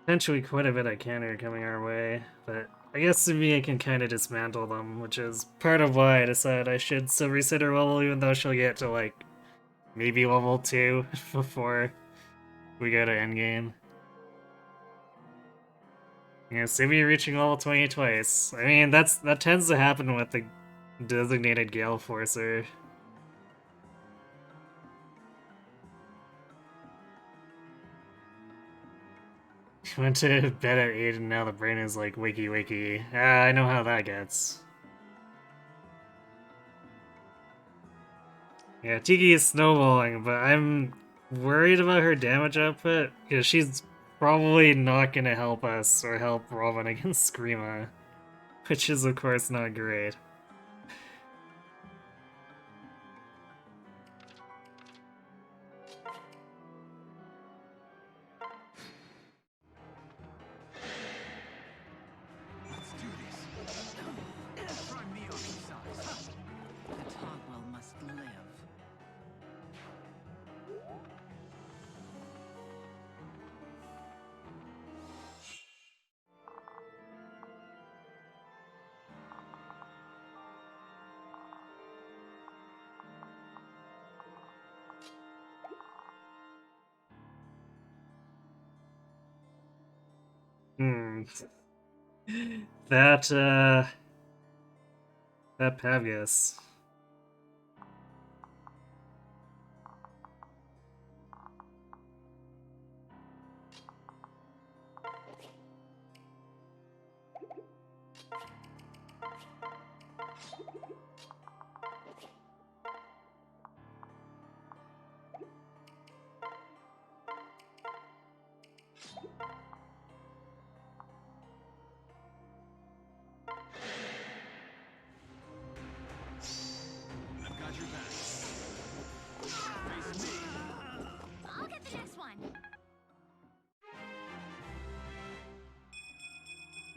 A: Potentially quite a bit of counter coming our way, but I guess to me I can kind of dismantle them, which is part of why I decided I should still reset her level, even though she'll get to like maybe level 2 before we go to endgame. Yeah, Simi reaching level 20 twice. I mean, that tends to happen with the designated Gale Forcer. Went to bed at 8 and now the brain is like wakey wakey. Ah, I know how that gets. Yeah, Tiki is snowballing, but I'm worried about her damage output because she's probably not gonna help us or help Robin against Screama, which is of course not great.
B: Let's do this. Try me on some size.
E: The Togwell must live.
A: Hmm. That Pavgus.
B: I've got your back. Face me.
C: I'll get the next one.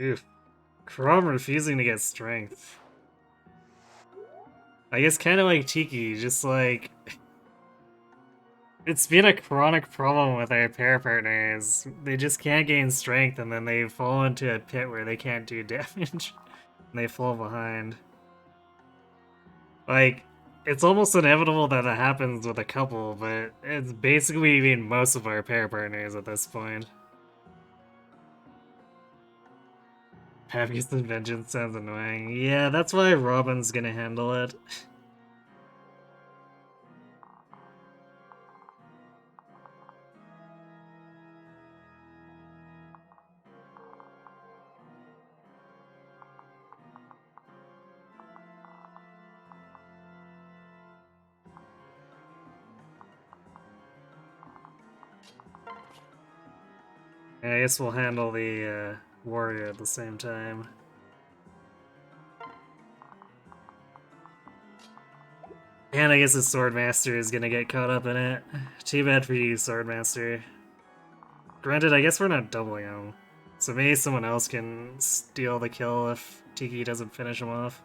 A: Oof. Crom refusing to get strength. I guess kind of like Tiki, just like... It's been a chronic problem with our pair partners. They just can't gain strength and then they fall into a pit where they can't do damage. And they fall behind. Like, it's almost inevitable that it happens with a couple, but it's basically been most of our pair partners at this point. Pavgus' Vengeance sounds annoying. Yeah, that's why Robin's gonna handle it. Yeah, I guess we'll handle the warrior at the same time. And I guess the Swordmaster is gonna get caught up in it. Too bad for you, Swordmaster. Granted, I guess we're not doubling him. So maybe someone else can steal the kill if Tiki doesn't finish him off.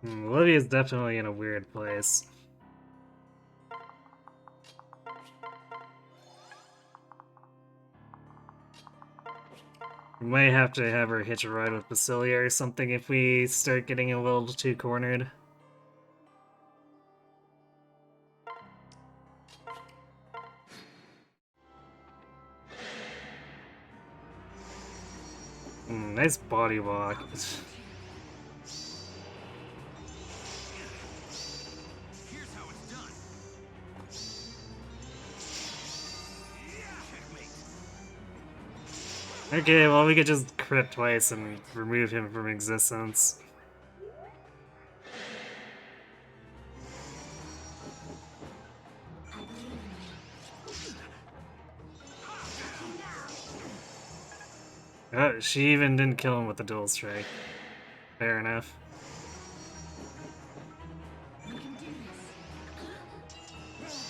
A: Olivia's definitely in a weird place. We might have to have her hitch a ride with Basilia or something if we start getting a little too cornered. Nice body walk.
B: Here's how it's done. Checkmate.
A: Okay, well we could just crit twice and remove him from existence.
C: I believe in you.
A: Oh, she even didn't kill him with the dual strike. Fair enough.
C: We can do this.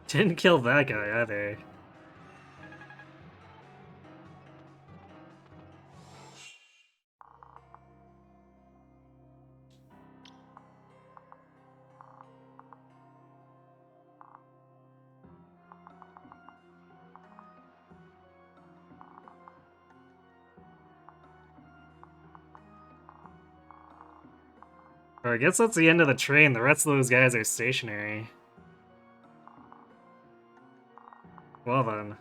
A: Didn't kill that guy either. Or I guess that's the end of the train. The rest of those guys are stationary. Well then.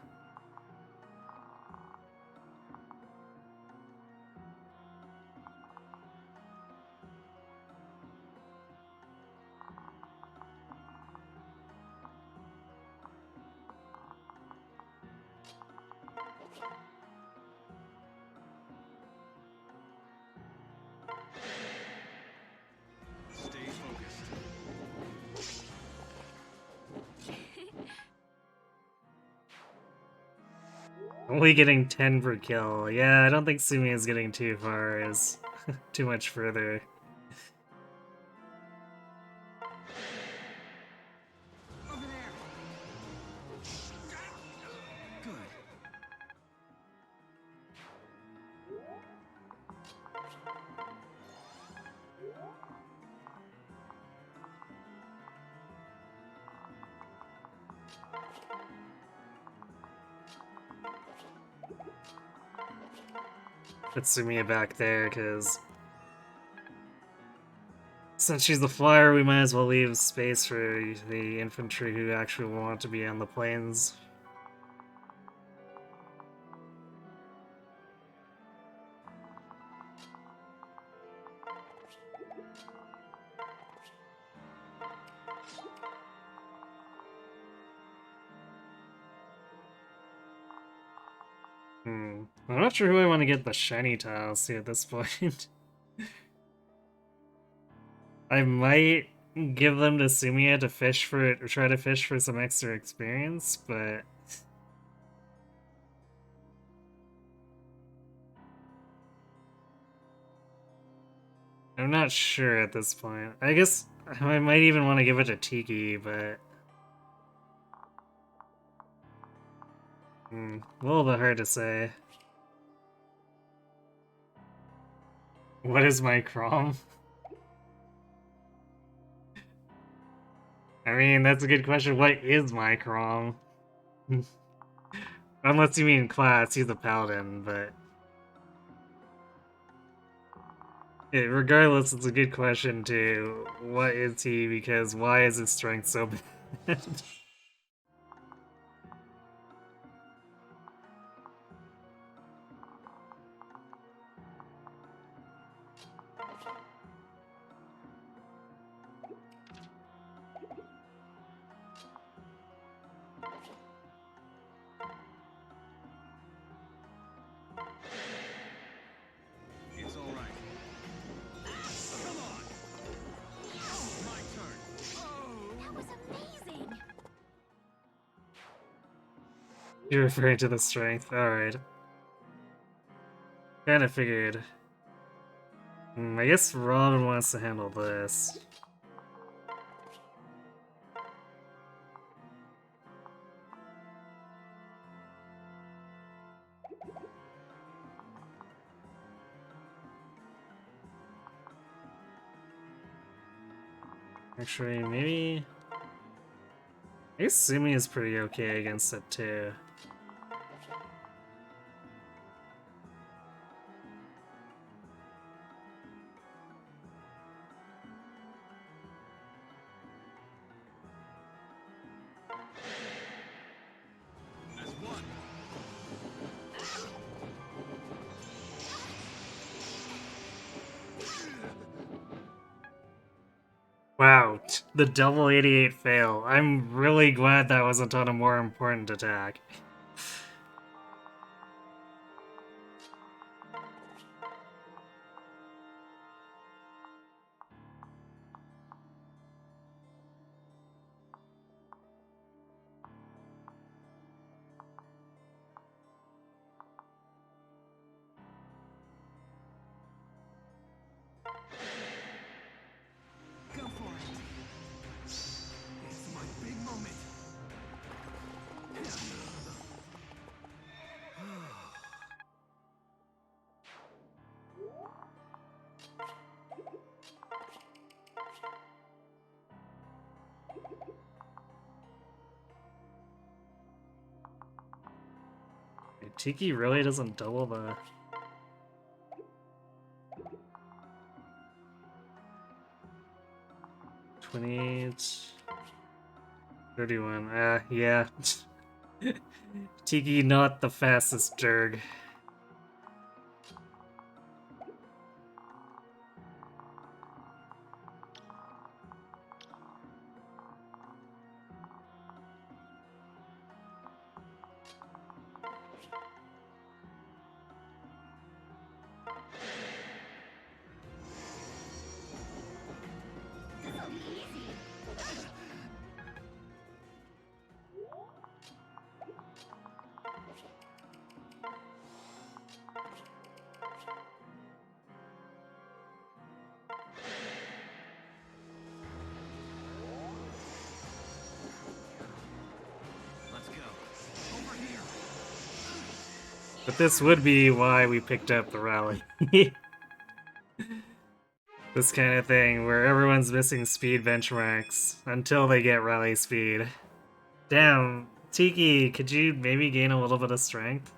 B: Stay focused.
A: Only getting 10 per kill. Yeah, I don't think Sumi is getting too far. Is too much further.
D: Over there.
B: Good.
A: Put Sumiya back there, because since she's the flyer, we might as well leave space for the infantry who actually want to be on the planes. I'm not sure who I want to get the shiny tiles to at this point. I might give them to Sumiya to fish for it, or try to fish for some extra experience, but I'm not sure at this point. I guess I might even want to give it to Tiki, but a little bit hard to say. What is my Crom? I mean, that's a good question. What is my Crom? Unless you mean class, he's a paladin, but regardless, it's a good question too. What is he? Because why is his strength so bad?
B: It's all right. Come on. My turn.
C: That was amazing!
A: You're referring to the strength. Alright. Kinda figured. I guess Robin wants to handle this. Actually, maybe... I guess Sumi is pretty okay against it too.
B: As one.
A: Wow, the double 88 fail. I'm really glad that wasn't on a more important attack.
D: Go for it.
B: It's my big moment.
A: Tiki really doesn't double the... 28... 31, yeah. Tiki not the fastest Jurg.
C: This'll be easy.
B: Let's go. Over here.
A: But this would be why we picked up the rally. This kind of thing where everyone's missing speed benchmarks until they get rally speed. Damn, Tiki, could you maybe gain a little bit of strength?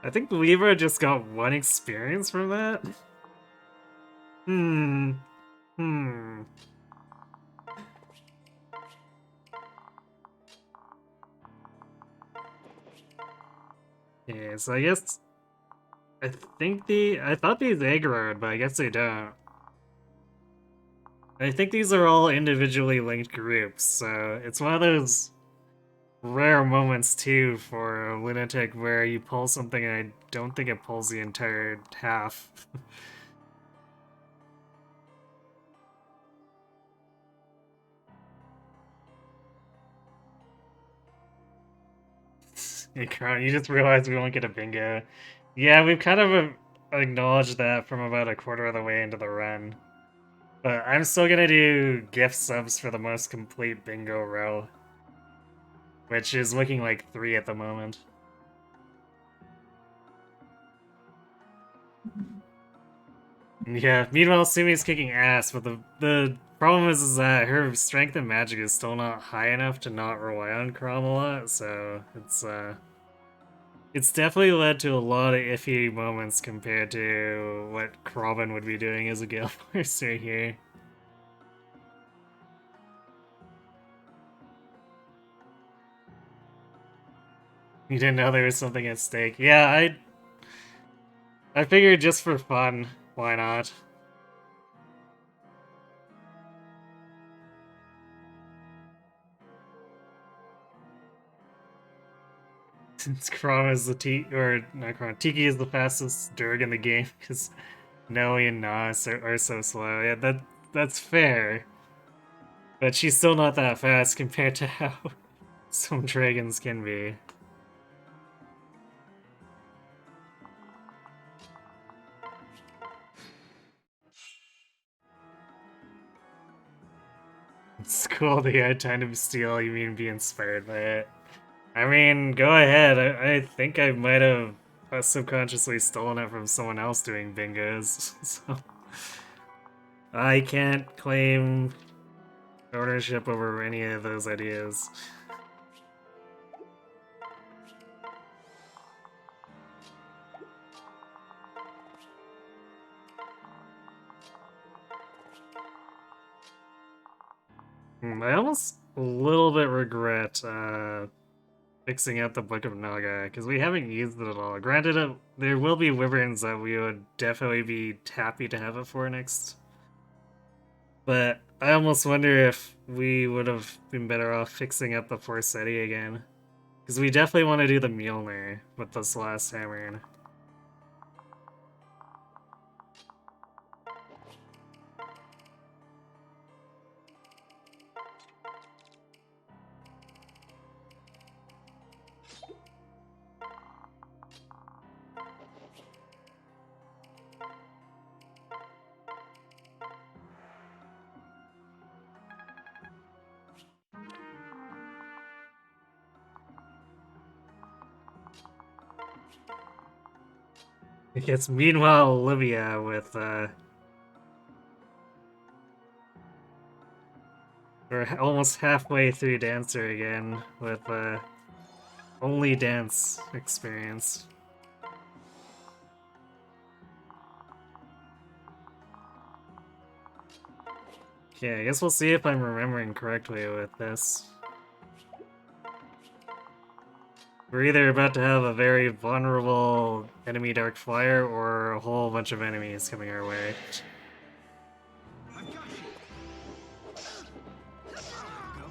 A: I think Libra just got 1 experience from that. Hmm. Yeah, so I guess... I thought these aggroed, but I guess they don't. I think these are all individually linked groups, so it's one of those rare moments too for Lunatic where you pull something and I don't think it pulls the entire half. Hey, Kron, you just realized we won't get a bingo. Yeah, we've kind of acknowledged that from about a quarter of the way into the run. But I'm still gonna do gift subs for the most complete bingo row, which is looking like 3 at the moment. Yeah, meanwhile Sumi's kicking ass, but the problem is that her strength and magic is still not high enough to not rely on Chrom a lot, so it's definitely led to a lot of iffy moments compared to what Robin would be doing as a Gale Force right here. You didn't know there was something at stake. Yeah, I figured just for fun, why not? Since Chrom is the or not Chrom, Tiki is the fastest Durg in the game because Noe and Nas are so slow. Yeah, that's fair. But she's still not that fast compared to how some dragons can be. It's cool that you had time to steal, you mean be inspired by it. I mean, go ahead. I think I might have subconsciously stolen it from someone else doing bingos, so... I can't claim ownership over any of those ideas. I almost a little bit regret fixing out the Book of Naga, because we haven't used it at all. Granted, there will be wyverns that we would definitely be happy to have it for next. But I almost wonder if we would have been better off fixing up the Forseti again. Because we definitely want to do the Mjolnir with this last hammer. Yes, meanwhile, Olivia with, we're almost halfway through Dancer again, with, only dance experience. Okay, I guess we'll see if I'm remembering correctly with this. We're either about to have a very vulnerable enemy Dark Flyer or a whole bunch of enemies coming our way.
B: I've got you. I'll go.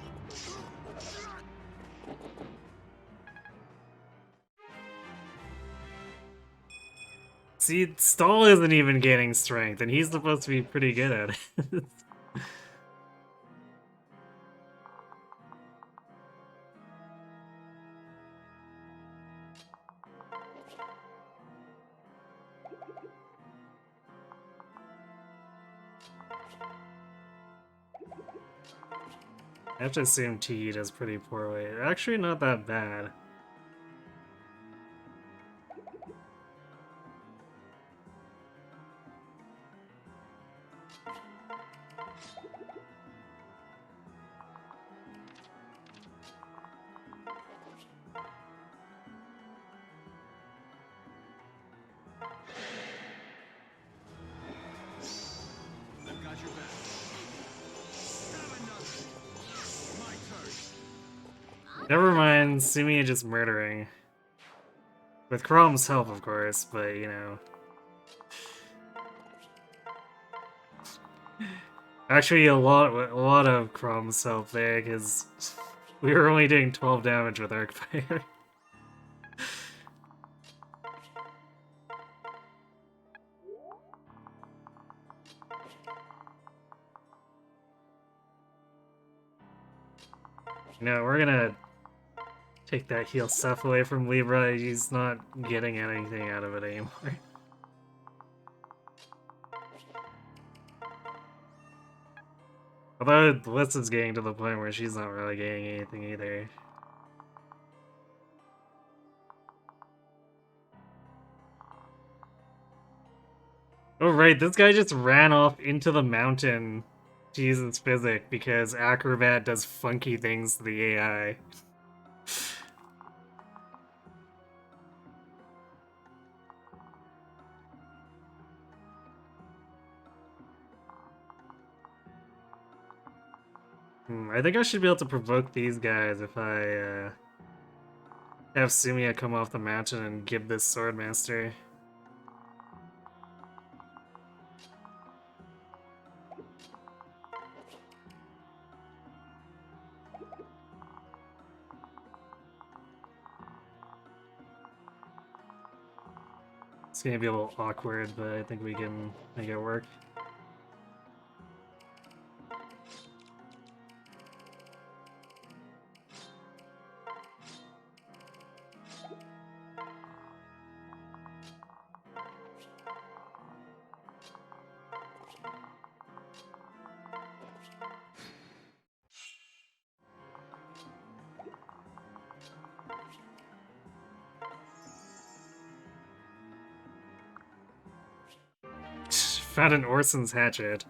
A: See, Stall isn't even gaining strength, and he's supposed to be pretty good at it. I have to assume T does pretty poorly. Actually, not that bad.
B: I've got your back. Have another. My turn.
A: Never mind, Sumi just murdering. With Chrome's help, of course, but you know. Actually, a lot of Chrome's help there, because we were only doing 12 damage with Arcfire. No, we're gonna take that heal stuff away from Libra. He's not getting anything out of it anymore. Although Bliss is getting to the point where she's not really getting anything either. Oh right, this guy just ran off into the mountain to use his physic because Acrobat does funky things to the AI. I think I should be able to provoke these guys if I have Sumia come off the mountain and give this Swordmaster. It's gonna be a little awkward, but I think we can make it work. Found an Orson's hatchet.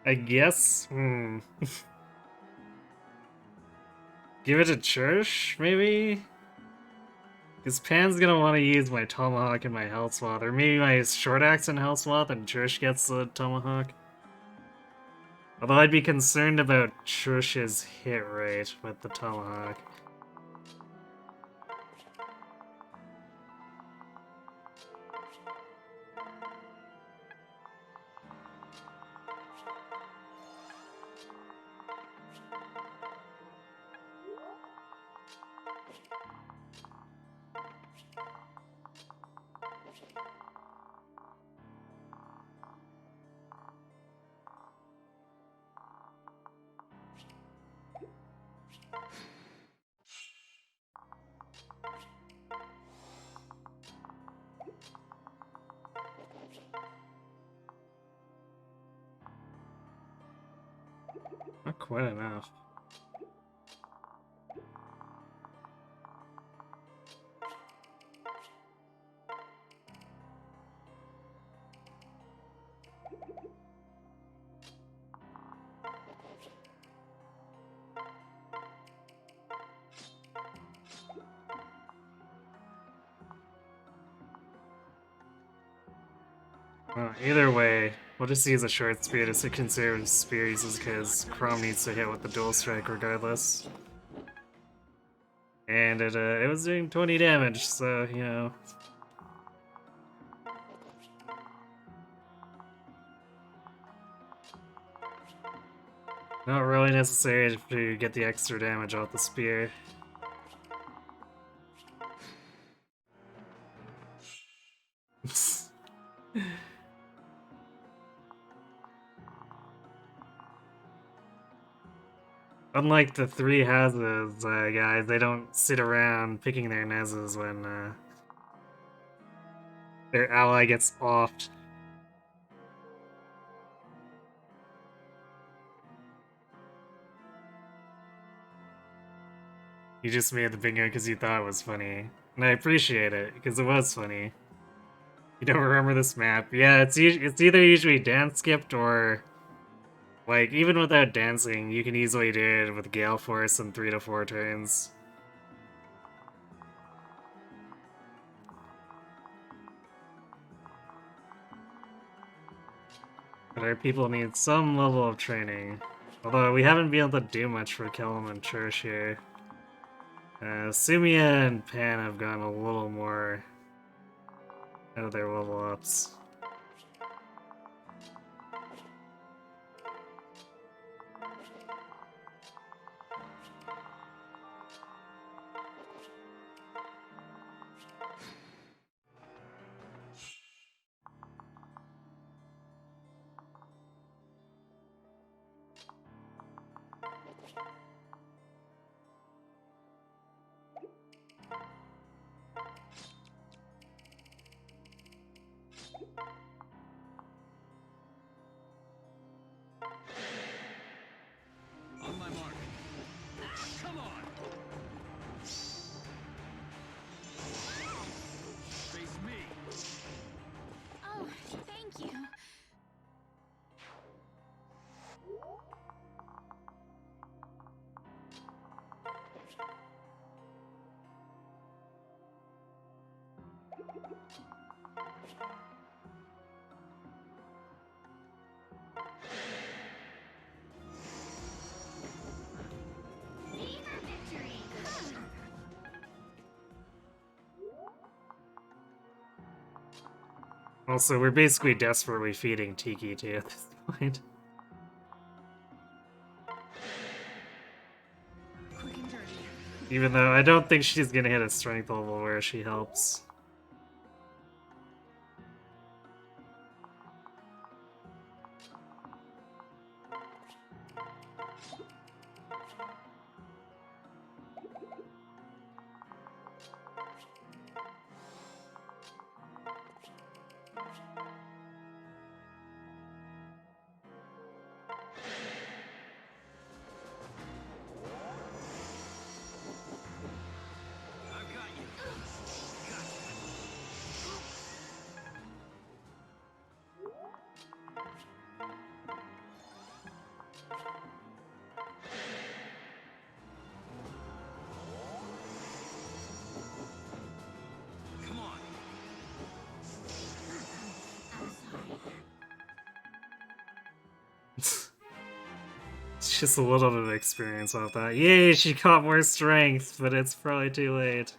A: I guess? Give it to Church, maybe? Because Pan's gonna want to use my Tomahawk and my Hell Swath, or maybe my Short Axe and Hell Swath and Church gets the Tomahawk. Although I'd be concerned about Church's hit rate with the Tomahawk. Not quite enough. Well, either way, we'll just use a short spear to conserve spear uses because Chrome needs to hit with the dual strike regardless. And it was doing 20 damage, so, you know. Not really necessary to get the extra damage off the spear. Unlike the three houses, guys, they don't sit around picking their noses when their ally gets offed. You just made the bingo because you thought it was funny. And I appreciate it, because it was funny. You don't remember this map? Yeah, it's either usually dance skipped or... Like, even without dancing, you can easily do it with Gale Force in 3 to 4 turns. But our people need some level of training. Although we haven't been able to do much for Kellum and Church here. Sumia and Pan have gone a little more out of their level ups.
B: On my mark. Come on. Face me.
C: Oh, thank you. See for victory.
A: Also, we're basically desperately feeding Tiki too at this point.
D: Quick and dirty.
A: Even though I don't think she's gonna hit a strength level where she helps.
B: I've got you. Come on.
C: I'm sorry.
A: It's just a little bit of experience off that. Yay, she got more strength, but it's probably too late.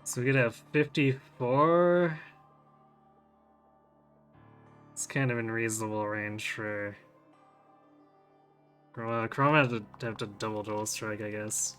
A: So we get a 54. It's kind of in reasonable range for... Well, Chrome have to double dual strike, I guess.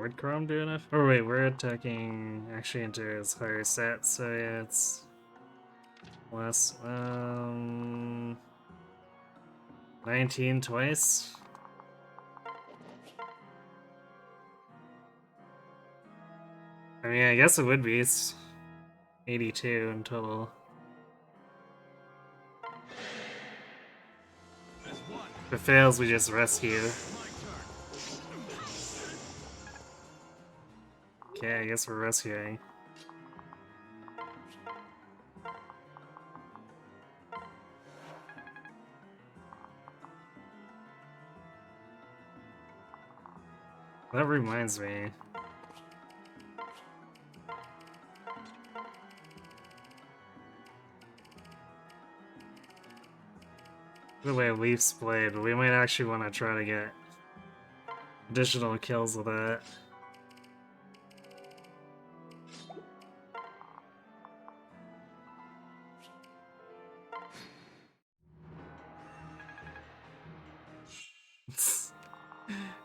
A: Would Chrome do enough? Oh wait, we're attacking actually into his higher set, so yeah, it's less. 19 twice. I mean, I guess it would be. It's 82 in total.
B: As one,
A: If it fails, we just rescue.
B: my turn.
A: Okay, I guess we're rescuing. That reminds me. The way Leaf's played, but we might actually want to try to get additional kills with that.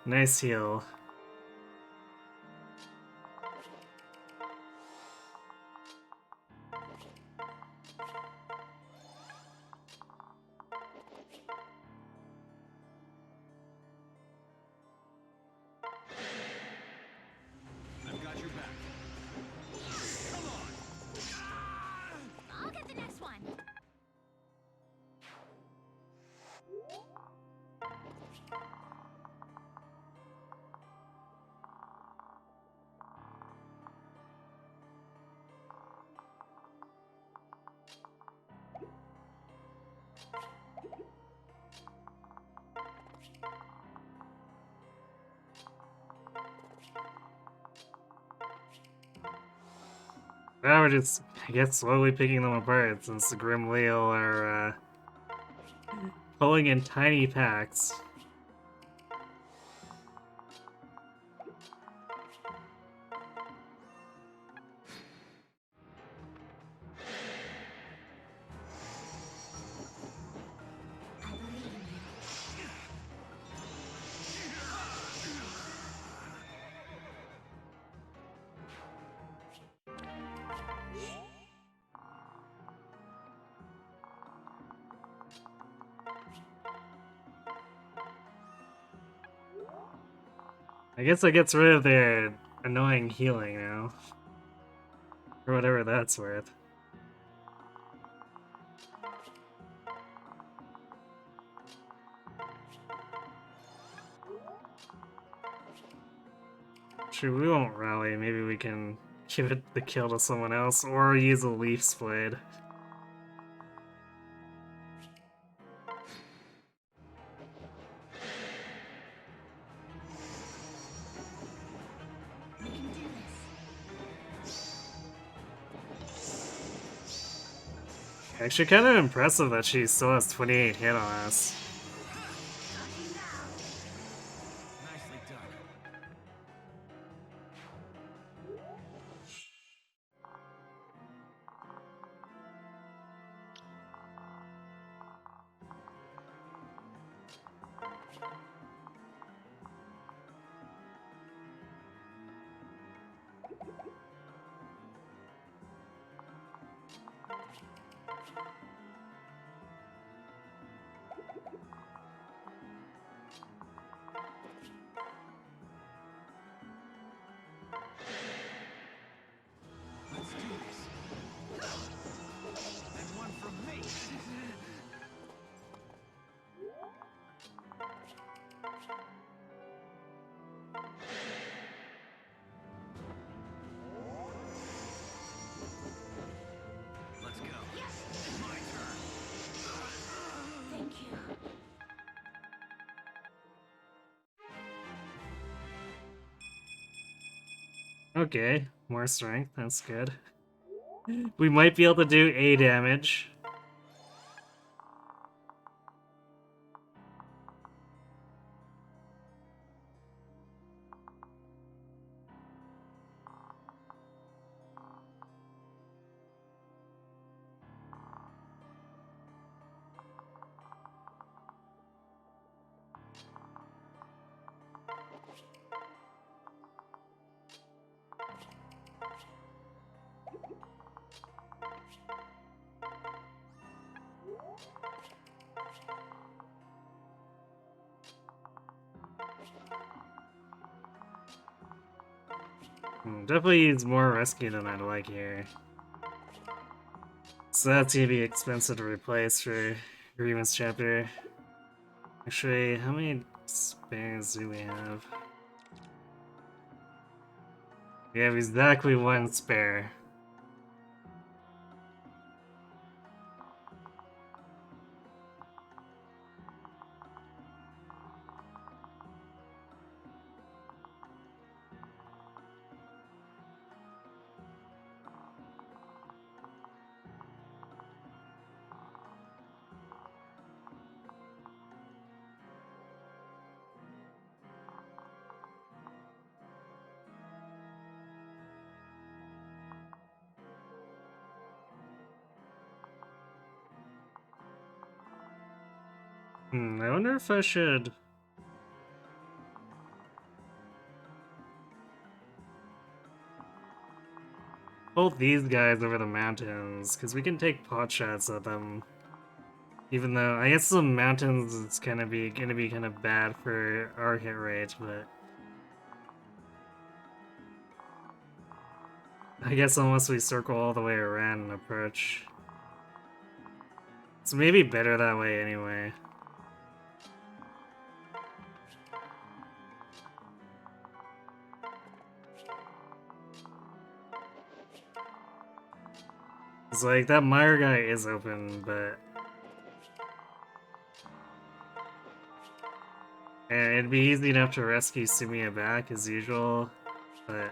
A: Nice heal.
B: I've got your back. Come on.
C: I'll get the next one.
A: Now we're just, I guess, slowly picking them apart since the Grim Leo are pulling in tiny packs.
C: I believe in you.
A: I guess that gets rid of their annoying healing now. For whatever that's worth. Sure, we won't rally. Maybe we can give it the kill to someone else or use a Leaf's Blade.
C: We can do this.
A: Actually, kind of impressive that she still has 28 hit on us.
C: Touching down.
B: Nicely done. Let's do this. And one from me. Let's go. My turn.
C: Thank you.
A: Okay, more strength, that's good. We might be able to do A damage. Definitely use more rescue than I'd like here. So that's gonna be expensive to replace for Grievance chapter. Actually, how many spares do we have? We have exactly one spare. I wonder if I should... both these guys over the mountains, because we can take pot shots at them. Even though, I guess the mountains is gonna be kind of bad for our hit rate, but... I guess unless we circle all the way around and approach. It's maybe better that way anyway. It's like, that Meyer guy is open, but... and it'd be easy enough to rescue Sumia back as usual, but...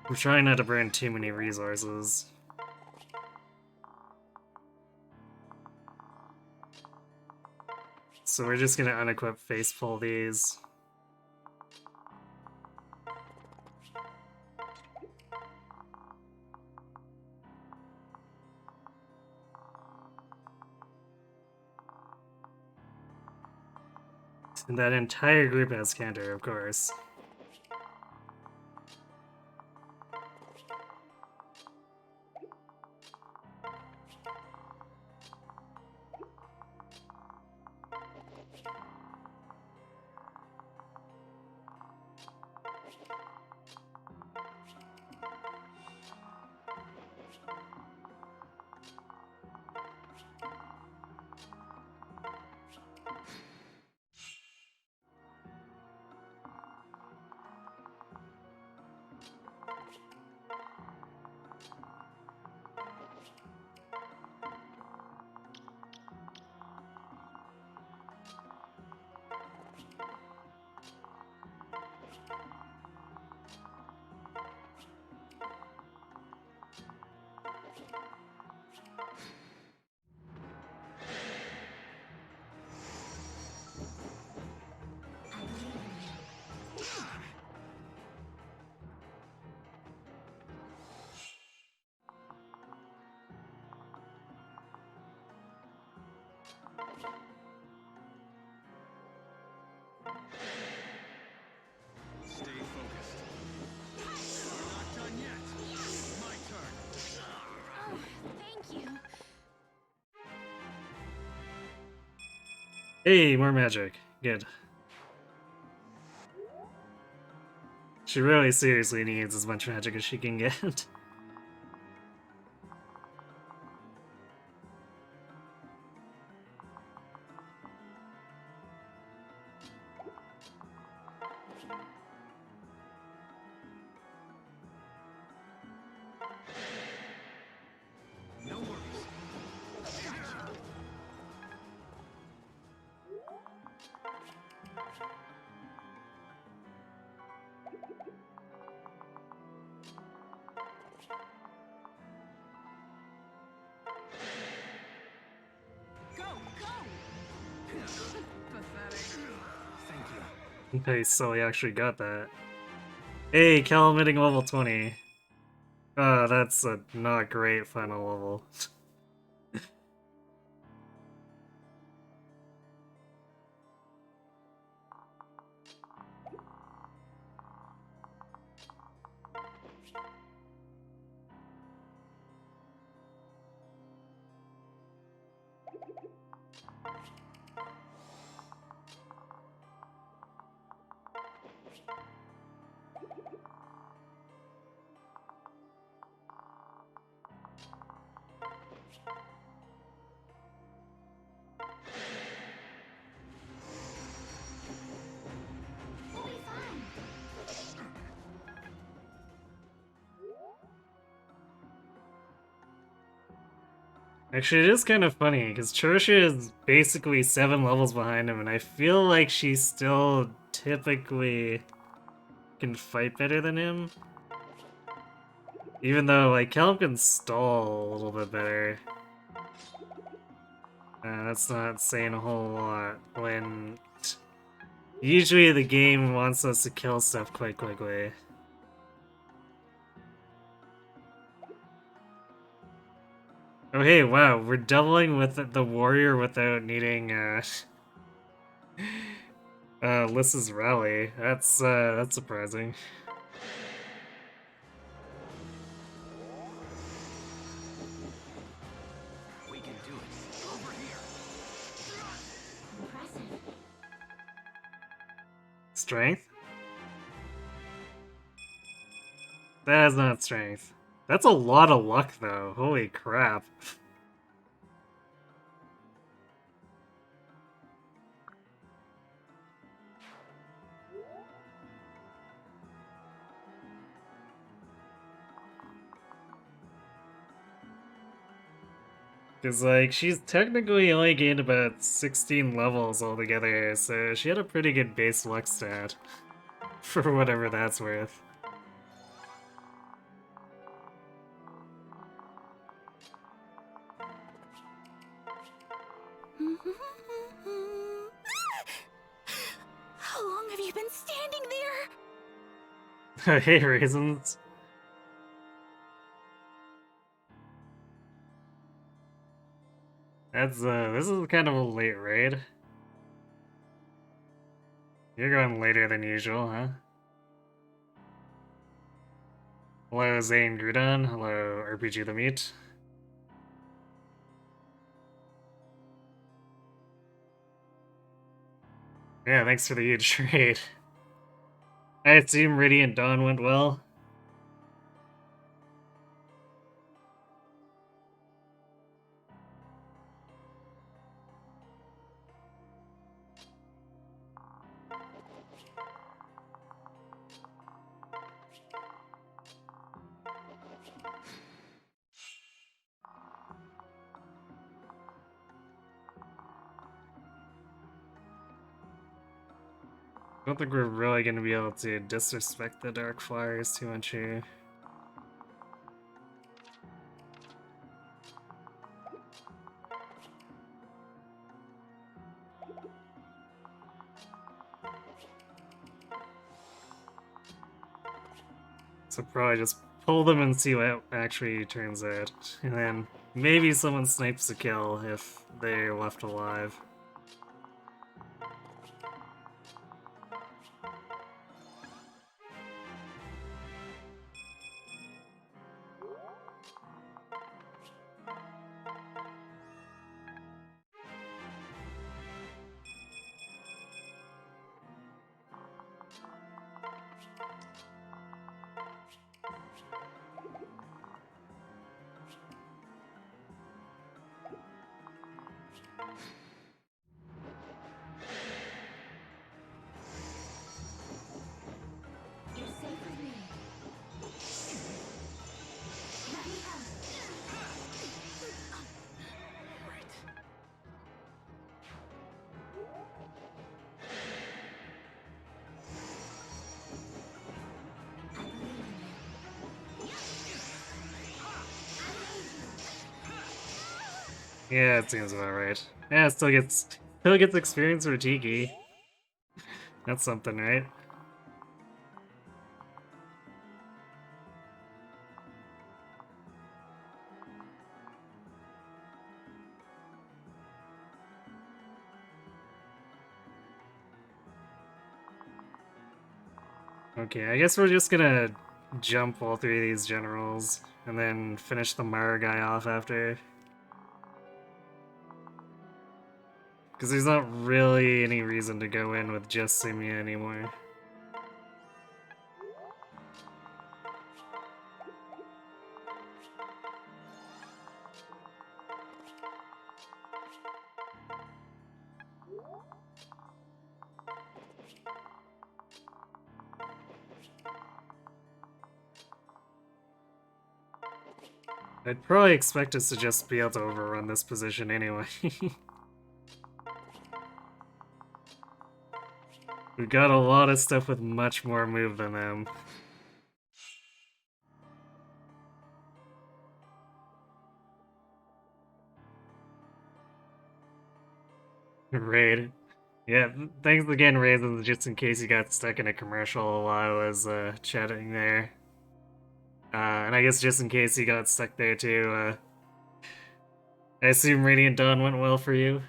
A: I'm trying not to burn too many resources. So we're just gonna unequip face pull these. And that entire group has counter, of course.
B: Stay focused. We're not done yet. My turn.
C: Oh, thank you.
A: Hey, more magic. Good. She really seriously needs as much magic as she can get.
B: No worries.
D: Go, go! Pathetic.
B: Thank you.
A: Nice, so we actually got that. Hey, Calamiting level 20. That's a not great final level. Actually, it is kind of funny, because Trisha is basically 7 levels behind him, and I feel like she still typically can fight better than him. Even though, like, Kelm can stall a little bit better. That's not saying a whole lot when usually the game wants us to kill stuff quite quickly. Oh hey, wow, we're doubling with the warrior without needing Lys's rally. That's surprising.
B: We can do it. Over here.
C: Impressive.
A: Strength? That is not strength. That's a lot of luck though. Holy crap. Because, like, she's technically only gained about 16 levels altogether, so she had a pretty good base luck stat. For whatever that's worth.
D: How long have you been standing there?
A: Hey, Raisins. This is kind of a late raid. You're going later than usual, huh? Hello, Zane Grudon. Hello, RPG the Meat. Yeah, thanks for the huge trade. I assume Radiant Dawn went well. I don't think we're really going to be able to disrespect the Dark Flyers too much here. So probably just pull them and see what actually turns out. And then maybe someone snipes a kill if they're left alive.
C: You're safe with me. Let me help. I believe in you.
A: Yeah, it seems about right. Yeah, it still gets experience for Tiki. That's something, right? Okay, I guess we're just gonna jump all 3 of these generals and then finish the Mara guy off after. Because there's not really any reason to go in with just Simia anymore. I'd probably expect us to just be able to overrun this position anyway. We've got a lot of stuff with much more move than them. Raid. Yeah, thanks again, Raisins, just in case you got stuck in a commercial while I was chatting there. And I guess just in case you got stuck there too, I assume Radiant Dawn went well for you?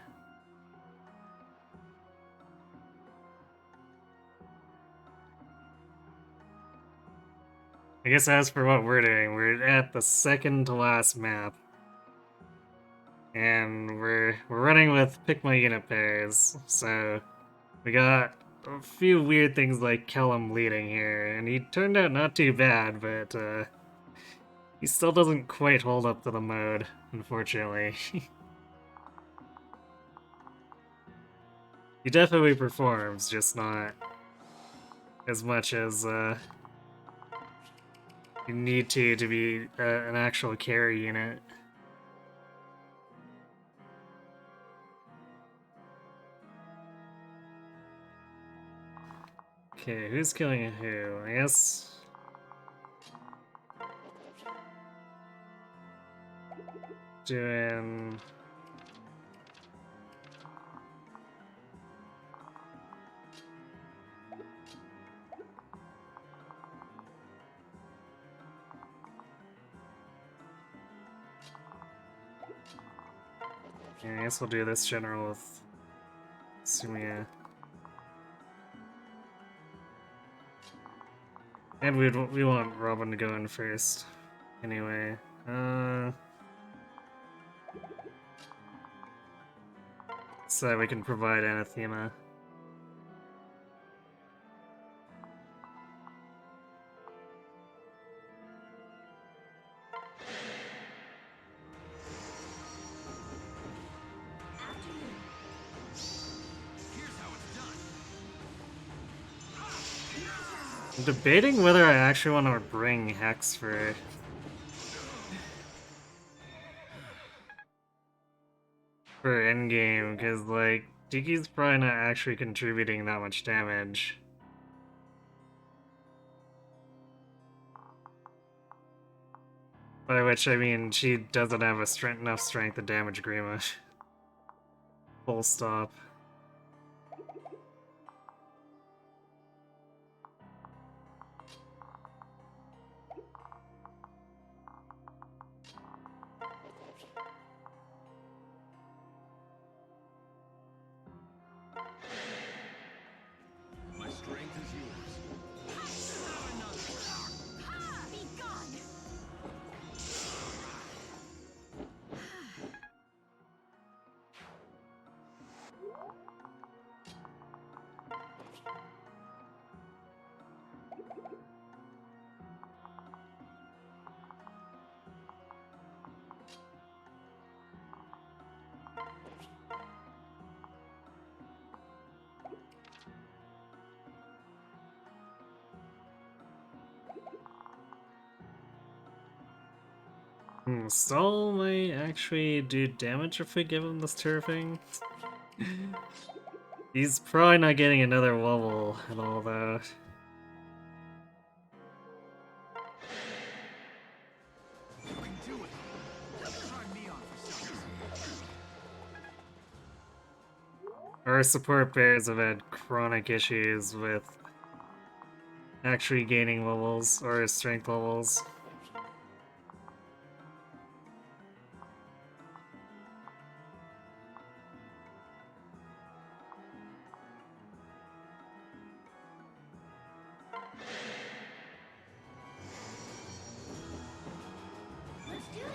A: I guess as for what we're doing, we're at the second to last map. And we're running with pick my unit pairs, so we got a few weird things like Kellum leading here, and he turned out not too bad, but he still doesn't quite hold up to the mode, unfortunately. He definitely performs, just not as much as you need to be an actual carry unit. Okay, who's killing who? I guess... doing... Yeah, I guess we'll do this general with Sumia. And we want Robin to go in first. Anyway, so that we can provide Anathema.
B: Here's how it's done.
A: I'm debating whether I actually want to bring Hex for endgame, because like Diki's probably not actually contributing that much damage. By which I mean she doesn't have enough strength to damage Grima. Full stop.
B: My strength is yours.
C: Be gone!
A: Stall might actually do damage if we give him this turfing. He's probably not getting another wobble at all though.
B: You can do it. Try me on for size.
A: Our support bears have had chronic issues with actually gaining levels or strength levels.
C: Let's do this!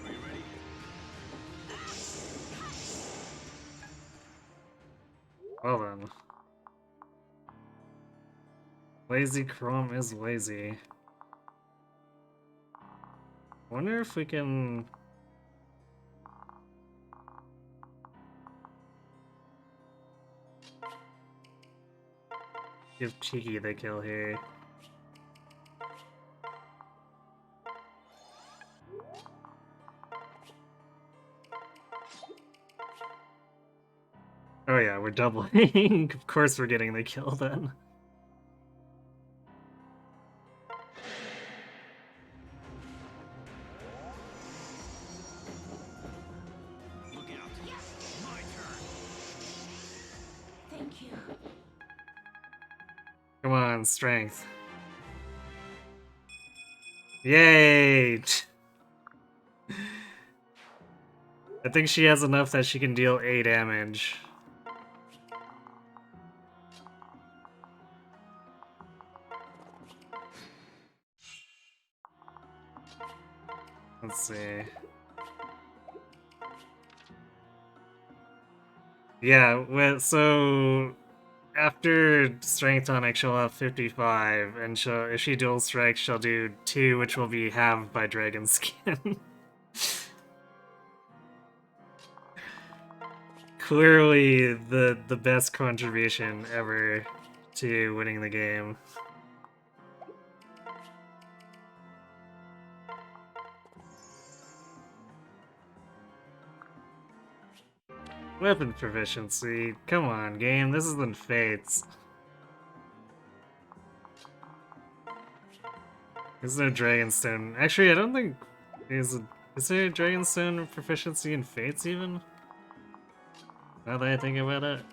B: Are you ready?
A: Well then. Lazy Chrome is lazy. Wonder if we can... give Cheeky the kill here. Oh yeah, we're doubling. Of course we're getting the kill then.
B: Look out. My turn.
C: Thank you.
A: Come on, strength. Yay! I think she has enough that she can deal 8 damage. Let's see. Yeah, so after Strength Tonic, she'll have 55, and if she dual strikes, she'll do 2, which will be halved by Dragon Skin. Clearly the best contribution ever to winning the game. Weapon proficiency. Come on, game. This isn't Fates. There's no Dragonstone. Actually, I don't think is there a Dragonstone proficiency in Fates even? Now that I think about it.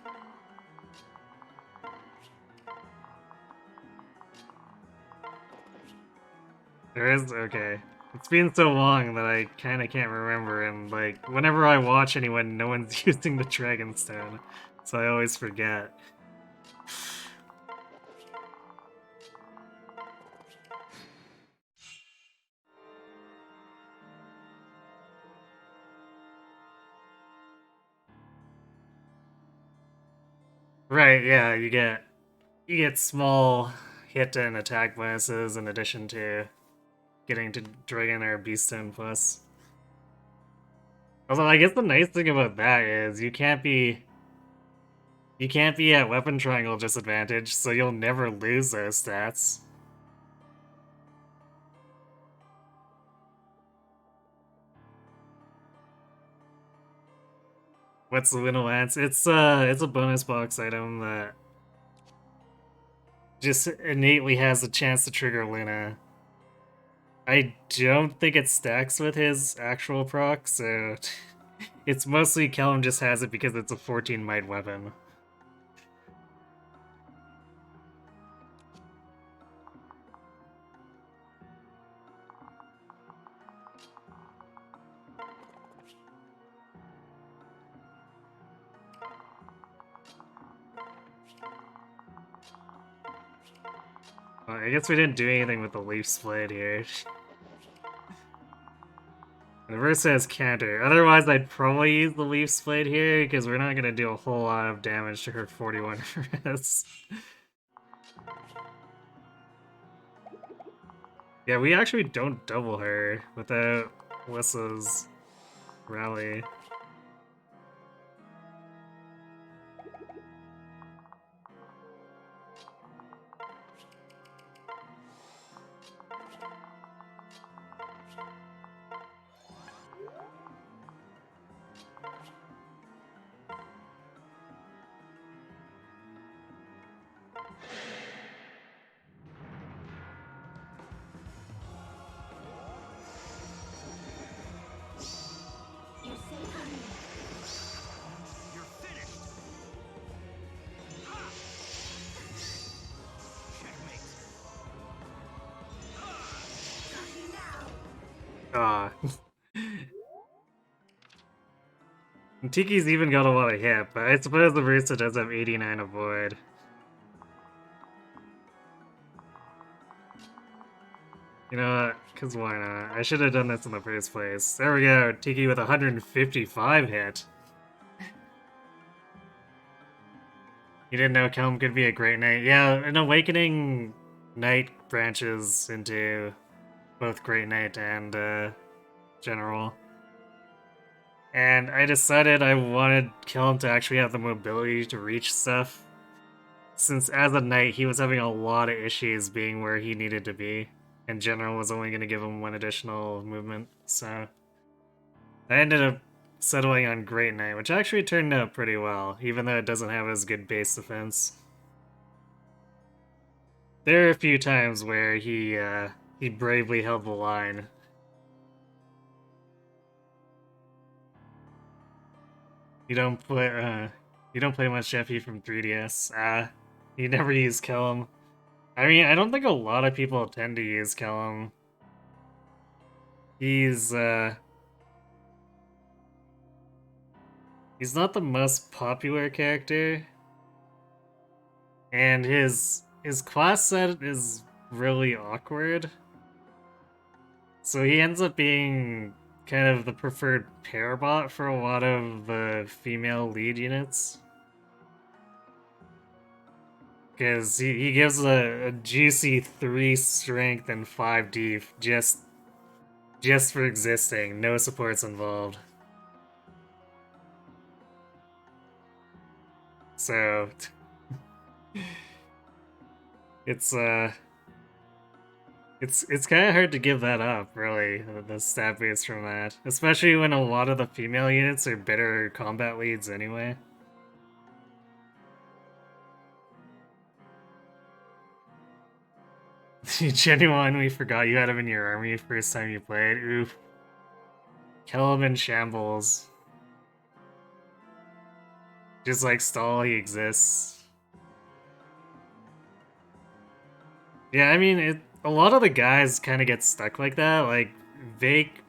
A: There is? Okay. It's been so long that I kinda can't remember, and like, whenever I watch anyone, no one's using the Dragonstone, so I always forget. Right, yeah, you get small hit and attack bonuses in addition to getting to Dragon or Beaststone Plus. Although I guess the nice thing about that is you can't be at weapon triangle disadvantage, so you'll never lose those stats. What's the Winnow Lance? It's a bonus box item that just innately has a chance to trigger Luna. I don't think it stacks with his actual proc, so it's mostly Kellum just has it because it's a 14 might weapon. I guess we didn't do anything with the Leaf Split here. The Versa has counter. Otherwise, I'd probably use the Leaf Split here, because we're not going to do a whole lot of damage to her 41 res. Yeah, we actually don't double her without Wessa's rally.
C: You're safe from me.
B: You're finished. Ha! Checkmate.
A: Ah. Tiki's even got a lot of hit, but I suppose the Versa does have 89 avoid. You know what? Because why not? I should have done this in the first place. There we go. Tiki with 155 hit. You didn't know Kelm could be a great knight. Yeah, an Awakening Knight branches into both Great Knight and General. And I decided I wanted Killam to actually have the mobility to reach stuff. Since as a knight, he was having a lot of issues being where he needed to be. And General was only going to give him one additional movement, so... I ended up settling on Great Knight, which actually turned out pretty well, even though it doesn't have as good base defense. There are a few times where he bravely held the line. You don't play much Jeffy from 3DS. You never use Kellum. I mean, I don't think a lot of people tend to use Kellum. He's not the most popular character, and his class set is really awkward. So he ends up being kind of the preferred pair bot for a lot of the female lead units. Because he gives a juicy 3 strength and 5 def just for existing, no supports involved. So it's it's kind of hard to give that up, really, the stat boost from that. Especially when a lot of the female units are better combat leads anyway. You genuinely forgot you had him in your army first time you played? Oof. Kill him in shambles. Just like Stall, he exists. Yeah, I mean, a lot of the guys kind of get stuck like that. Like, Vake,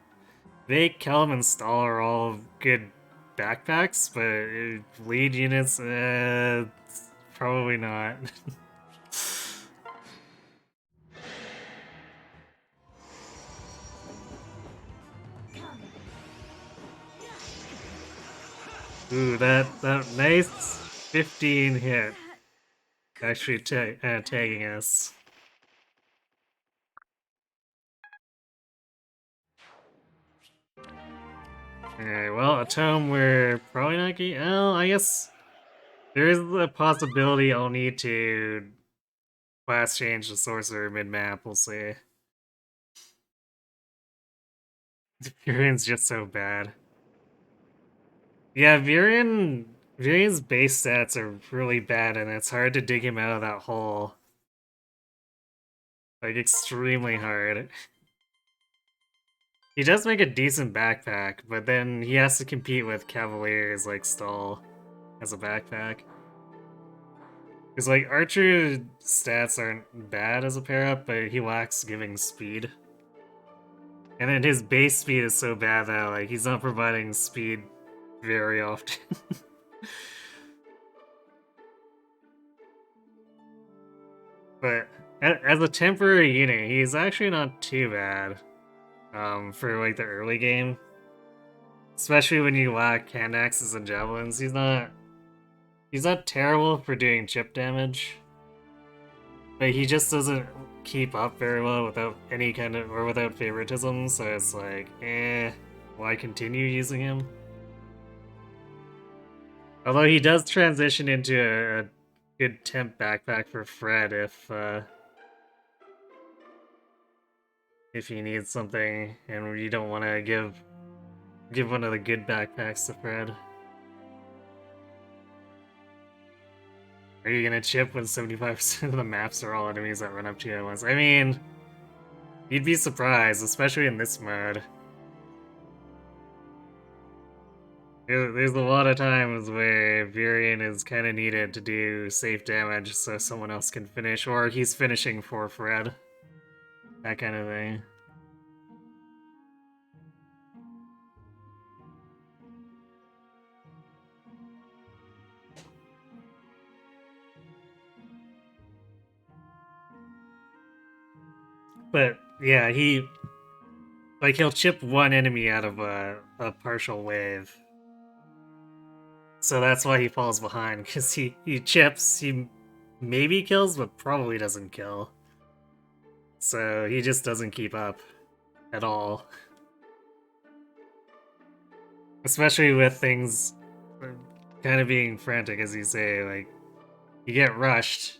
A: Kelm, and Stall are all good backpacks, but lead units, probably not. Ooh, that nice 15 hit. Actually tagging us. Alright, well, a tome we're probably not getting. Oh, I guess there is the possibility I'll need to class change the sorcerer mid map. We'll see. Virian's just so bad. Yeah, Virian's base stats are really bad, and it's hard to dig him out of that hole. Like, extremely hard. He does make a decent backpack, but then he has to compete with Cavaliers like Stall as a backpack. Because, like, Archer stats aren't bad as a pair-up, but he lacks giving speed. And then his base speed is so bad that, like, he's not providing speed very often. But as a temporary unit, he's actually not too bad for, like, the early game. Especially when you lack hand axes and javelins. He's not terrible for doing chip damage. But he just doesn't keep up very well without any kind of, or without favoritism, so it's like, why continue using him? Although he does transition into a good temp backpack for Fred if he needs something and you don't want to give one of the good backpacks to Fred. Are you gonna chip when 75% of the maps are all enemies that run up to you at once? I mean, you'd be surprised, especially in this mode. There's a lot of times where Virian is kind of needed to do safe damage so someone else can finish, or he's finishing for Fred. That kind of thing. But yeah, he'll chip one enemy out of a partial wave. So that's why he falls behind, because he chips, he maybe kills, but probably doesn't kill. So he just doesn't keep up at all. Especially with things kind of being frantic, as you say, like, you get rushed.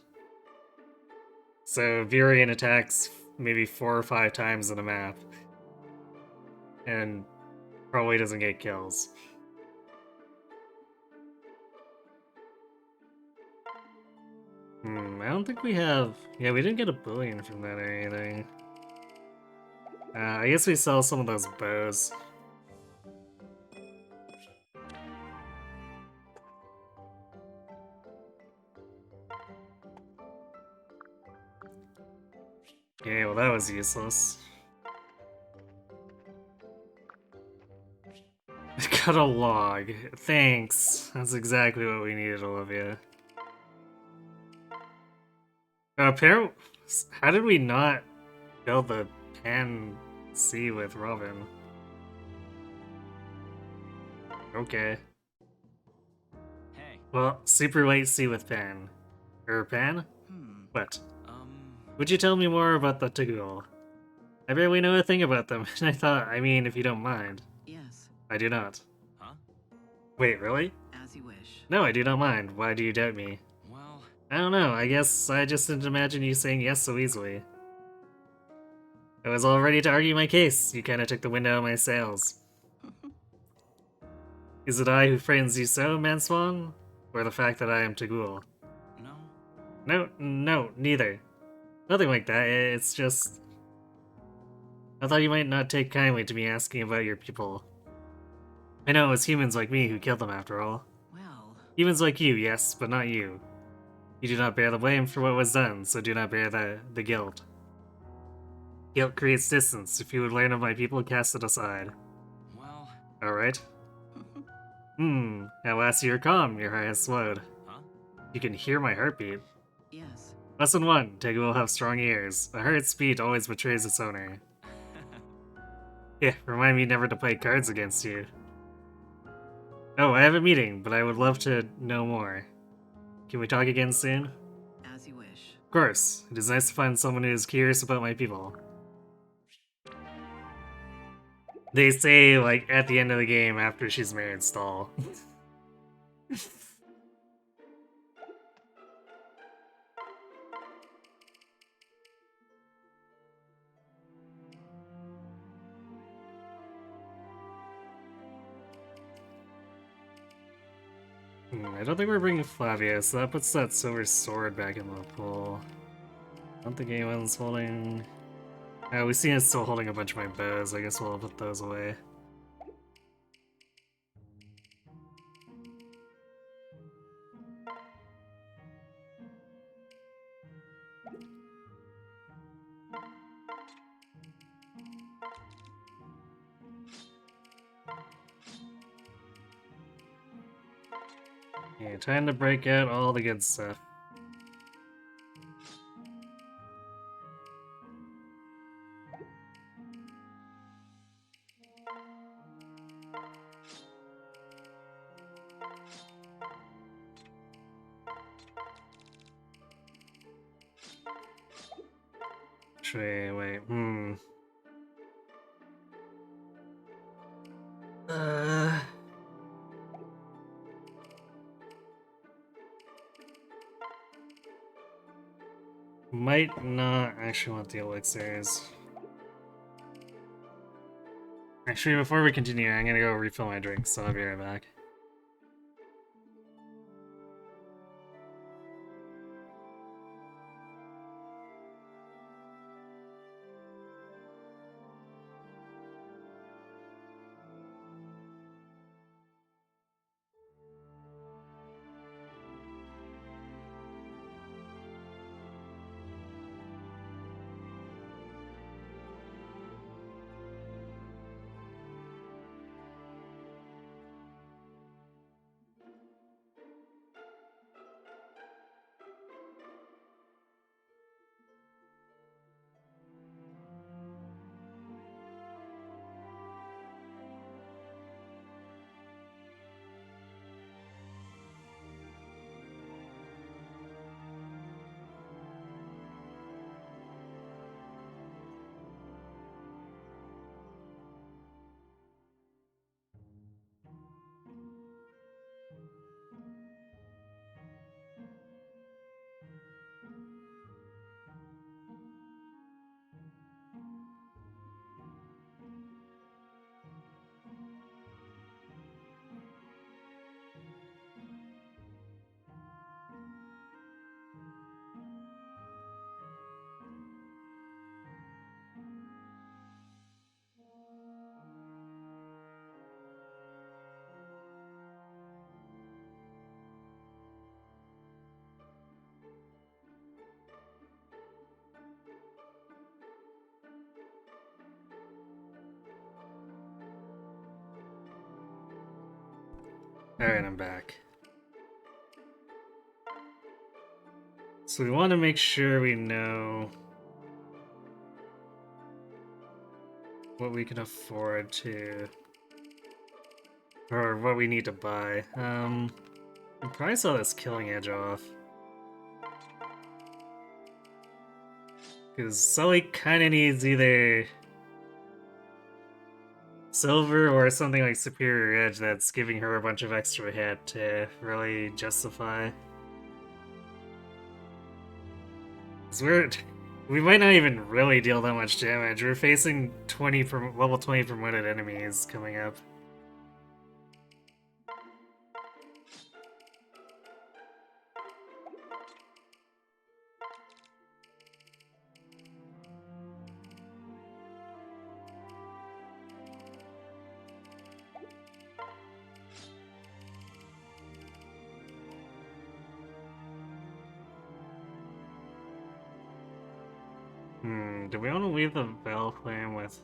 A: So Virion attacks maybe 4 or 5 times in a map. And probably doesn't get kills. I don't think we have... Yeah, we didn't get a bullion from that or anything. I guess we sell some of those bows. Okay, well that was useless. I got a log. Thanks. That's exactly what we needed, Olivia. Apparently, how did we not build the Pan C with Robin? Okay.
B: Hey.
A: Well, super late C with Pan. Pan? What? Would you tell me more about the Tagul? I barely know a thing about them, and I thought, I mean, if you don't mind.
E: Yes,
A: I do not.
B: Huh?
A: Wait, really?
E: as you wish.
A: No, I do not mind. Why do you doubt me?
B: Well,
A: I don't know, I guess I just didn't imagine you saying yes so easily. I was all ready to argue my case. You kinda took the wind out of my sails. Is it I who frightens you so, Manswan? Or the fact that I am Tagul?
B: no.
A: No, neither. Nothing like that, it's just... I thought you might not take kindly to me asking about your people. I know it was humans like me who killed them after all.
E: Well,
A: Humans like you, yes, but not you. You do not bear the blame for what was done, so do not bear the guilt. Guilt creates distance. If you would learn of my people, cast it aside.
B: Well,
A: Alright? At last you're calm, your heart has slowed.
B: huh?
A: You can hear my heartbeat.
E: yes.
A: Lesson 1, Tegu will have strong ears. A heart's beat always betrays its owner. Yeah, remind me never to play cards against you. Oh, I have a meeting, but I would love to know more. Can we talk again soon?
E: As you wish.
A: Of course. It is nice to find someone who is curious about my people. They say, like, at the end of the game after she's married Stall. I don't think we're bringing Flavia, so that puts that silver sword back in the pool. I don't think anyone's holding... we see it's still holding a bunch of my bows, I guess we'll put those away. Yeah, time to break out all the good stuff. Actually, wait, Might not actually want the elixirs. Actually, before we continue, I'm gonna go refill my drink, so I'll be right back. Alright, I'm back. So we want to make sure we know what we can afford to, or what we need to buy. We probably saw this Killing Edge off. Because Sully kind of needs either silver or something like Superior Edge that's giving her a bunch of extra hit to really justify. Because we might not even really deal that much damage. We're facing level 20 promoted enemies coming up. Do we want to leave the Veil Flame with...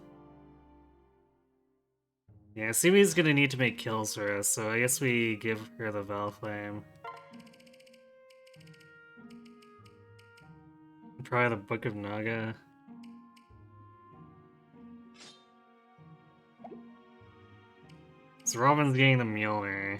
A: Yeah, Sumi's gonna need to make kills for us, so I guess we give her the Veil Flame. Probably the Book of Naga. So Robin's getting the Mjolnir.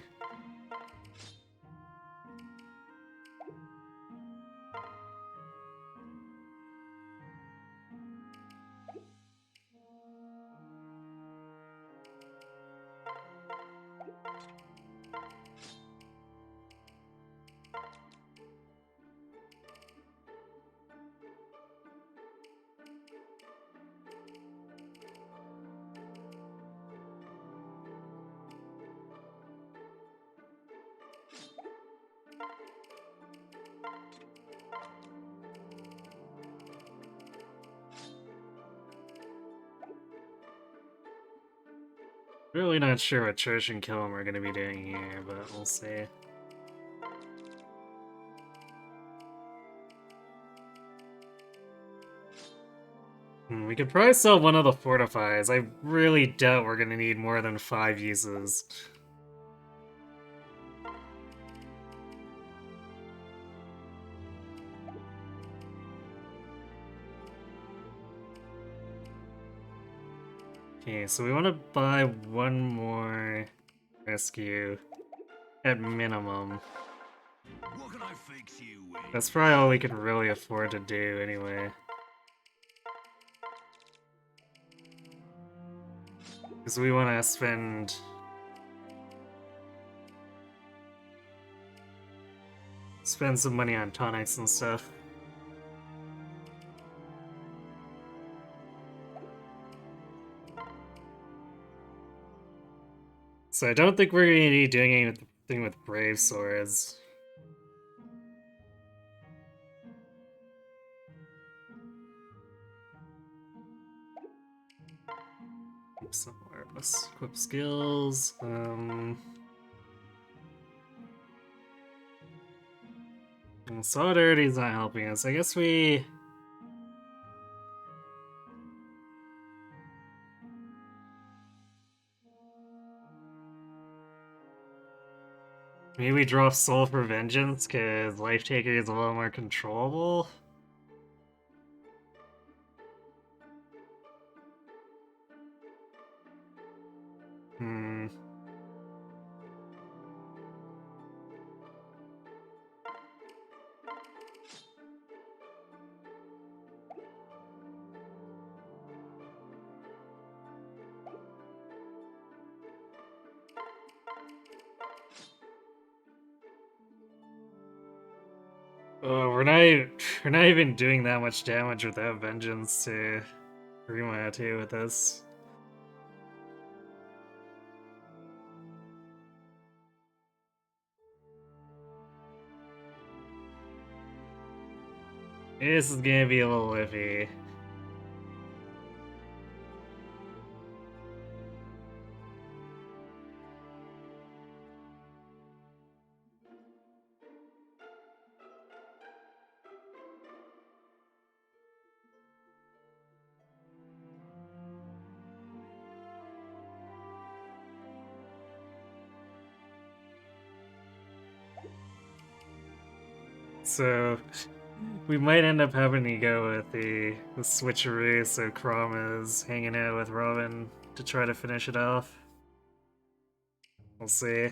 A: Really not sure what Church and Killam are gonna be doing here, but we'll see. We could probably sell one of the Fortifies. I really doubt we're gonna need more than 5 uses. Okay, so we want to buy one more rescue at minimum.
B: What can I fix you with?
A: That's probably all we can really afford to do anyway. Because we want to spend some money on tonics and stuff. So I don't think we're going to be doing anything with Brave Swords. Somewhere. Let's equip skills. Solidarity's not helping us. I guess we... Maybe we drop Soul for Vengeance, because Life Taker is a little more controllable? Hmm. Oh, we're not even doing that much damage without Vengeance to Rima too with this. This is gonna be a little iffy. So we might end up having to go with the switcheroo, so Crom is hanging out with Robin to try to finish it off. We'll see.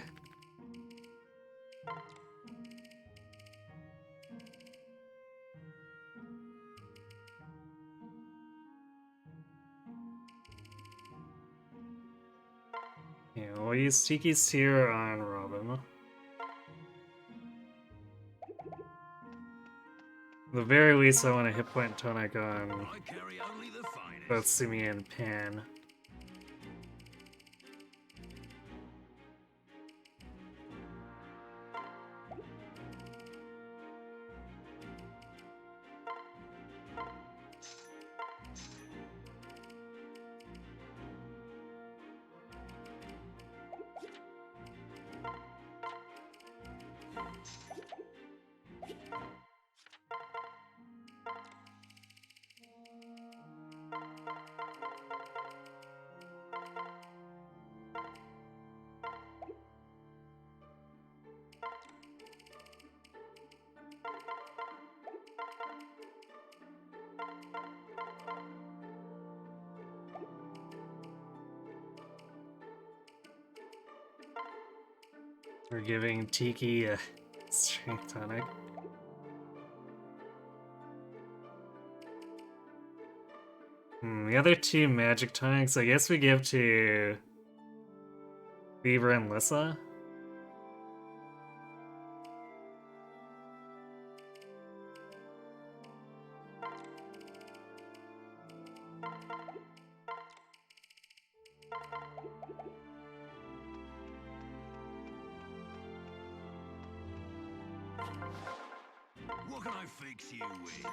A: Yeah, we'll use Tiki's Tear on Robin. At the very least, I want a hit point tonic on
B: I carry only the finest.
A: both Sumi and Pan. We're giving Tiki a strength tonic. The other two magic tonics, I guess we give to Beaver and Lissa.
B: What can I fix you with?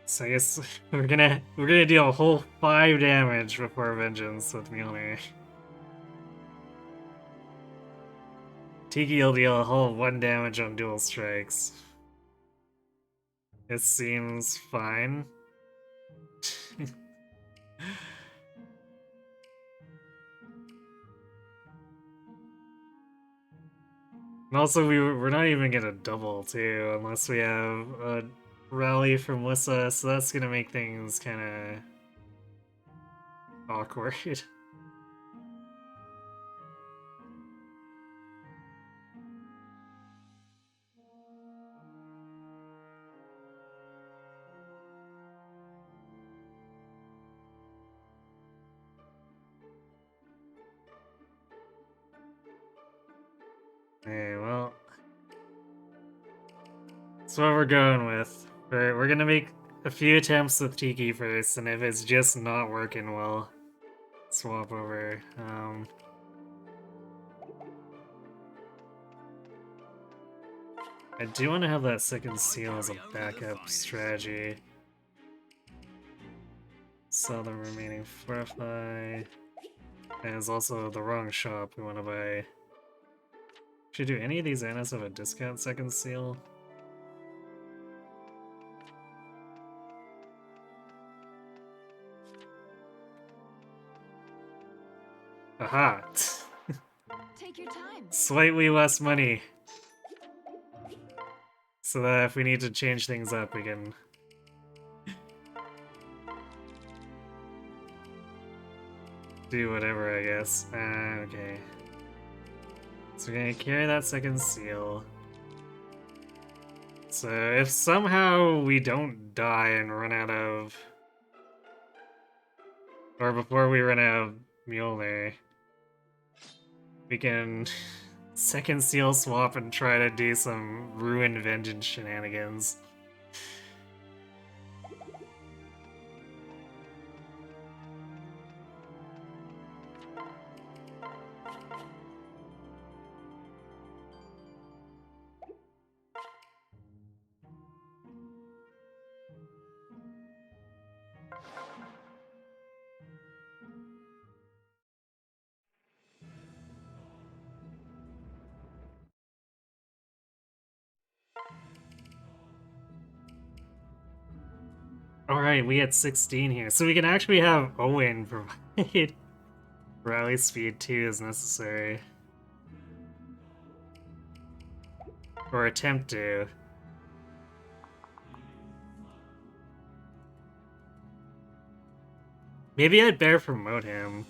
A: So I guess we're gonna deal a whole 5 damage before Vengeance with Mjolnir. Tiki will deal a whole 1 damage on dual strikes. It seems fine. And also, we're not even gonna double, too, unless we have a rally from Lissa, so that's gonna make things kinda awkward. Hey, well... that's what we're going with. We're gonna make a few attempts with Tiki first, and if it's just not working well, swap over. I do want to have that second seal as a backup strategy. Sell the remaining Fortify. And it's also the wrong shop we want to buy. Should do any of these Annas have a discount second seal? Aha!
D: Take your time.
A: Slightly less money. So that if we need to change things up, we can... do whatever, I guess. Okay. So we're gonna carry that second seal. So if somehow we don't die and run out of... or before we run out of Mjolnir, we can second seal swap and try to do some Ruin Vengeance shenanigans. Alright, we had 16 here. So we can actually have Owen provide rally speed too as necessary. Or attempt to. Maybe I'd better promote him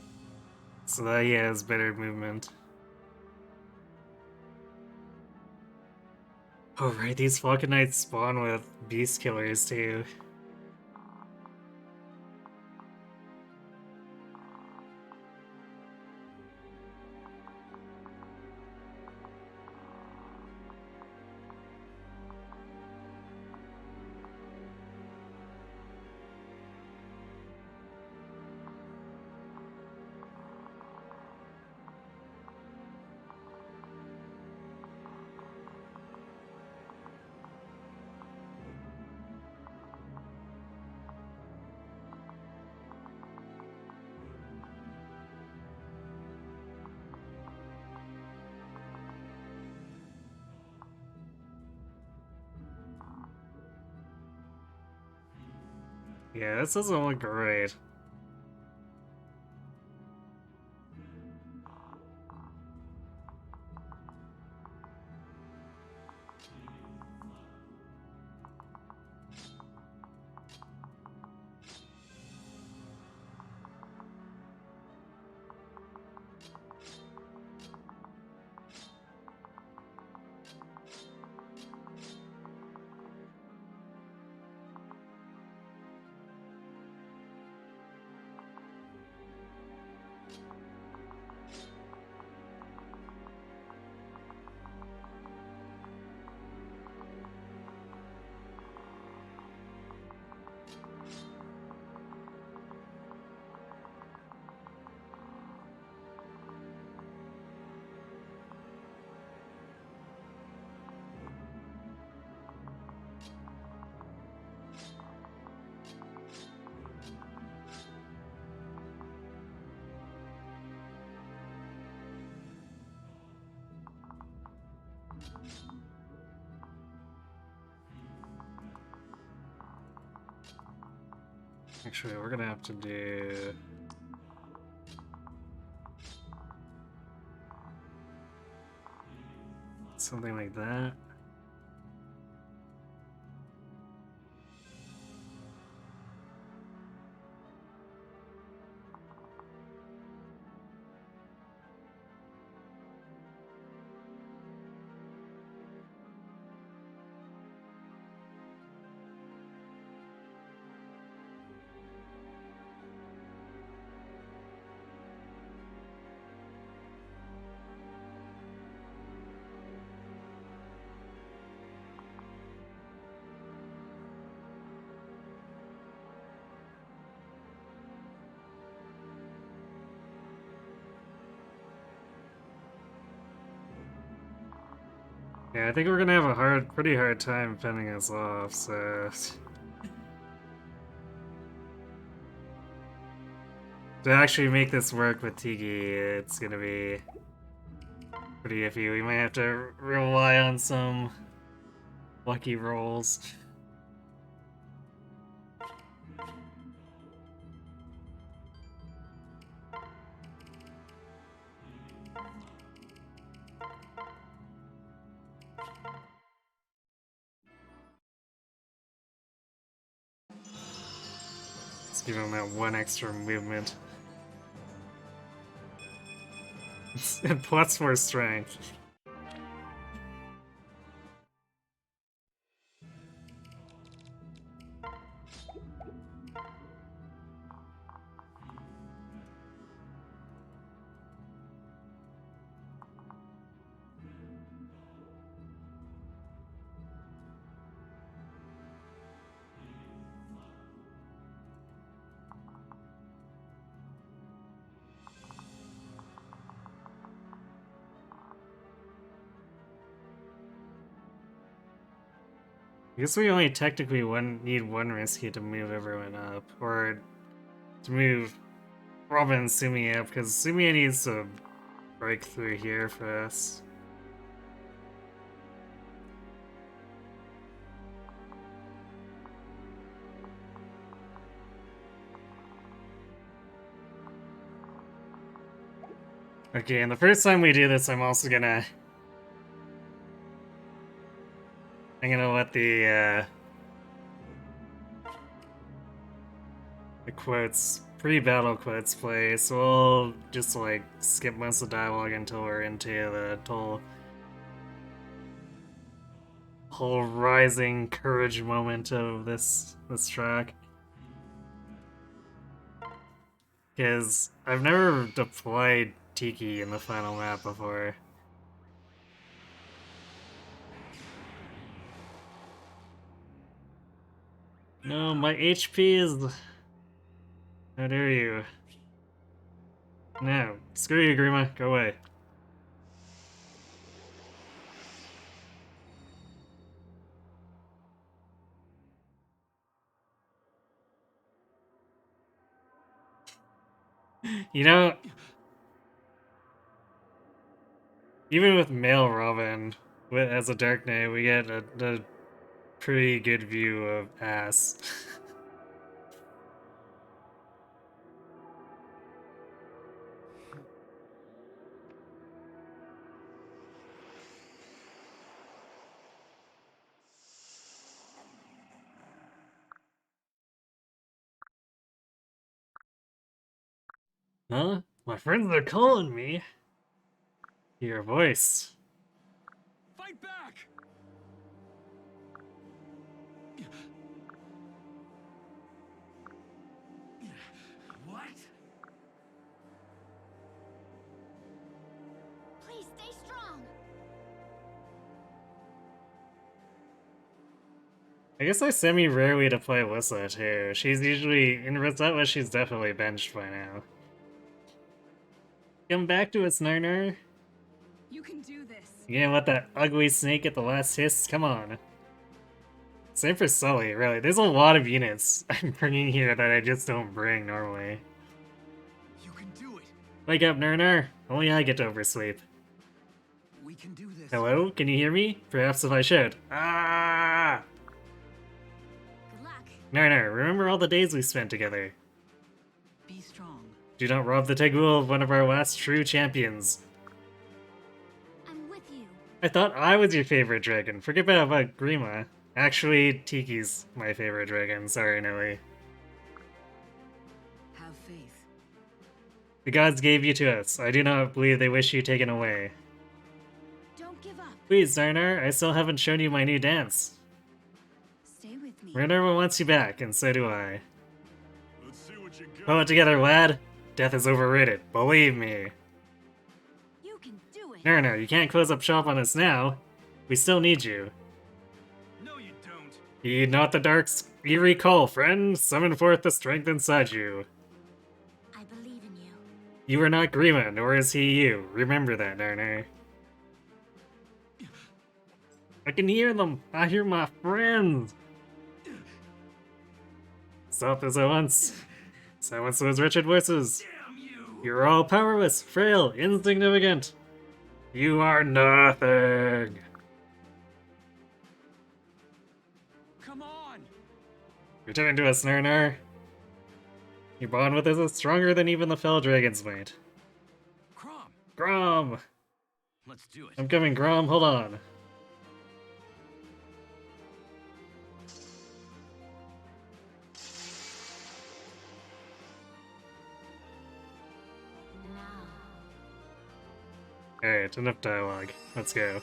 A: so that he has better movement. Oh right, these Falcon Knights spawn with Beast Killers too. Yeah, this doesn't look great. Actually, we're gonna have to do... something like that. Yeah, I think we're gonna have a pretty hard time fending us off, so... To actually make this work with Tiki, it's gonna be pretty iffy. We might have to rely on some lucky rolls. Let's give him that one extra movement. And plus more strength. I guess we only technically need one rescue to move everyone up, or to move Robin and Sumi up, because Sumi needs to break through here for us. Okay, and the first time we do this, I'm also gonna... I'm gonna let the quotes, pre-battle quotes play, so we'll just, like, skip most of the dialogue until we're into the whole rising courage moment of this track. Because I've never deployed Tiki in the final map before. No, my HP is... How dare you? No, screw you, Grima. Go away. You know, even with male Robin as a Dark Knight, we get a pretty good view of ass. Huh? My friends are calling me. Your voice.
B: Fight back! What?
C: Please stay strong.
A: I guess I semi-rarely deploy Alyssa too. She's usually in Rosetta. She's definitely benched by now. Come back to us, Narnar.
D: You can do this.
A: You gonna let that ugly snake get the last hiss? Come on. Same for Sully, really. There's a lot of units I'm bringing here that I just don't bring normally.
B: You can do it.
A: Wake up, Narnar. Only I get to oversleep.
B: We can do this.
A: Hello? Can you hear me? Perhaps if I should. Ah!
C: Good luck.
A: Narnar, remember all the days we spent together.
E: Be strong.
A: Do not rob the Tegul of one of our last true champions.
C: I'm with you.
A: I thought I was your favorite dragon. Forget about Grima. Actually, Tiki's my favorite dragon. Sorry, Nelly.
E: Have faith.
A: The gods gave you to us. I do not believe they wish you taken away.
C: Don't give up.
A: Please, Narnar, I still haven't shown you my new dance.
C: Stay with me.
A: Minerva wants you back, and so do I.
B: Let's see what you got.
A: Pull it together, lad. Death is overrated. Believe me.
C: You can do it.
A: Narnar, you can't close up shop on us now. We still need you.
B: No, you don't.
A: Heed not the dark's eerie call, friend. Summon forth the strength inside you.
C: I believe in you.
A: You are not Grima, nor is he you. Remember that, Narnar. I can hear them. I hear my friends. Stop this at once. Silence those wretched voices.
B: Damn you!
A: You're all powerless, frail, insignificant. You are nothing.
B: Come on!
A: Return to us, Narnar. Your bond with us is stronger than even the fell dragon's might.
B: Crom!
A: Grom!
B: Let's do it.
A: I'm coming, Grom. Hold on.
C: Now.
A: Alright, enough dialogue. Let's go.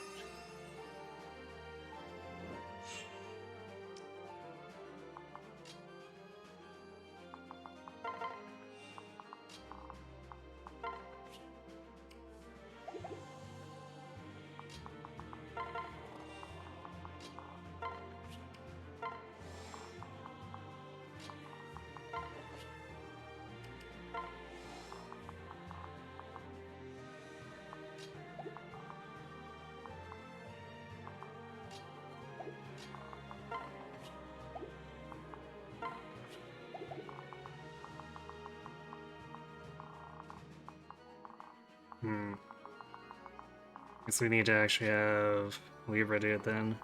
A: Guess we need to actually have Libra do it then.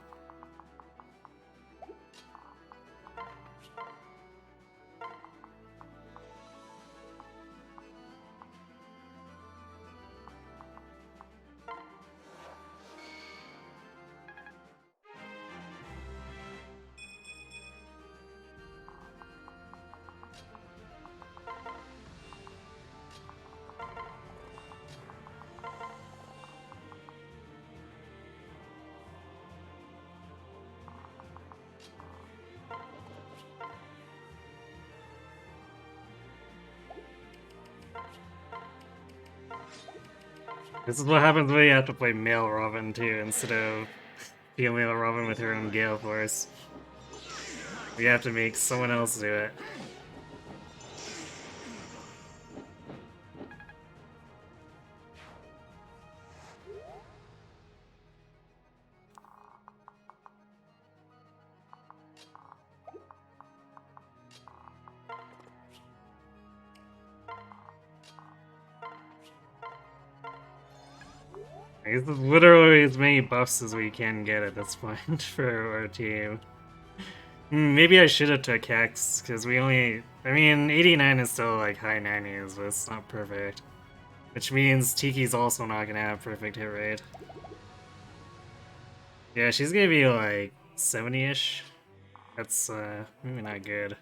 A: This is what happens when you have to play male Robin too, instead of female Robin with her own Gale Force. We have to make someone else do it. This is literally as many buffs as we can get at this point for our team. Maybe I should have took Hex, because we only... I mean, 89 is still like high 90s, but it's not perfect. Which means Tiki's also not gonna have perfect hit rate. Yeah, she's gonna be like 70-ish. That's maybe not good.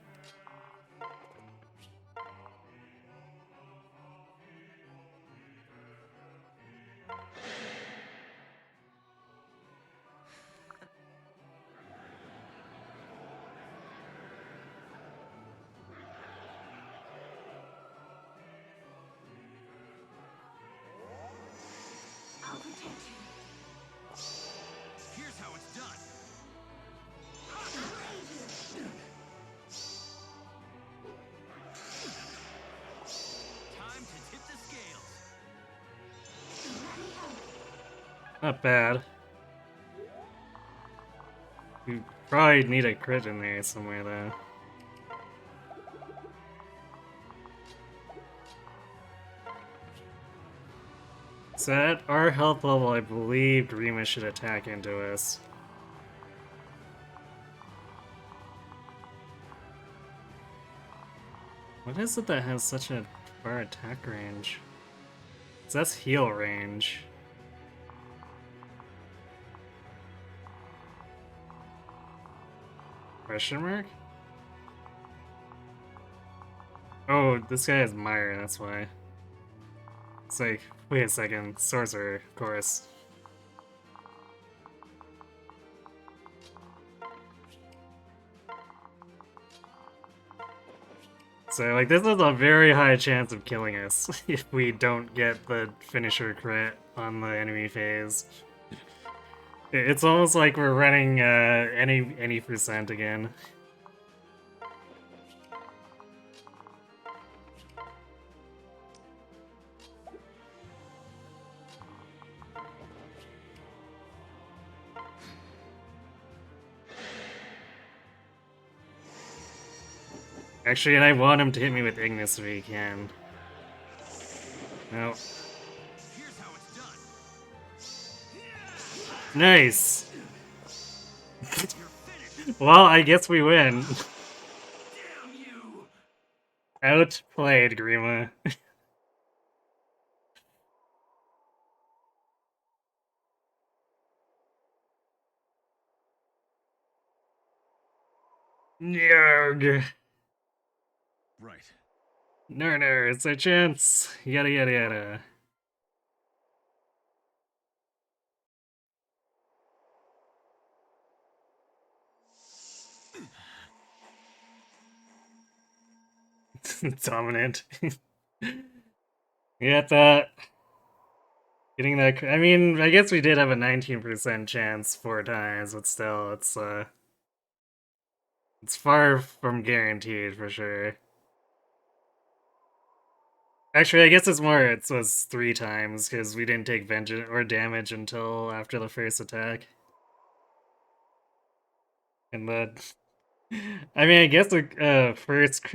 C: I'll protect you.
B: Here's how it's done. Time to tip the scales.
A: Not bad. We probably need a crit in there somewhere though. So at our health level, I believe Rima should attack into us. What is it that has such a far attack range? So that's heal range. Question mark? Oh, this guy has Mire, that's why. It's like, wait a second, Sorcerer, of course. So, like, this is a very high chance of killing us if we don't get the finisher crit on the enemy phase. It's almost like we're running any percent again. Actually, and I want him to hit me with Ignis if he can. No.
B: Here's how it's done.
A: Nice!
B: You're finished.
A: Well, I guess we win.
B: Damn you!
A: Outplayed, Grima. Yarg.
B: Right.
A: No, it's our chance. Yada yada yada. Dominant. You got that. Getting that. I mean, I guess we did have a 19% chance 4 times, but still, it's far from guaranteed for sure. Actually, I guess it was 3 times because we didn't take vengeance or damage until after the first attack. And then, I mean, I guess the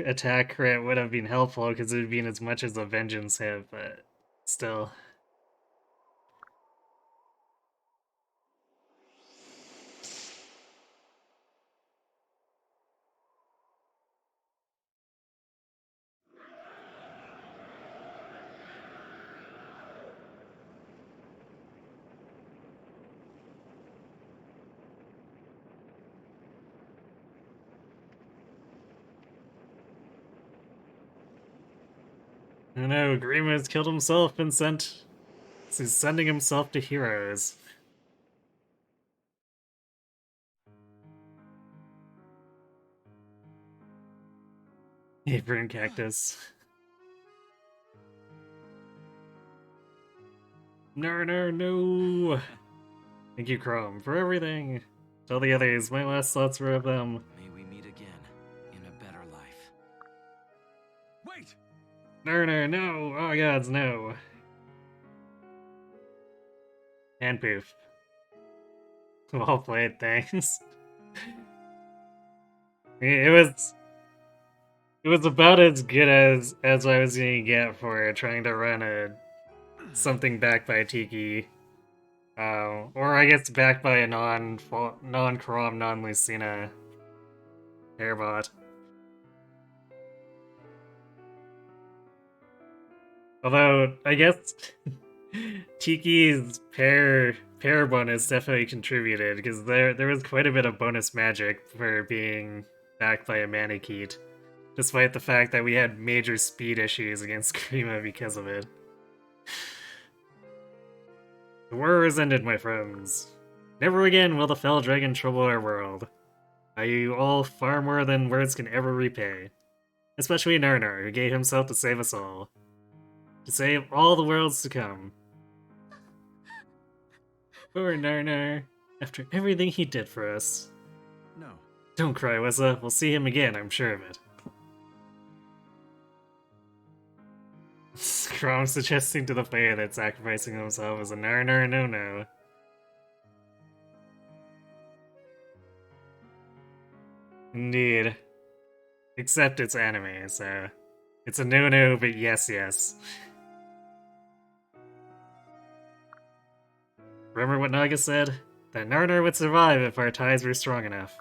A: attack crit would have been helpful because it would have been as much as a vengeance hit, but still. Oh no, Grima has killed himself and he's sending himself to heroes. Apron Cactus. No. Thank you, Chrome, for everything. Tell the others, my last thoughts were of them.
F: May we meet again in a better life.
B: Wait!
A: No. Oh gods, no. And poof. Well played, thanks. It was about as good as I was gonna get for trying to run something backed by Tiki. Or I guess backed by a non-Karam, non-Lucina airbot. Although, I guess Tiki's pair bonus definitely contributed, because there was quite a bit of bonus magic for being backed by a Manakete, despite the fact that we had major speed issues against Krima because of it. The war is ended, my friends. Never again will the fell dragon trouble our world. I owe you all far more than words can ever repay. Especially Narnar, who gave himself to save us all. To save all the worlds to come. Poor Narnar, after everything he did for us.
B: No.
A: Don't cry, Wessa. We'll see him again, I'm sure of it. Crom suggesting to the player that sacrificing himself is a Narnar no-no. Indeed. Except it's anime, so... It's a no-no, but yes. Remember what Naga said? That Narnar would survive if our ties were strong enough.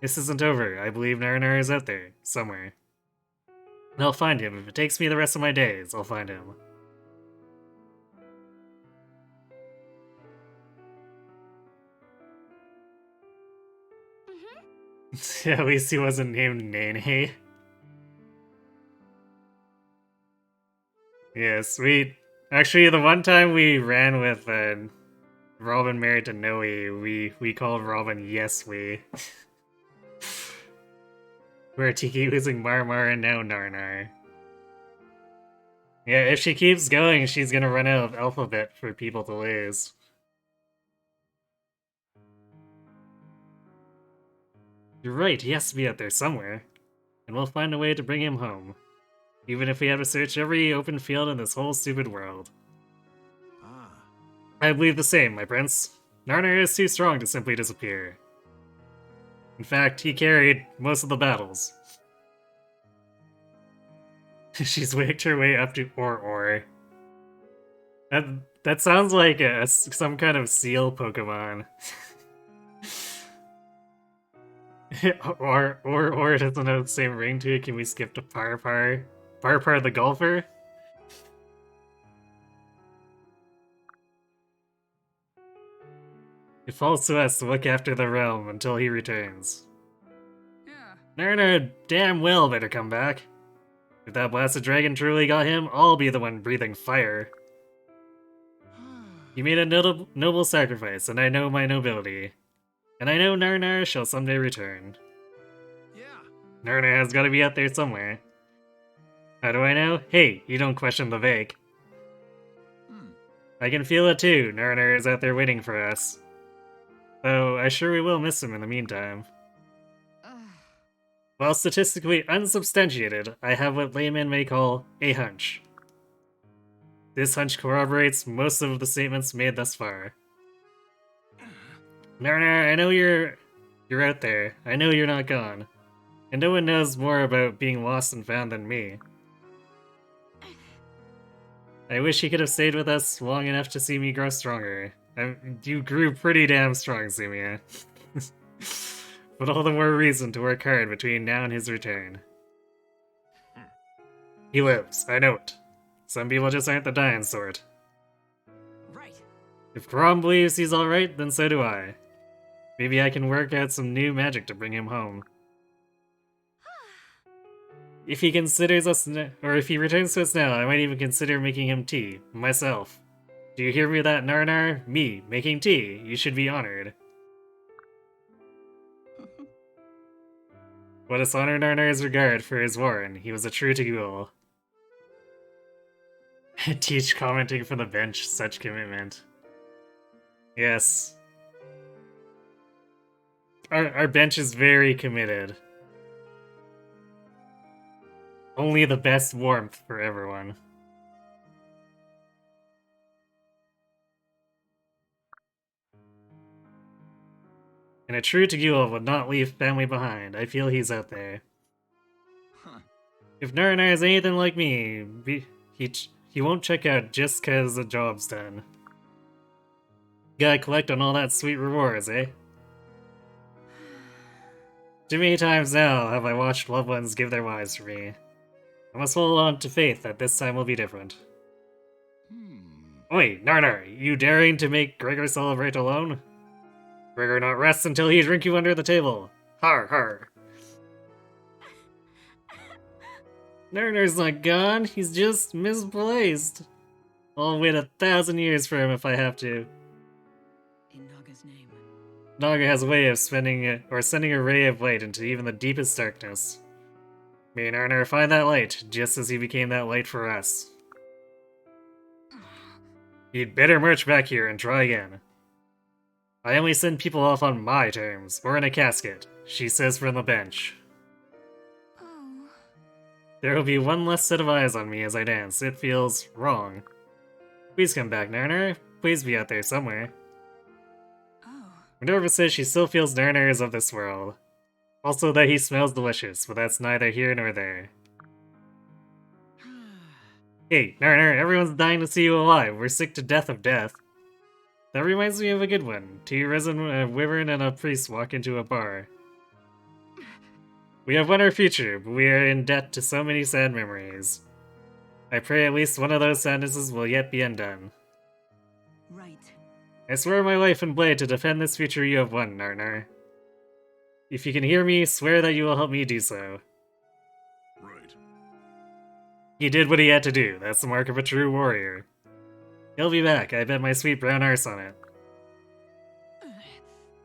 A: This isn't over. I believe Narnar is out there, somewhere. And I'll find him. If it takes me the rest of my days, I'll find him. At least he wasn't named Nene. Yes, actually, the one time we ran with Robin married to Noe, we called Robin Yes We. Where Tiki losing Marmar and now Narnar. Yeah, if she keeps going, she's gonna run out of alphabet for people to lose. You're right, he has to be out there somewhere. And we'll find a way to bring him home. Even if we have to search every open field in this whole stupid world.
B: Ah.
A: I believe the same, my prince. Narnar is too strong to simply disappear. In fact, he carried most of the battles. She's waked her way up to Or. That sounds like some kind of seal Pokemon. or doesn't have the same ring to it. Can we skip to Parpar? Parpar the golfer? It falls to us to look after the realm until he returns.
D: Yeah.
A: Narnar damn well better come back. If that blasted dragon truly got him, I'll be the one breathing fire. You made a noble sacrifice, and I know my nobility. And I know Narnar shall someday return.
B: Yeah.
A: Narnar has gotta be out there somewhere. How do I know? Hey, you don't question the vague. I can feel it too, Narnar is out there waiting for us. Though, I sure we will miss him in the meantime. While statistically unsubstantiated, I have what laymen may call a hunch. This hunch corroborates most of the statements made thus far. Narnar, I know you're out there. I know you're not gone. And no one knows more about being lost and found than me. I wish he could have stayed with us long enough to see me grow stronger. You grew pretty damn strong, Sumia. But all the more reason to work hard between now and his return. He lives, I know it. Some people just aren't the dying sort.
E: Right.
A: If Karam believes he's alright, then so do I. Maybe I can work out some new magic to bring him home. If he considers us, or if he returns to us now, I might even consider making him tea, myself. Do you hear me, that Narnar? Me, making tea. You should be honored. Let us honor Narnar's regard for his warren. He was a true Tagul. Teach commenting from the bench, such commitment. Yes. Our bench is very committed. Only the best warmth for everyone. And a true Tagua would not leave family behind. I feel he's out there.
B: Huh.
A: If Naranar is anything like me, he won't check out just cause the job's done. Gotta collect on all that sweet rewards, eh? Too many times now have I watched loved ones give their lives for me. I must hold on to faith that this time will be different. Wait, Narnar, you daring to make Gregor celebrate alone? Gregor not rest until he drink you under the table. Har har. Narnar's not gone, he's just misplaced. I'll wait 1,000 years for him if I have to.
E: In Naga's name.
A: Naga has a way of sending a ray of light into even the deepest darkness. May Narnar find that light, just as he became that light for us. You'd better march back here and try again. I only send people off on my terms, or in a casket, she says from the bench.
C: Oh.
A: There will be one less set of eyes on me as I dance. It feels wrong. Please come back, Narnar. Please be out there somewhere.
E: Oh.
A: Minerva says she still feels Narnar is of this world. Also that he smells delicious, but that's neither here nor there. Hey, Narnar, everyone's dying to see you alive. We're sick to death of death. That reminds me of a good one. 2 risen wyvern and a priest walk into a bar. We have won our future, but we are in debt to so many sad memories. I pray at least one of those sadnesses will yet be undone.
E: Right.
A: I swear my life and blade to defend this future you have won, Narnar. If you can hear me, swear that you will help me do so.
B: Right.
A: He did what he had to do. That's the mark of a true warrior. He'll be back. I bet my sweet brown arse on it.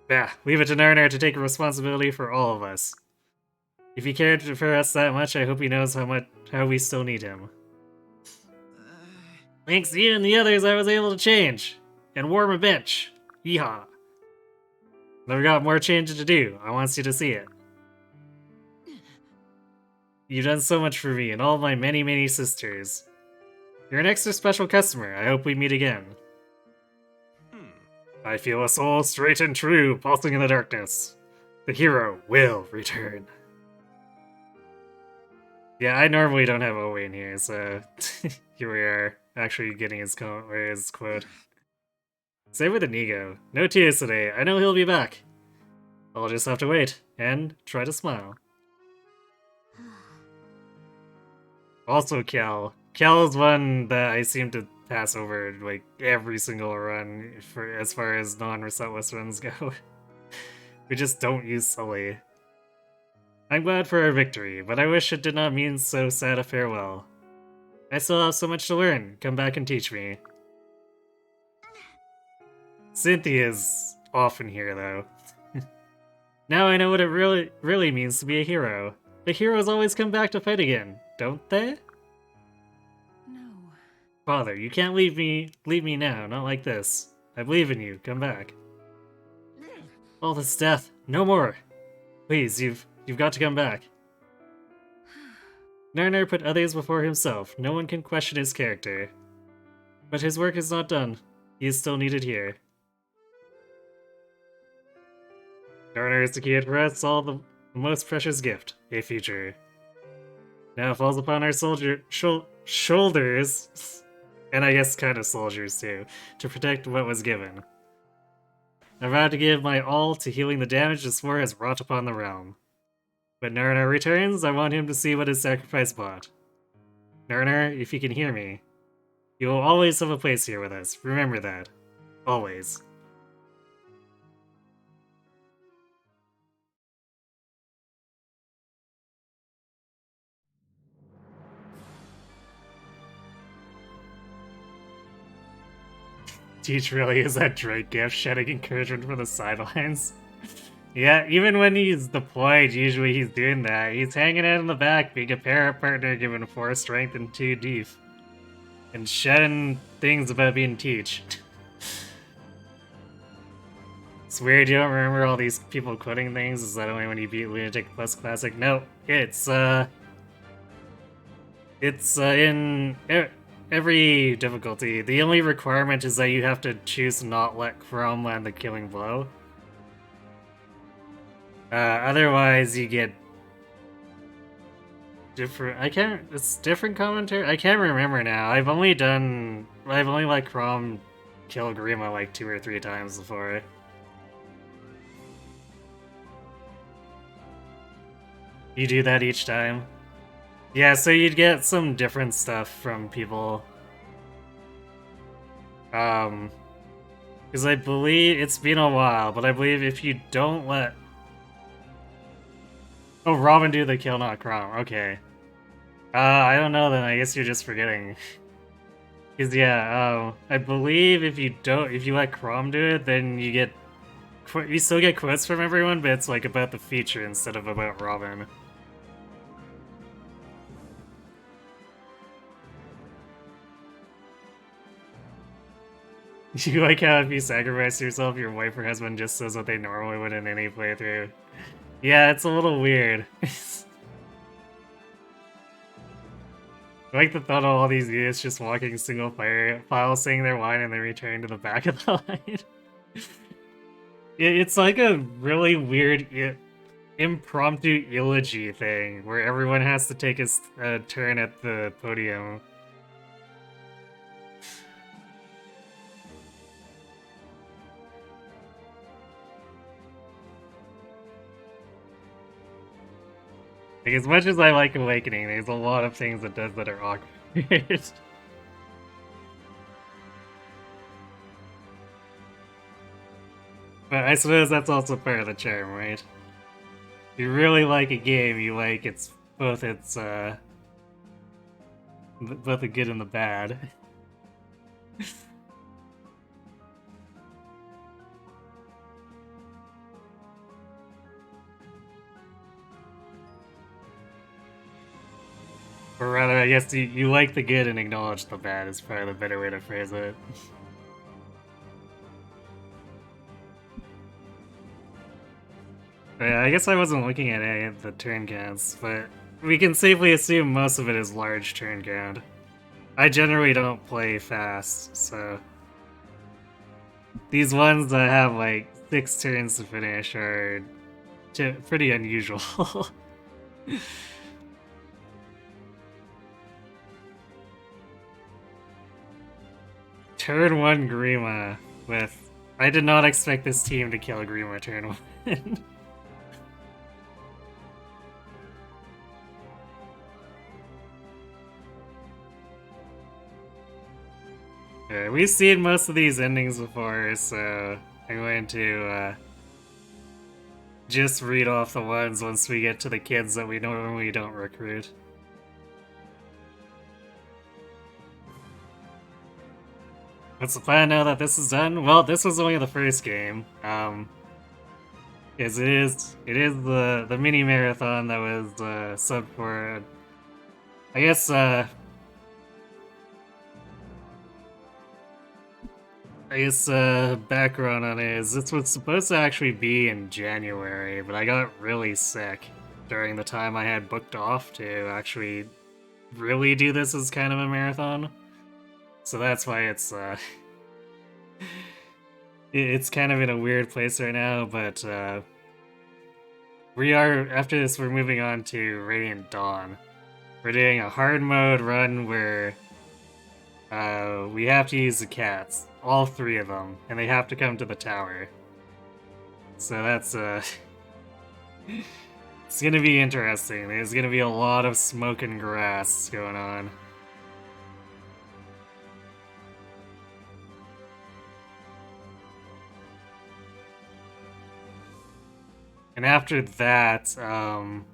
A: Bah, leave it to Narnar to take responsibility for all of us. If he cared for us that much, I hope he knows how we still need him. Thanks to you and the others, I was able to change. And warm a bench. Yeehaw. Never got more change to do. I want you to see it. You've done so much for me and all of my many, many sisters. You're an extra special customer. I hope we meet again. I feel a soul straight and true pulsing in the darkness. The hero will return. Yeah, I normally don't have Owain here, so here we are, actually getting his quote. Same with Inigo. No tears today. I know he'll be back. I'll just have to wait and try to smile. Also Cal. Cal is one that I seem to pass over like every single run for as far as non-resetless runs go. We just don't use Sully. I'm glad for our victory, but I wish it did not mean so sad a farewell. I still have so much to learn. Come back and teach me. Cynthia's often here though. Now I know what it really means to be a hero. The heroes always come back to fight again, don't they?
E: No.
A: Father, you can't leave me now, not like this. I believe in you, come back. All this death, no more. Please, you've got to come back. Narnar put others before himself. No one can question his character. But his work is not done. He is still needed here. Narnar is the key for us all the most precious gift, a future. Now it falls upon our shoulders, and I guess kind of soldiers too, to protect what was given. I'm about to give my all to healing the damage this war has wrought upon the realm. When Narnar returns, I want him to see what his sacrifice bought. Narnar, if you can hear me, you will always have a place here with us. Remember that. Always. Teach really is that Drake gift, shedding encouragement from the sidelines. Yeah, even when he's deployed, usually he's doing that. He's hanging out in the back, being a para partner given 4 strength and 2 def. and shedding things about being Teach. It's weird you don't remember all these people quoting things. Is that only when you beat Lunatic Plus Classic? No, it's in every difficulty. The only requirement is that you have to choose to not let Chrome land the killing blow. Otherwise you get different. It's different commentary. I can't remember now. I've only let Chrome kill Grima like 2 or 3 times before. You do that each time? Yeah, so you'd get some different stuff from people. Because I believe it's been a while, but I believe if you don't let... Oh, Robin do the kill, not Chrome. Okay. I don't know then. I guess you're just forgetting. Because yeah, I believe if you let Chrome do it, then you still get quotes from everyone, but it's like about the feature instead of about Robin. You like how if you sacrifice yourself, your wife or husband just says what they normally would in any playthrough. Yeah, it's a little weird. I like the thought of all these idiots just walking single file saying their line and then returning to the back of the line. It's like a really weird impromptu eulogy thing where everyone has to take a turn at the podium. Like, as much as I like Awakening, there's a lot of things it does that are awkward. But I suppose that's also part of the charm, right? If you really like a game, you like both the good and the bad. Or rather, I guess you like the good and acknowledge the bad is probably the better way to phrase it. Yeah, I guess I wasn't looking at any of the turn counts, but we can safely assume most of it is large turn count. I generally don't play fast, so... These ones that have like 6 turns to finish are pretty unusual. Turn 1 Grima with... I did not expect this team to kill Grima turn 1. Yeah, we've seen most of these endings before, so I'm going to just read off the ones once we get to the kids that we normally don't recruit. What's the plan now that this is done? Well, this was only the first game. Because it is the mini marathon that was subbed for. I guess background on it is this was supposed to actually be in January, but I got really sick during the time I had booked off to actually really do this as kind of a marathon. So that's why it's kind of in a weird place right now, but after this we're moving on to Radiant Dawn. We're doing a hard mode run where we have to use the cats, all 3 of them, and they have to come to the tower. So that's it's gonna be interesting. There's gonna be a lot of smoke and grass going on. And after that, 3rd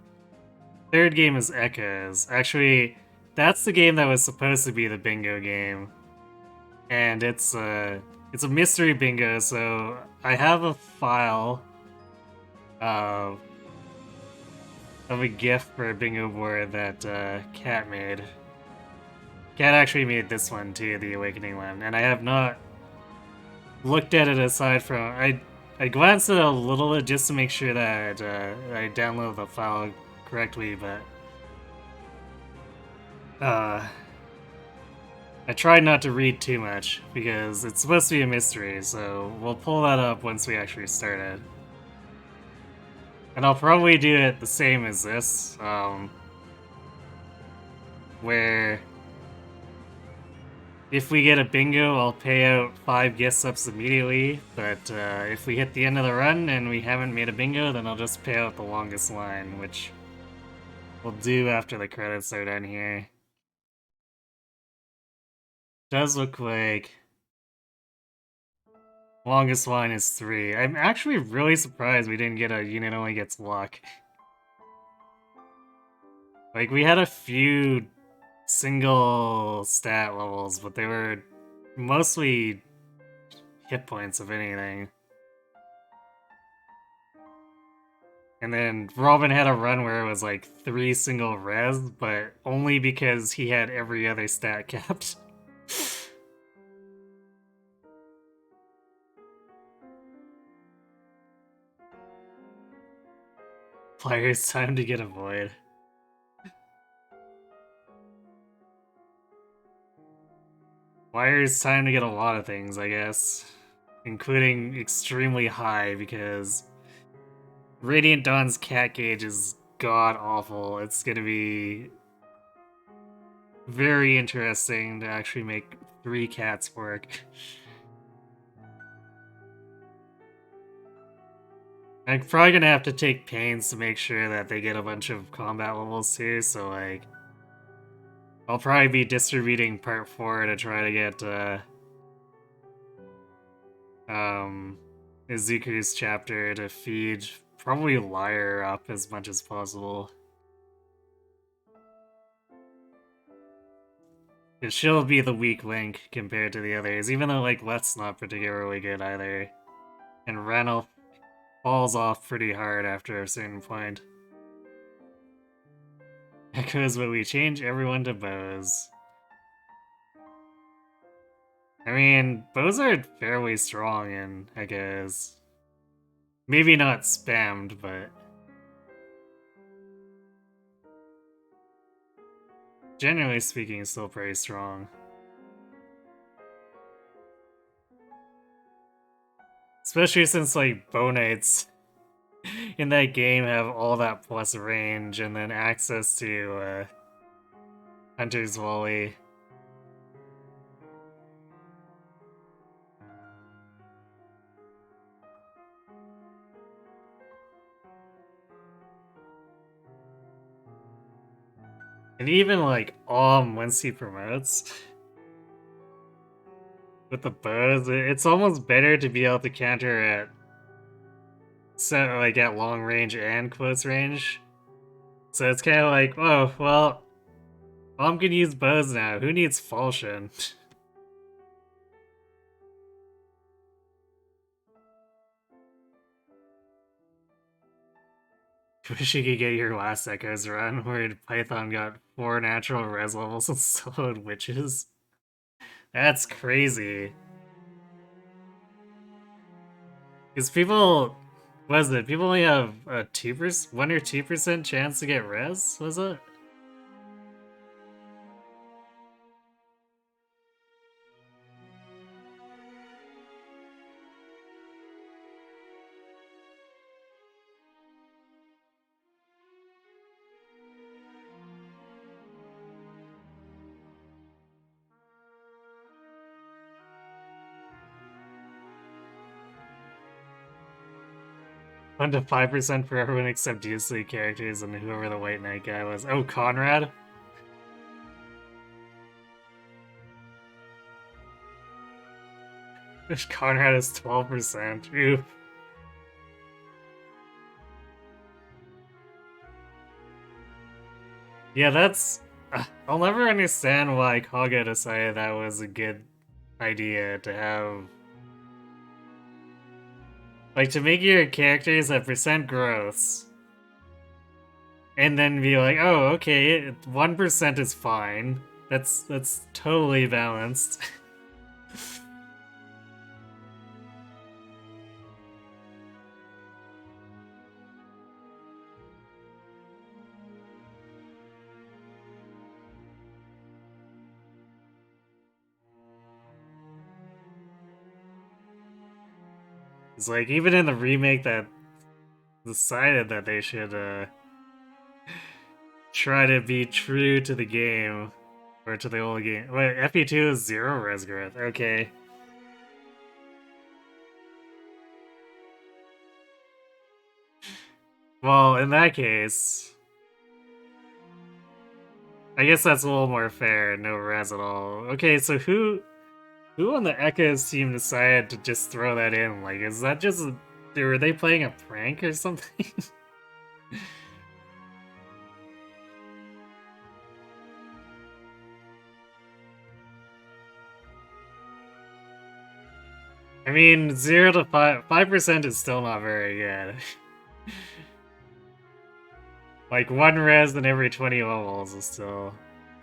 A: game is Echoes. Actually, that's the game that was supposed to be the bingo game. And it's a mystery bingo, so I have a file of a gift for a bingo board that Kat made. Cat actually made this one too, the Awakening one, and I have not looked at it aside from I glanced at it a little bit just to make sure that I download the file correctly, but I tried not to read too much because it's supposed to be a mystery, so we'll pull that up once we actually start it. And I'll probably do it the same as this, where if we get a bingo, I'll pay out 5 gift subs immediately, but if we hit the end of the run and we haven't made a bingo, then I'll just pay out the longest line, which we'll do after the credits are done here. Does look like longest line is 3. I'm actually really surprised we didn't get a unit only gets luck. Like, we had a few single stat levels, but they were mostly hit points, if anything. And then Robin had a run where it was like 3 single res, but only because he had every other stat capped. Players, time to get a void. Wire's time to get a lot of things, I guess. Including extremely high, because Radiant Dawn's cat gauge is god-awful. It's gonna be very interesting to actually make 3 cats work. I'm probably gonna have to take pains to make sure that they get a bunch of combat levels too, so like... I'll probably be distributing part 4 to try to get, Izuku's chapter to feed probably Lyre up as much as possible. Because she'll be the weak link compared to the others, even though, like, Let's not particularly good either. And Ranulf falls off pretty hard after a certain point. Echoes, but we change everyone to bows. I mean, bows are fairly strong in Echoes. Maybe not spammed, but... generally speaking, still pretty strong. Especially since, like, Bow Knights in that game have all that plus range and then access to, Hunter's Volley. And even, like, once he promotes... with the bows, it's almost better to be able to counter at... so, like, at long range and close range. So it's kind of like, oh, well... Om can use bows now, who needs Falchion? Wish you could get your last Echoes run, where Python got 4 natural res levels and soloed witches. That's crazy. Because people... what is it? People only have a 2%, 1 or 2% chance to get res, was it? One to 5% for everyone except useless characters and whoever the White Knight guy was. Oh, Conrad? Conrad is 12%. Oof. Yeah, that's... I'll never understand why Kaga decided that was a good idea to have... like, to make your characters have percent growths. And then be like, oh, okay, 1% is fine. That's totally balanced. It's like even in the remake that decided that they should try to be true to the game or to the old game. Wait, FE2 is 0 res growth. Okay. Well, in that case, I guess that's a little more fair. No res at all. Okay, so who on the Echoes team decided to just throw that in? Like, is that just were they playing a prank or something? I mean, 0 to 5% is still not very good. Like, 1 res in every 20 levels is still...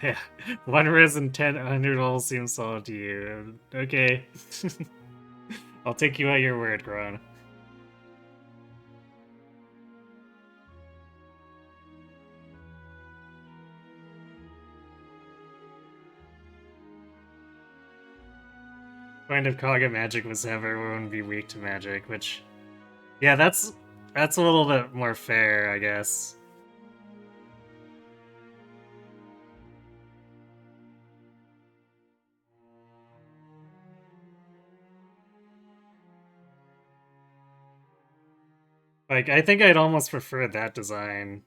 A: Yeah, 1 res in 100 levels seems solid to you. Okay. I'll take you at your word, Kron. Point of Kaga magic was have everyone be weak to magic, which... Yeah, that's a little bit more fair, I guess. Like, I think I'd almost prefer that design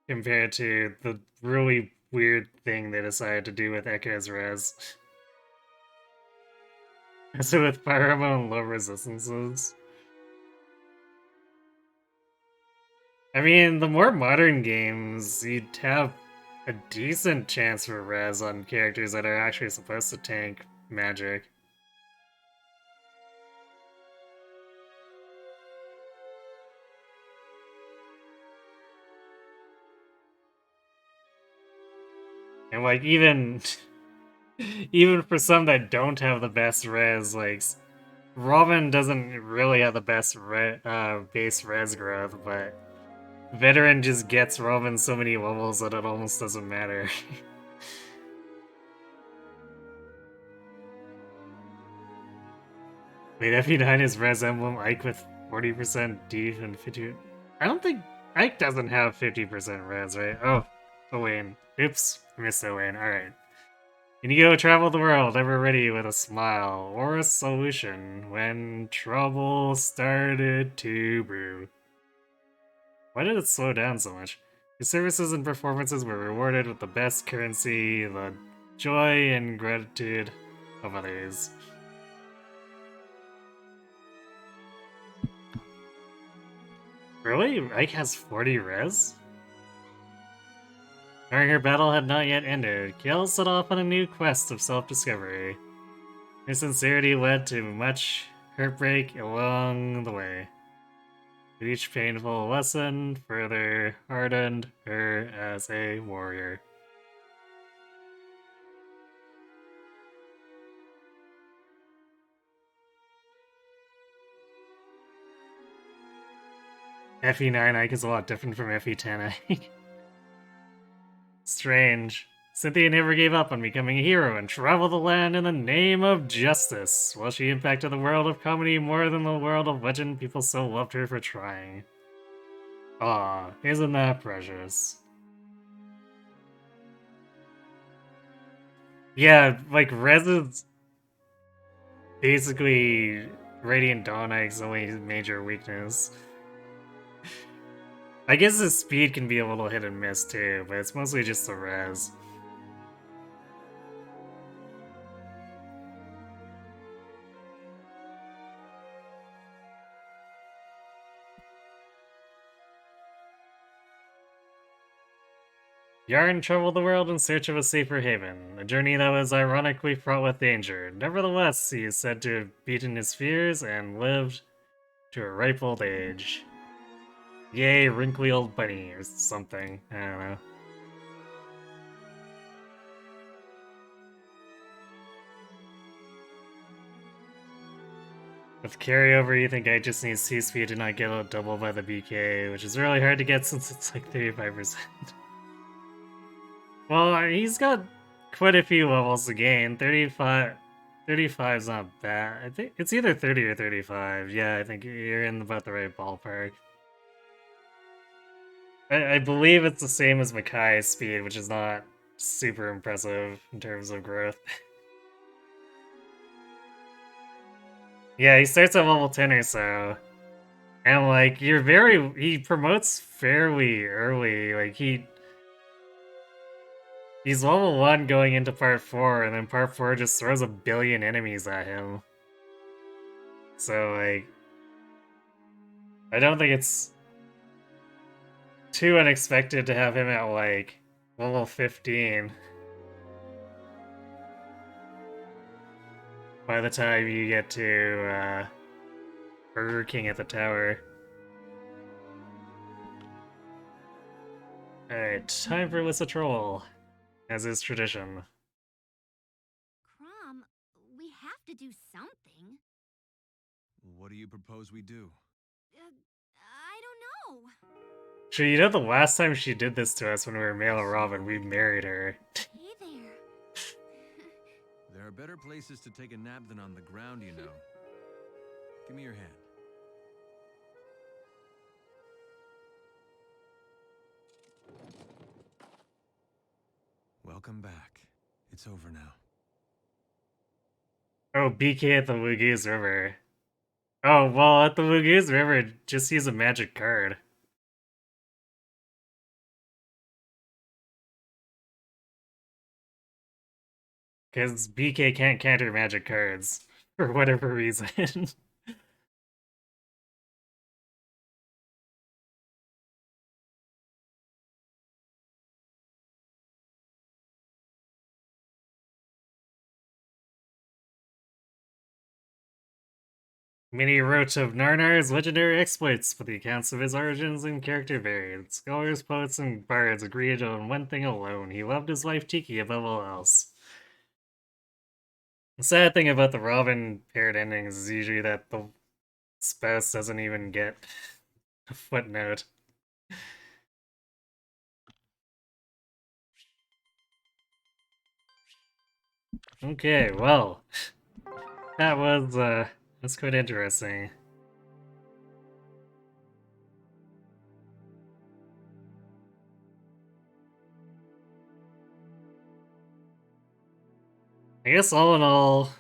A: compared to the really weird thing they decided to do with Echo's Res. So with Pyramo and low resistances. I mean, the more modern games, you'd have a decent chance for res on characters that are actually supposed to tank magic. And like even even for some that don't have the best res, like Robin doesn't really have the best base res growth, but Veteran just gets Robin so many levels that it almost doesn't matter. Wait, FE9 is Res Emblem Ike with 40% deep and 50. I don't think Ike doesn't have 50% res, right? Oh, Owain. Oops, I missed Owain. Alright. Inigo travel the world, ever ready with a smile or a solution when trouble started to brew. Why did it slow down so much? Your services and performances were rewarded with the best currency, the joy and gratitude of others. Really? Ike has 40 res? During her battle had not yet ended, Kiel set off on a new quest of self-discovery. Her sincerity led to much heartbreak along the way. But each painful lesson further hardened her as a warrior. FE9 Ike is a lot different from FE10 Ike. Strange. Cynthia never gave up on becoming a hero and traveled the land in the name of justice. While she impacted the world of comedy more than the world of legend, people still loved her for trying. Aw, isn't that precious? Yeah, like Rez is basically Radiant Dawn Ike's only major weakness. I guess his speed can be a little hit and miss too, but it's mostly just the res. Yarn traveled the world in search of a safer haven, a journey that was ironically fraught with danger. Nevertheless, he is said to have beaten his fears and lived to a ripe old age. Yay, wrinkly old bunny, or something. I don't know. With carryover, you think I just need C-Speed to not get out doubled by the BK, which is really hard to get since it's like 35%. Well, he's got quite a few levels to gain. 35 is not bad. I think it's either 30 or 35. Yeah, I think you're in about the right ballpark. I believe it's the same as Makai's speed, which is not super impressive in terms of growth. Yeah, he starts at level 10 or so. And like, he promotes fairly early. Like, he's level 1 going into part 4, and then part 4 just throws a billion enemies at him. So, like, I don't think it's too unexpected to have him at, like, level 15. By the time you get to, Burger King at the tower. Alright, time for Lissa Troll, as is tradition.
C: Crom, we have to do something.
B: What do you propose we do?
C: I don't know.
A: Sure, you know the last time she did this to us when we were male Robin, we married her.
C: Hey there.
B: There are better places to take a nap than on the ground, you know. Give me your hand. Welcome back. It's over now.
A: Oh, BK at the Wugoose River. Oh, well, at the Wugoose River, just use a magic card. Because BK can't counter magic cards, for whatever reason. Mini wrote of Narnar's legendary exploits, but the accounts of his origins and character varied. Scholars, poets, and bards agreed on one thing alone: he loved his wife Tiki above all else. The sad thing about the Robin paired endings is usually that the spouse doesn't even get a footnote. Okay, well, that's quite interesting. I guess all in all,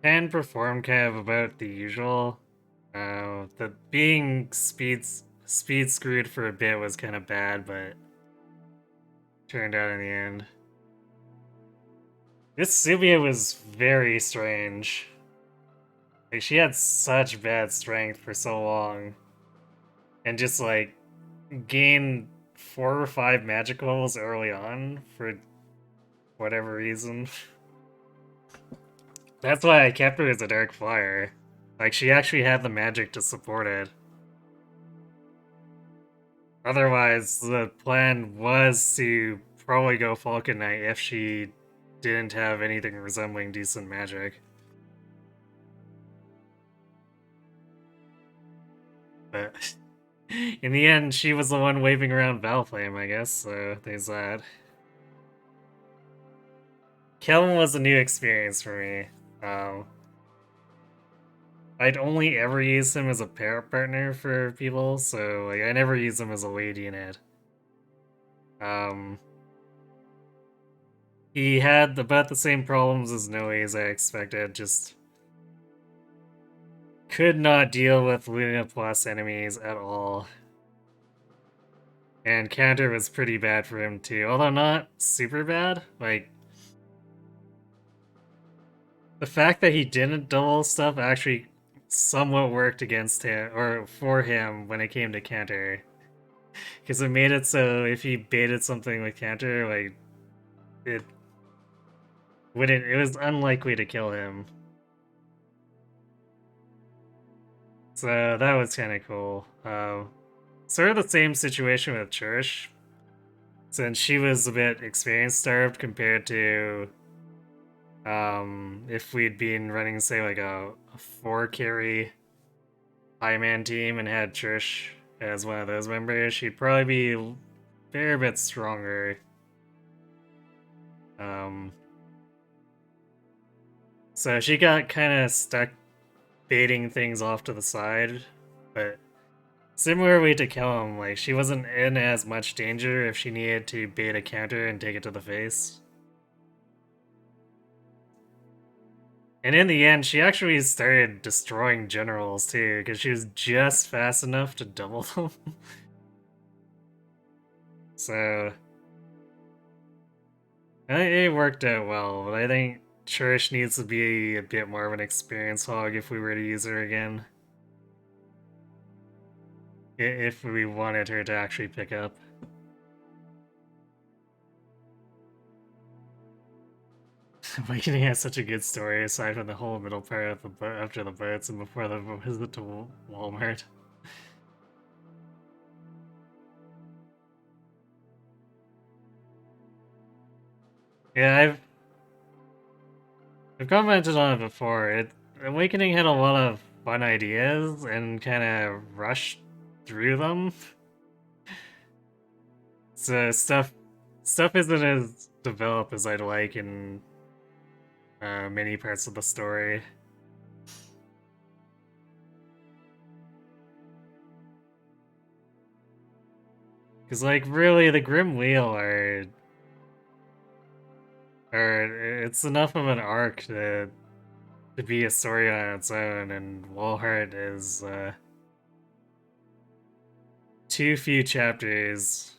A: Pan performed kind of about the usual. The being speed screwed for a bit was kind of bad, but turned out in the end. This Subia was very strange. Like, she had such bad strength for so long. And just, like, gained 4 or 5 magic levels early on for whatever reason. That's why I kept her as a Dark Flyer. Like, she actually had the magic to support it. Otherwise, the plan was to probably go Falcon Knight if she didn't have anything resembling decent magic. But in the end, she was the one waving around Valflame, I guess, so there's that. Kelvin was a new experience for me. I'd only ever used him as a pair partner for people, so like I never used him as a lead unit. He had about the same problems as Noe as I expected, just could not deal with Luna Plus enemies at all. And counter was pretty bad for him too, although not super bad. Like, the fact that he didn't double stuff actually somewhat worked against him, or for him, when it came to counter. Because it made it so if he baited something with counter, like, it was unlikely to kill him. So that was kind of cool. Sort of the same situation with Church, since she was a bit experience starved compared to If we'd been running, say, like a 4 carry high-man team and had Trish as one of those members, she'd probably be a fair bit stronger. So she got kind of stuck baiting things off to the side, but similarly to Kellum, like, she wasn't in as much danger if she needed to bait a counter and take it to the face. And in the end, she actually started destroying generals too, because she was just fast enough to double them. So, I think it worked out well, but I think Cherish needs to be a bit more of an experience hog if we were to use her again. If we wanted her to actually pick up. Awakening has such a good story, aside from the whole middle part of the after the boats and before the visit to Walmart. Yeah, I've commented on it before. Awakening had a lot of fun ideas and kind of rushed through them. So stuff isn't as developed as I'd like in many parts of the story. Because, like, really, the Grim Wheel it's enough of an arc to be a story on its own, and Walhart is too few chapters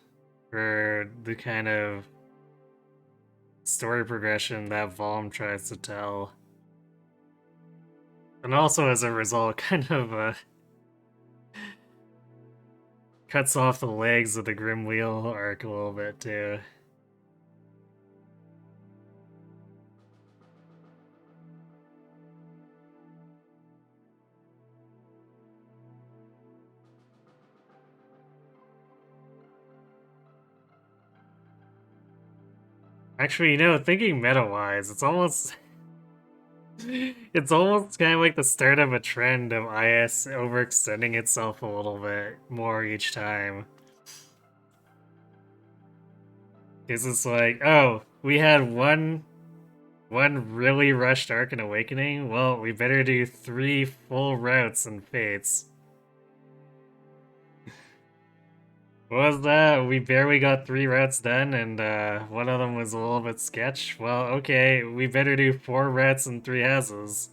A: for the kind of story progression that Volm tries to tell. And also, as a result, kind of cuts off the legs of the Grim Wheel arc a little bit, too. Actually, thinking meta-wise, it's almost... It's almost kind of like the start of a trend of IS overextending itself a little bit more each time. Because it's like, oh, we had one really rushed arc in Awakening? Well, we better do 3 full routes and Fates. What was that? We barely got 3 routes done, and one of them was a little bit sketch? Well, okay, we better do 4 routes and 3 houses.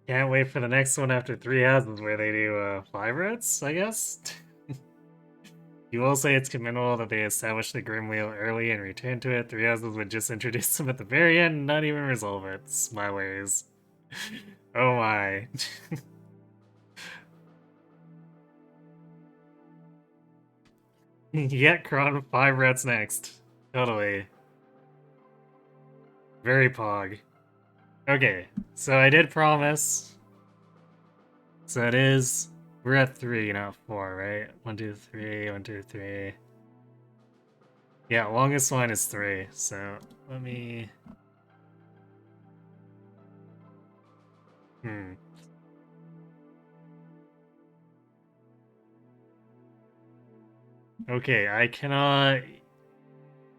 A: Can't wait for the next one after 3 houses where they do 5 routes, I guess? You will say it's commendable that they established the Grim Wheel early and returned to it. 3 houses would just introduce them at the very end and not even resolve it. Smilers. Oh my. Yet Kron 5 routes next. Totally. Very pog. Okay, so I did promise. So it is... We're at 3, not 4, right? 1, 2, 3, 1, 2, 3. Yeah, longest one is 3, so let me... Okay, I cannot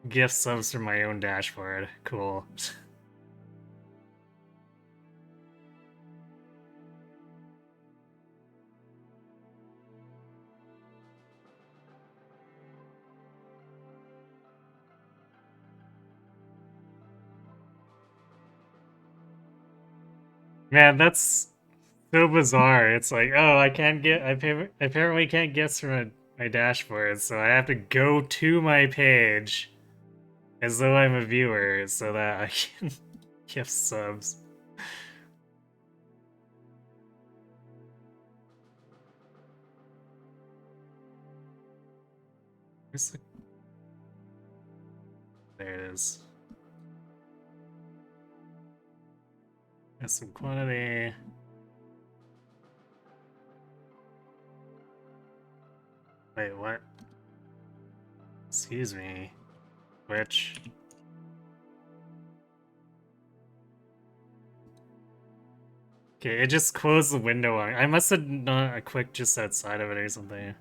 A: gift subs from my own dashboard. Cool. Man, that's so bizarre. It's like, oh, I can't get. I apparently can't guess from my dashboard, so I have to go to my page as though I'm a viewer so that I can gift subs. Where's There it is. Got some quantity. Wait, what? Excuse me. Which? Okay, it just closed the window on. I must have not a quick just outside of it or something.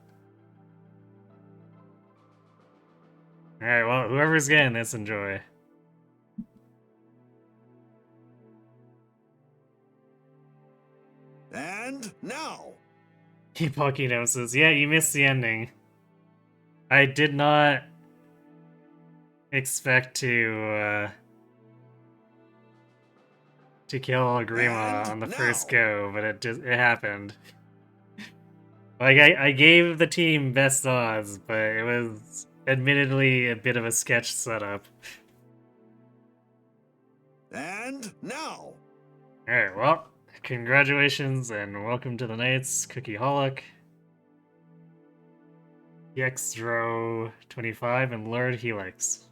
A: Alright, well, whoever's getting this, enjoy.
G: And now,
A: Epoch notices. Yeah, you missed the ending. I did not expect to kill Grima on the first go, but it happened. Like I gave the team best odds, but it was admittedly a bit of a sketch setup.
G: and now.
A: Alright, well, congratulations and welcome to the Knights, Cookieholic, Yexdro25, and Lord Helix.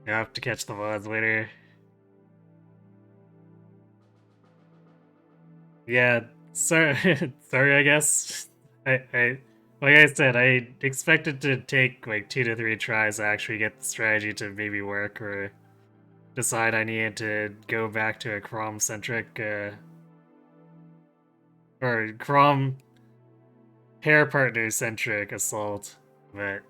A: You'll have to catch the VODs later. Yeah, sorry, sorry, I guess. Like I said, I expected to take like 2 to 3 tries to actually get the strategy to maybe work, or decide I needed to go back to a Crom-centric, or Crom pair partner-centric assault, but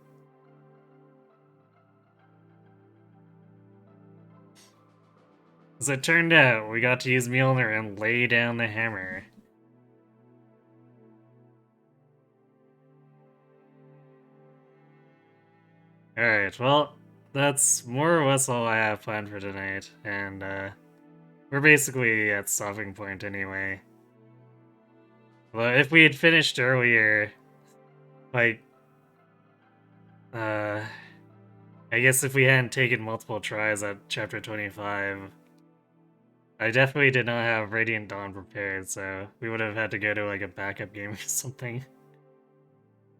A: as it turned out, we got to use Mjolnir and lay down the hammer. Alright, well, that's more or less all I have planned for tonight, and we're basically at stopping point anyway. Well, if we had finished earlier, like, I guess if we hadn't taken multiple tries at Chapter 25, I definitely did not have Radiant Dawn prepared, so we would have had to go to like a backup game or something.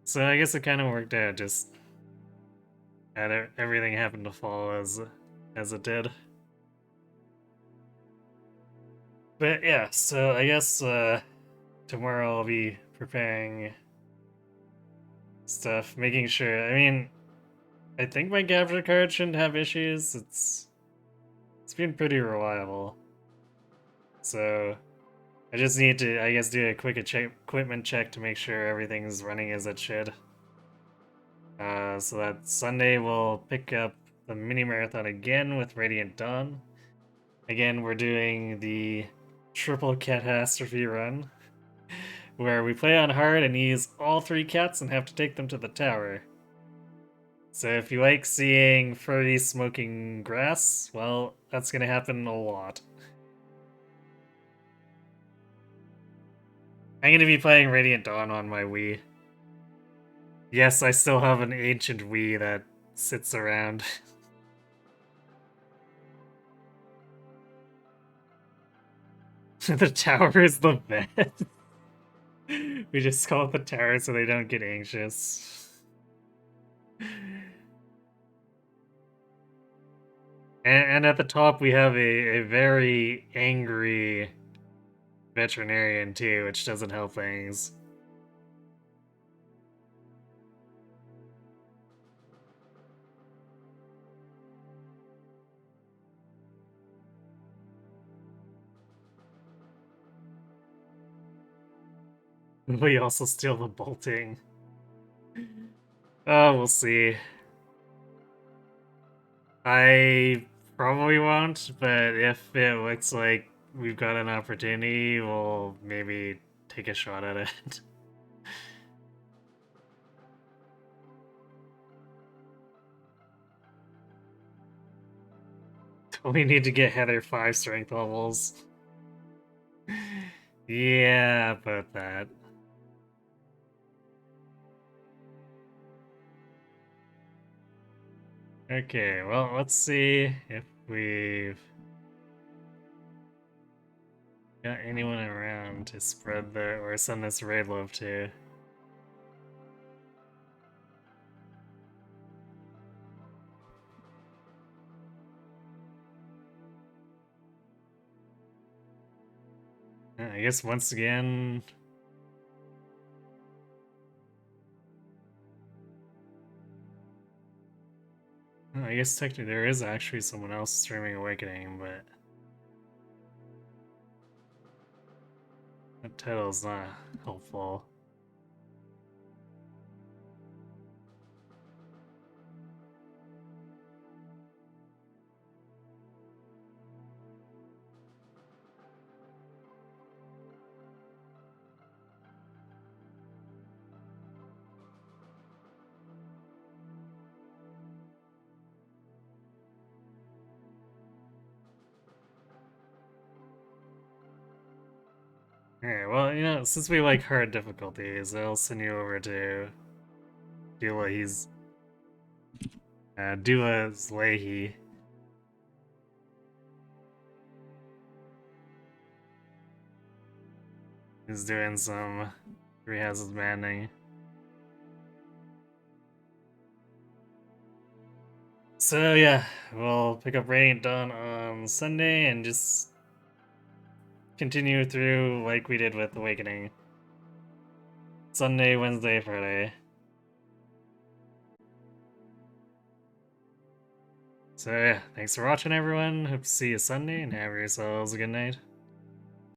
A: So I guess it kind of worked out, just had everything happened to fall as it did. But yeah, so I guess tomorrow I'll be preparing stuff, making sure. I mean, I think my capture card shouldn't have issues. It's been pretty reliable. So I just need to, I guess, do a quick equipment check to make sure everything's running as it should. So that Sunday we'll pick up the mini marathon again with Radiant Dawn. Again, we're doing the triple catastrophe run, where we play on hard and use all 3 cats and have to take them to the tower. So if you like seeing furry smoking grass, well, that's gonna happen a lot. I'm gonna be playing Radiant Dawn on my Wii. Yes, I still have an ancient Wii that sits around. The tower is the bed. We just call it the tower so they don't get anxious. And at the top we have a very angry veterinarian too, which doesn't help things. We also steal the bolting. Oh, we'll see. I probably won't, but if it looks like we've got an opportunity, we'll maybe take a shot at it. We need to get Heather 5 strength levels. Yeah, about that. Okay, well, let's see if we've got anyone around to spread the or send this raid love to. Yeah, I guess once again. I guess technically there is actually someone else streaming Awakening, but that title's not helpful. Alright, well, you know, since we like hard difficulties, I'll send you over to Dula. He's Dula's Leahy. He's doing some rehazard banding. So yeah, we'll pick up Radiant Dawn on Sunday and just continue through like we did with Awakening. Sunday, Wednesday, Friday. So yeah, thanks for watching everyone. Hope to see you Sunday and have yourselves a good night.